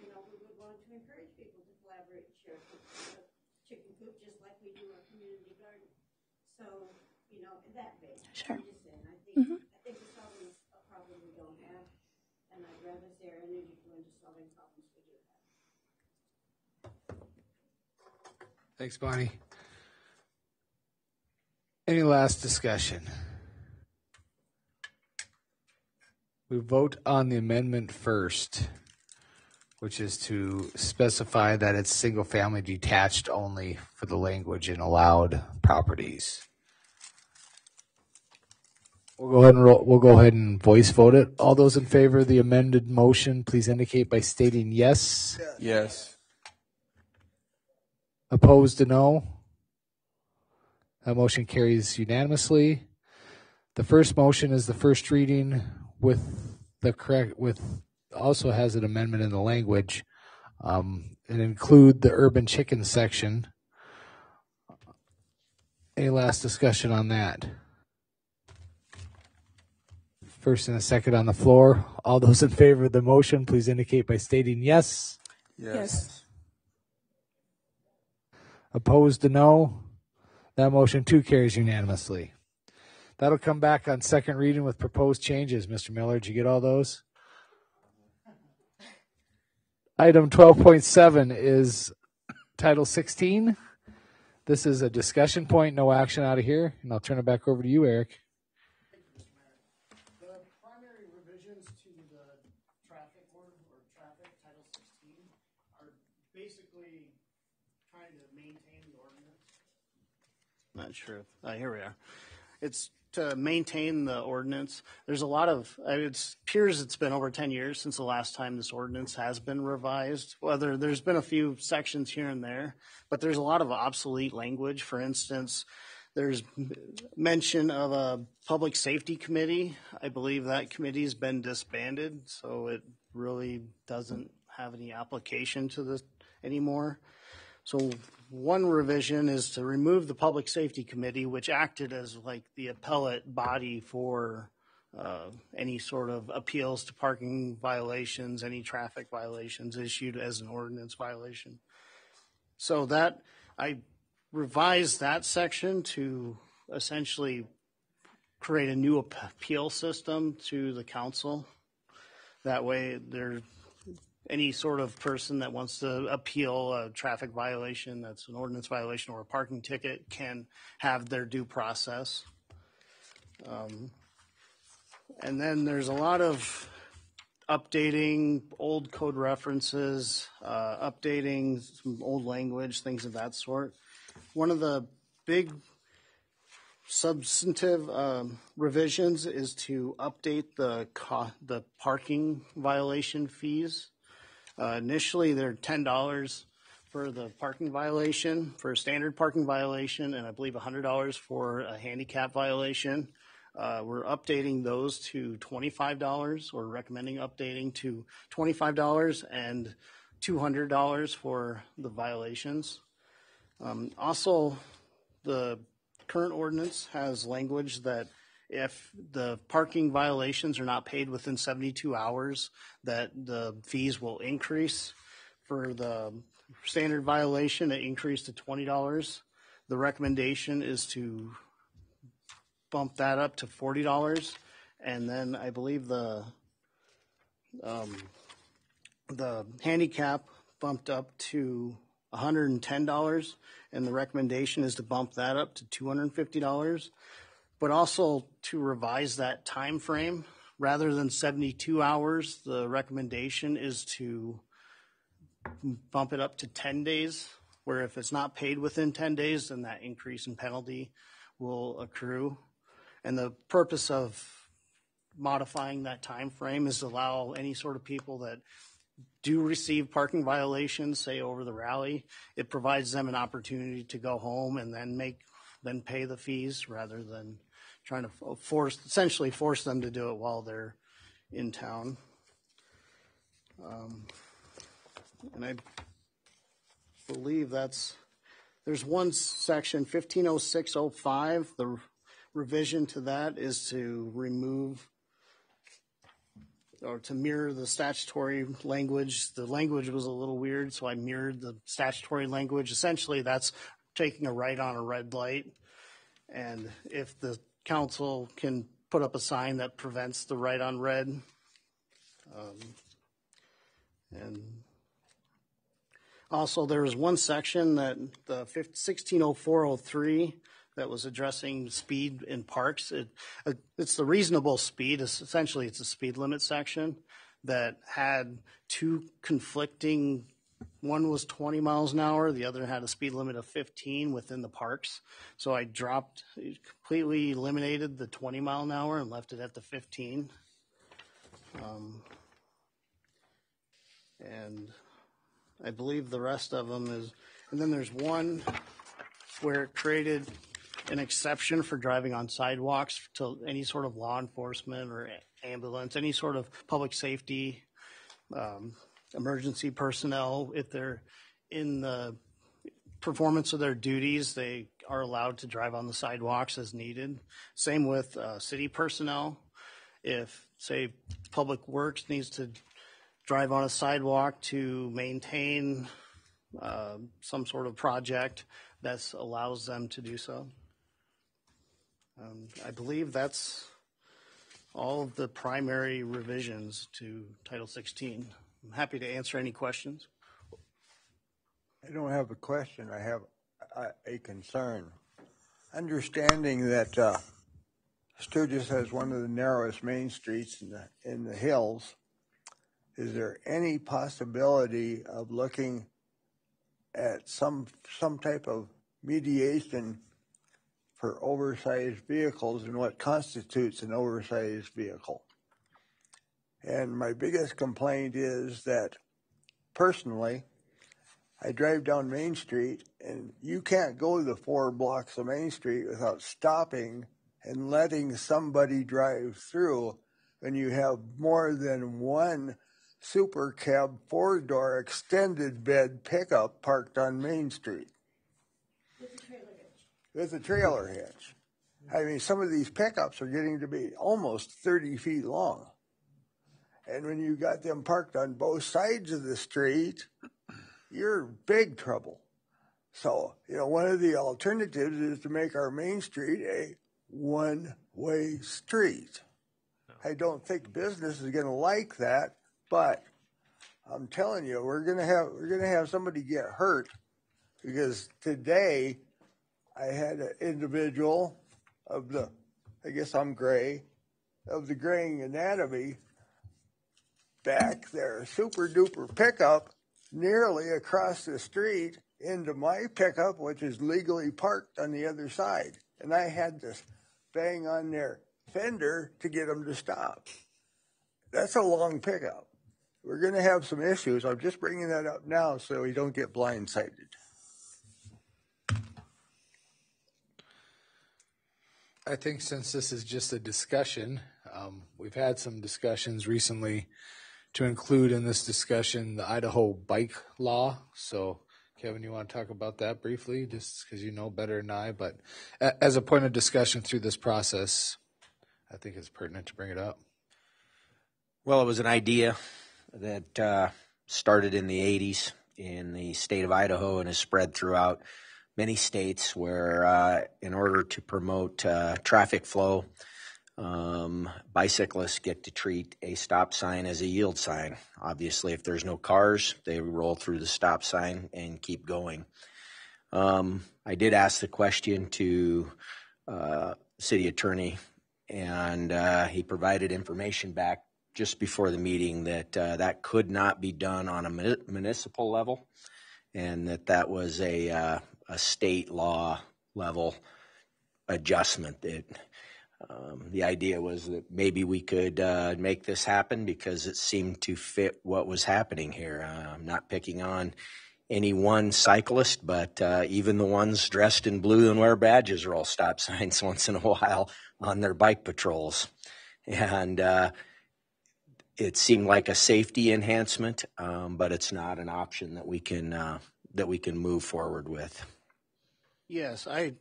You know, we would want to encourage people to collaborate and share a chicken coop just like we do our community garden. So, you know, in that vein, Sure. I'm just saying, I think we're solving a problem we don't have, and I'd rather see our energy go into solving problems we do have. Thanks, Bonnie. Any last discussion? We vote on the amendment first, which is to specify that it's single-family detached only for the language in allowed properties. We'll go ahead and voice vote it. All those in favor of the amended motion, please indicate by stating yes. Yes. Opposed to no. That motion carries unanimously. The first motion is the first reading also has an amendment in the language and include the urban chicken section. Any last discussion on that? First and a second on the floor. All those in favor of the motion, please indicate by stating yes. Yes. Opposed to no. That motion too carries unanimously. That'll come back on second reading with proposed changes. Mr. Miller, did you get all those? Item 12.7 is Title 16. This is a discussion point, no action out of here. And I'll turn it back over to you, Eric. The primary revisions to the traffic order or traffic Title 16 are basically trying to maintain the ordinance. Not sure. Here we are. It's to maintain the ordinance. There's a lot of, it appears it's been over 10 years since the last time this ordinance has been revised. Whether there's been a few sections here and there, but there's a lot of obsolete language. For instance, there's mention of a public safety committee. I believe that committee has been disbanded, so it really doesn't have any application to this anymore. So one revision is to remove the Public Safety Committee, which acted as like the appellate body for any sort of appeals to parking violations, any traffic violations issued as an ordinance violation. So that I revised that section to essentially create a new appeal system to the council. That way any sort of person that wants to appeal a traffic violation that's an ordinance violation or a parking ticket can have their due process. And then there's a lot of updating old code references, updating some old language, things of that sort. One of the big substantive revisions is to update the parking violation fees. Initially, they're $10 for the parking violation, for a standard parking violation, and I believe $100 for a handicap violation. We're updating those to $25, or recommending updating to $25 and $200 for the violations. Also, the current ordinance has language that if the parking violations are not paid within 72 hours, that the fees will increase. For the standard violation, it increased to $20. The recommendation is to bump that up to $40. And then I believe the handicap bumped up to $110, and the recommendation is to bump that up to $250. But also to revise that time frame. Rather than 72 hours, the recommendation is to bump it up to 10 days, where if it's not paid within 10 days, then that increase in penalty will accrue. And the purpose of modifying that time frame is to allow any sort of people that do receive parking violations, say over the rally, it provides them an opportunity to go home and then pay the fees rather than trying to essentially force them to do it while they're in town. And I believe there's one section, 150605, the revision to that is to remove or to mirror the statutory language. The language was a little weird, so I mirrored the statutory language. Essentially, that's taking a right on a red light. And if the council can put up a sign that prevents the right on red, and also there was one section that the 160403 that was addressing speed in parks. It's the reasonable speed. Essentially, it's a speed limit section that had two conflicting. One was 20 miles an hour. The other had a speed limit of 15 within the parks. So I completely eliminated the 20 mile an hour and left it at the 15. And I believe the rest of them is, and then there's one where it created an exception for driving on sidewalks to any sort of law enforcement or ambulance, any sort of public safety, emergency personnel. If they're in the performance of their duties, they are allowed to drive on the sidewalks as needed. Same with city personnel. If, say, Public Works needs to drive on a sidewalk to maintain some sort of project, that allows them to do so. I believe that's all of the primary revisions to Title 16. I'm happy to answer any questions. I don't have a question. I have a concern. Understanding that Sturgis has one of the narrowest main streets in the hills, is there any possibility of looking at some type of mediation for oversized vehicles and what constitutes an oversized vehicle? And my biggest complaint is that, personally, I drive down Main Street, and you can't go the 4 blocks of Main Street without stopping and letting somebody drive through when you have more than one super cab 4-door extended bed pickup parked on Main Street. With a trailer hitch. I mean, some of these pickups are getting to be almost 30 feet long. And when you got them parked on both sides of the street, you're in big trouble. So, one of the alternatives is to make our Main Street a one-way street. I don't think business is going to like that, but I'm telling you, we're going to have somebody get hurt, because today I had an individual of the, I guess I'm gray, of the graying anatomy back there, super duper pickup nearly across the street into my pickup, which is legally parked on the other side. And I had to bang on their fender to get them to stop. That's a long pickup. We're going to have some issues. I'm just bringing that up now so we don't get blindsided. I think since this is just a discussion, we've had some discussions recently to include in this discussion the Idaho Bike Law. So, Kevin, you want to talk about that briefly, just because you know better than I, but as a point of discussion through this process, I think it's pertinent to bring it up. Well, it was an idea that started in the 80s in the state of Idaho and has spread throughout many states, where in order to promote traffic flow, bicyclists get to treat a stop sign as a yield sign. Obviously, if there's no cars, they roll through the stop sign and keep going. I did ask the question to city attorney, and he provided information back just before the meeting that that could not be done on a municipal level, and that was a state law level adjustment. The idea was that maybe we could make this happen because it seemed to fit what was happening here. I'm not picking on any one cyclist, but even the ones dressed in blue and wear badges roll stop signs once in a while on their bike patrols. And it seemed like a safety enhancement, but it's not an option that we can move forward with. Yes, I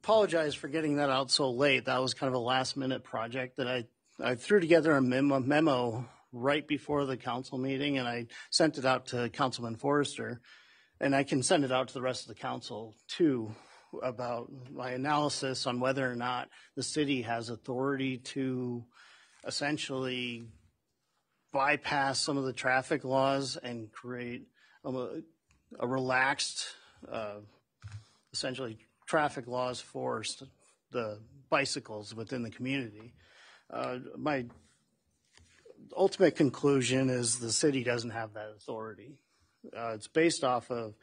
apologize for getting that out so late. That was kind of a last-minute project that I threw together a memo right before the council meeting, and I sent it out to Councilman Forrester, and I can send it out to the rest of the council too about my analysis on whether or not the city has authority to essentially bypass some of the traffic laws and create a relaxed, essentially traffic laws for the bicycles within the community. My ultimate conclusion is the city doesn't have that authority. It's based off of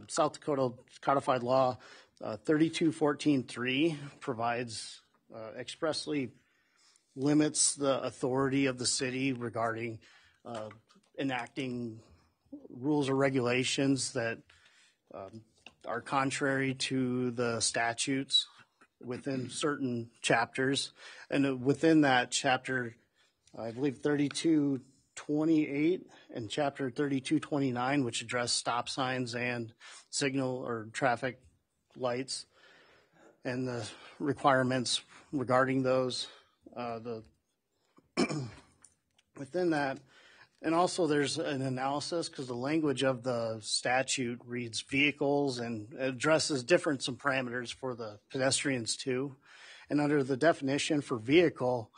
South Dakota Codified Law 3214.3 provides expressly limits the authority of the city regarding enacting rules or regulations that are contrary to the statutes within certain chapters. And within that chapter, I believe 3228 and chapter 3229, which address stop signs and signal or traffic lights and the requirements regarding those. Within that, and also there's an analysis because the language of the statute reads vehicles and addresses different some parameters for the pedestrians too. And under the definition for vehicle,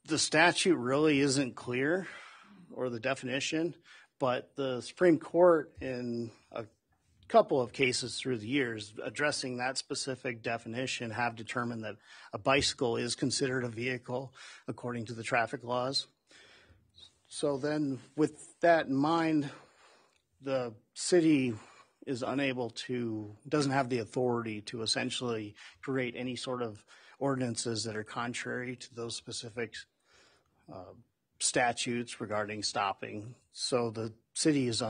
the statute really isn't clear, or the definition, but the Supreme Court in a couple of cases through the years addressing that specific definition have determined that a bicycle is considered a vehicle according to the traffic laws. So then with that in mind, the city is doesn't have the authority to essentially create any sort of ordinances that are contrary to those specific statutes regarding stopping. So the city is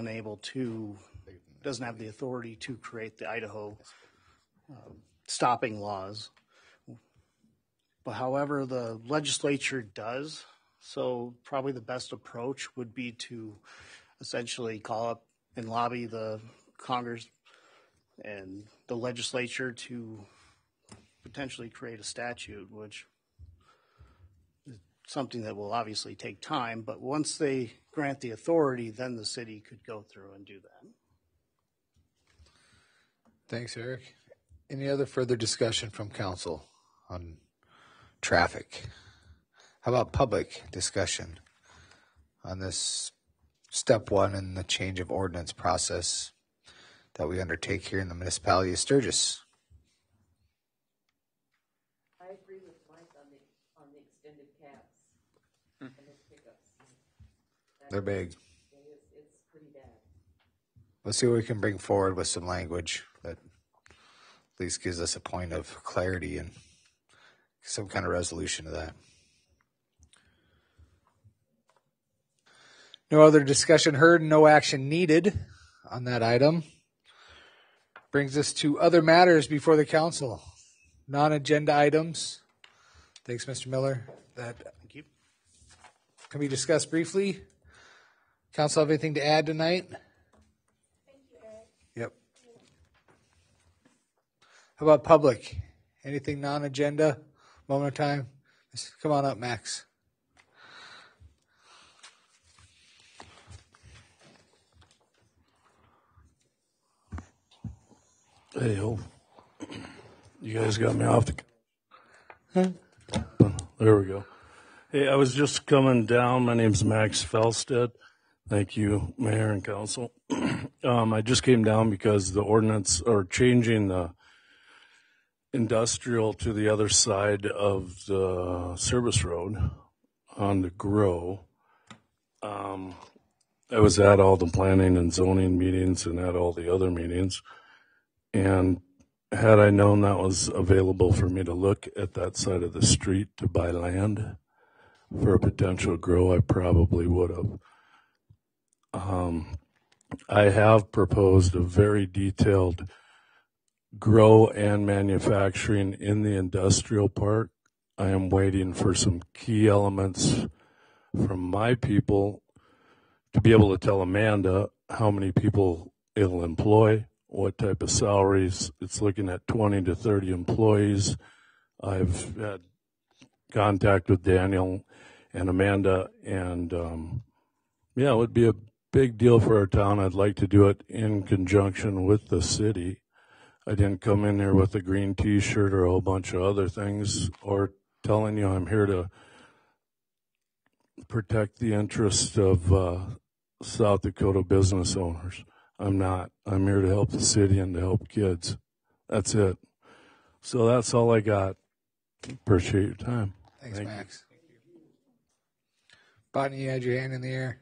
doesn't have the authority to create the Idaho stopping laws. But however, the legislature does. So probably the best approach would be to essentially call up and lobby the Congress and the legislature to potentially create a statute, which is something that will obviously take time. But once they grant the authority, then the city could go through and do that. Thanks, Eric. Any other further discussion from council on traffic? How about public discussion on this step one in the change of ordinance process that we undertake here in the municipality of Sturgis? I agree with Mike on the extended cabs and the pickups. They're big. It's pretty bad. Let's see what we can bring forward with some language that at least gives us a point of clarity and some kind of resolution to that. No other discussion heard, no action needed on that item. Brings us to other matters before the council. Non-agenda items. Thanks, Mr. Miller. That Thank you. Can be discussed briefly. Council have anything to add tonight? Thank you, Eric. Yep. How about public? Anything non-agenda? Moment of time. Come on up, Max. Hey, you guys got me off the... Huh? There we go. Hey, I was just coming down. My name's Max Felstead. Thank you, Mayor and Council. I just came down because the ordinance are changing the industrial to the other side of the service road on the grow. I was at all the planning and zoning meetings and at all the other meetings. And had I known that was available for me to look at that side of the street to buy land for a potential grow, I probably would have. I have proposed a very detailed grow and manufacturing in the industrial park. I am waiting for some key elements from my people to be able to tell Amanda how many people it'll employ, what type of salaries. It's looking at 20 to 30 employees. I've had contact with Daniel and Amanda, and it would be a big deal for our town. I'd like to do it in conjunction with the city. I didn't come in here with a green t-shirt or a whole bunch of other things, or telling you I'm here to protect the interests of South Dakota business owners. I'm not. I'm here to help the city and to help kids. That's it. So that's all I got. Appreciate your time. Thanks, Max. Bonnie, you had your hand in the air.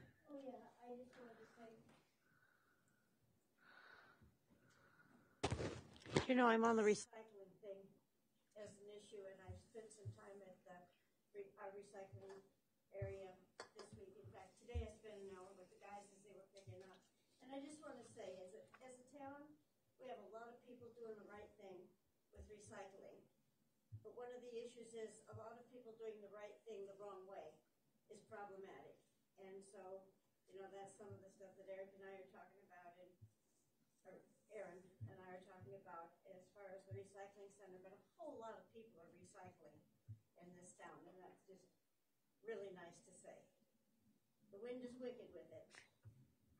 You know, I'm on the recycling thing as an issue, and I've spent some time at our recycling area this week. In fact, today I spent an hour with the guys as they were picking up. And I just want to say, as a town, we have a lot of people doing the right thing with recycling. But one of the issues is a lot of people doing the right thing the wrong way is problematic. And so, you know, that's some of the stuff that Eric and I are talking about, or Aaron and I are talking about as far as the recycling center. But a whole lot of people are recycling in this town, and that's just really nice to say. The wind is wicked with it.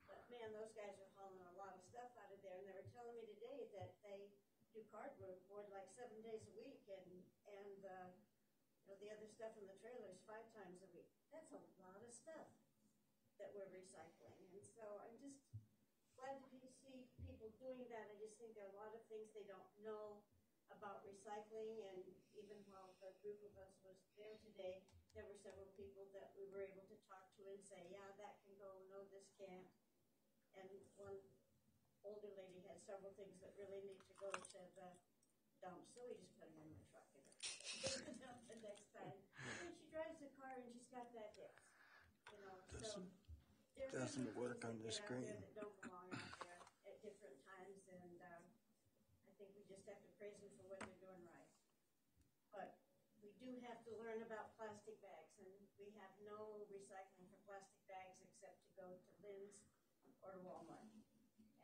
But man, those guys are hauling a lot of stuff out of there, and they were telling me today that they do cardboard like 7 days a week, and you know, the other stuff in the trailers 5 times a week. That's a lot of stuff that we're recycling, and so I'm just glad to see people doing that. I just think there are a lot of things they don't know about recycling, and even while the group of us was there today, there were several people that we were able to talk to and say, yeah, that can go, no, this can't. And one older lady had several things that really need to go to the dump, so we just put them in the truck and take the dump the next time. And she drives the car and she's got that hip, you know. So there Doesn't work on the screen. that don't belong out there at different times, and I think we just have to praise them for what they're doing right. But we do have to learn about plastic bags, and we have no recycling for plastic bags except to go to Lynn's or to Walmart.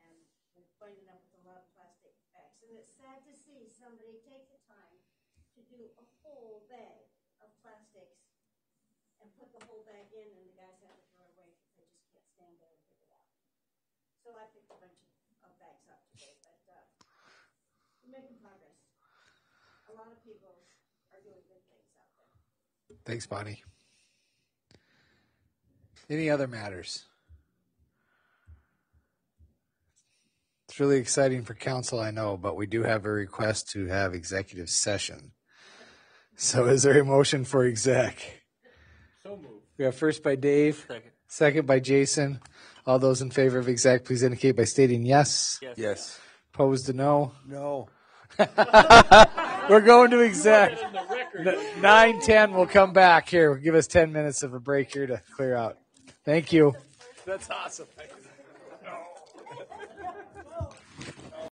And we're finding up with a lot of plastic bags. And it's sad to see somebody take the time to do a whole bag of plastics and put the whole bag in, and the guys have to throw it away because they just can't stand there and pick it out. So I picked a bunch of bags up today, but we're making progress. A lot of people are doing good things out there. Thanks, Bonnie. Any other matters? It's really exciting for council, I know, but we do have a request to have executive session. So is there a motion for exec? So moved. We have first by Dave, second by Jason. All those in favor of exec, please indicate by stating yes. Yes. Opposed to no? No. We're going to exec. 9:10, we'll come back here. Give us 10 minutes of a break here to clear out. Thank you. That's awesome.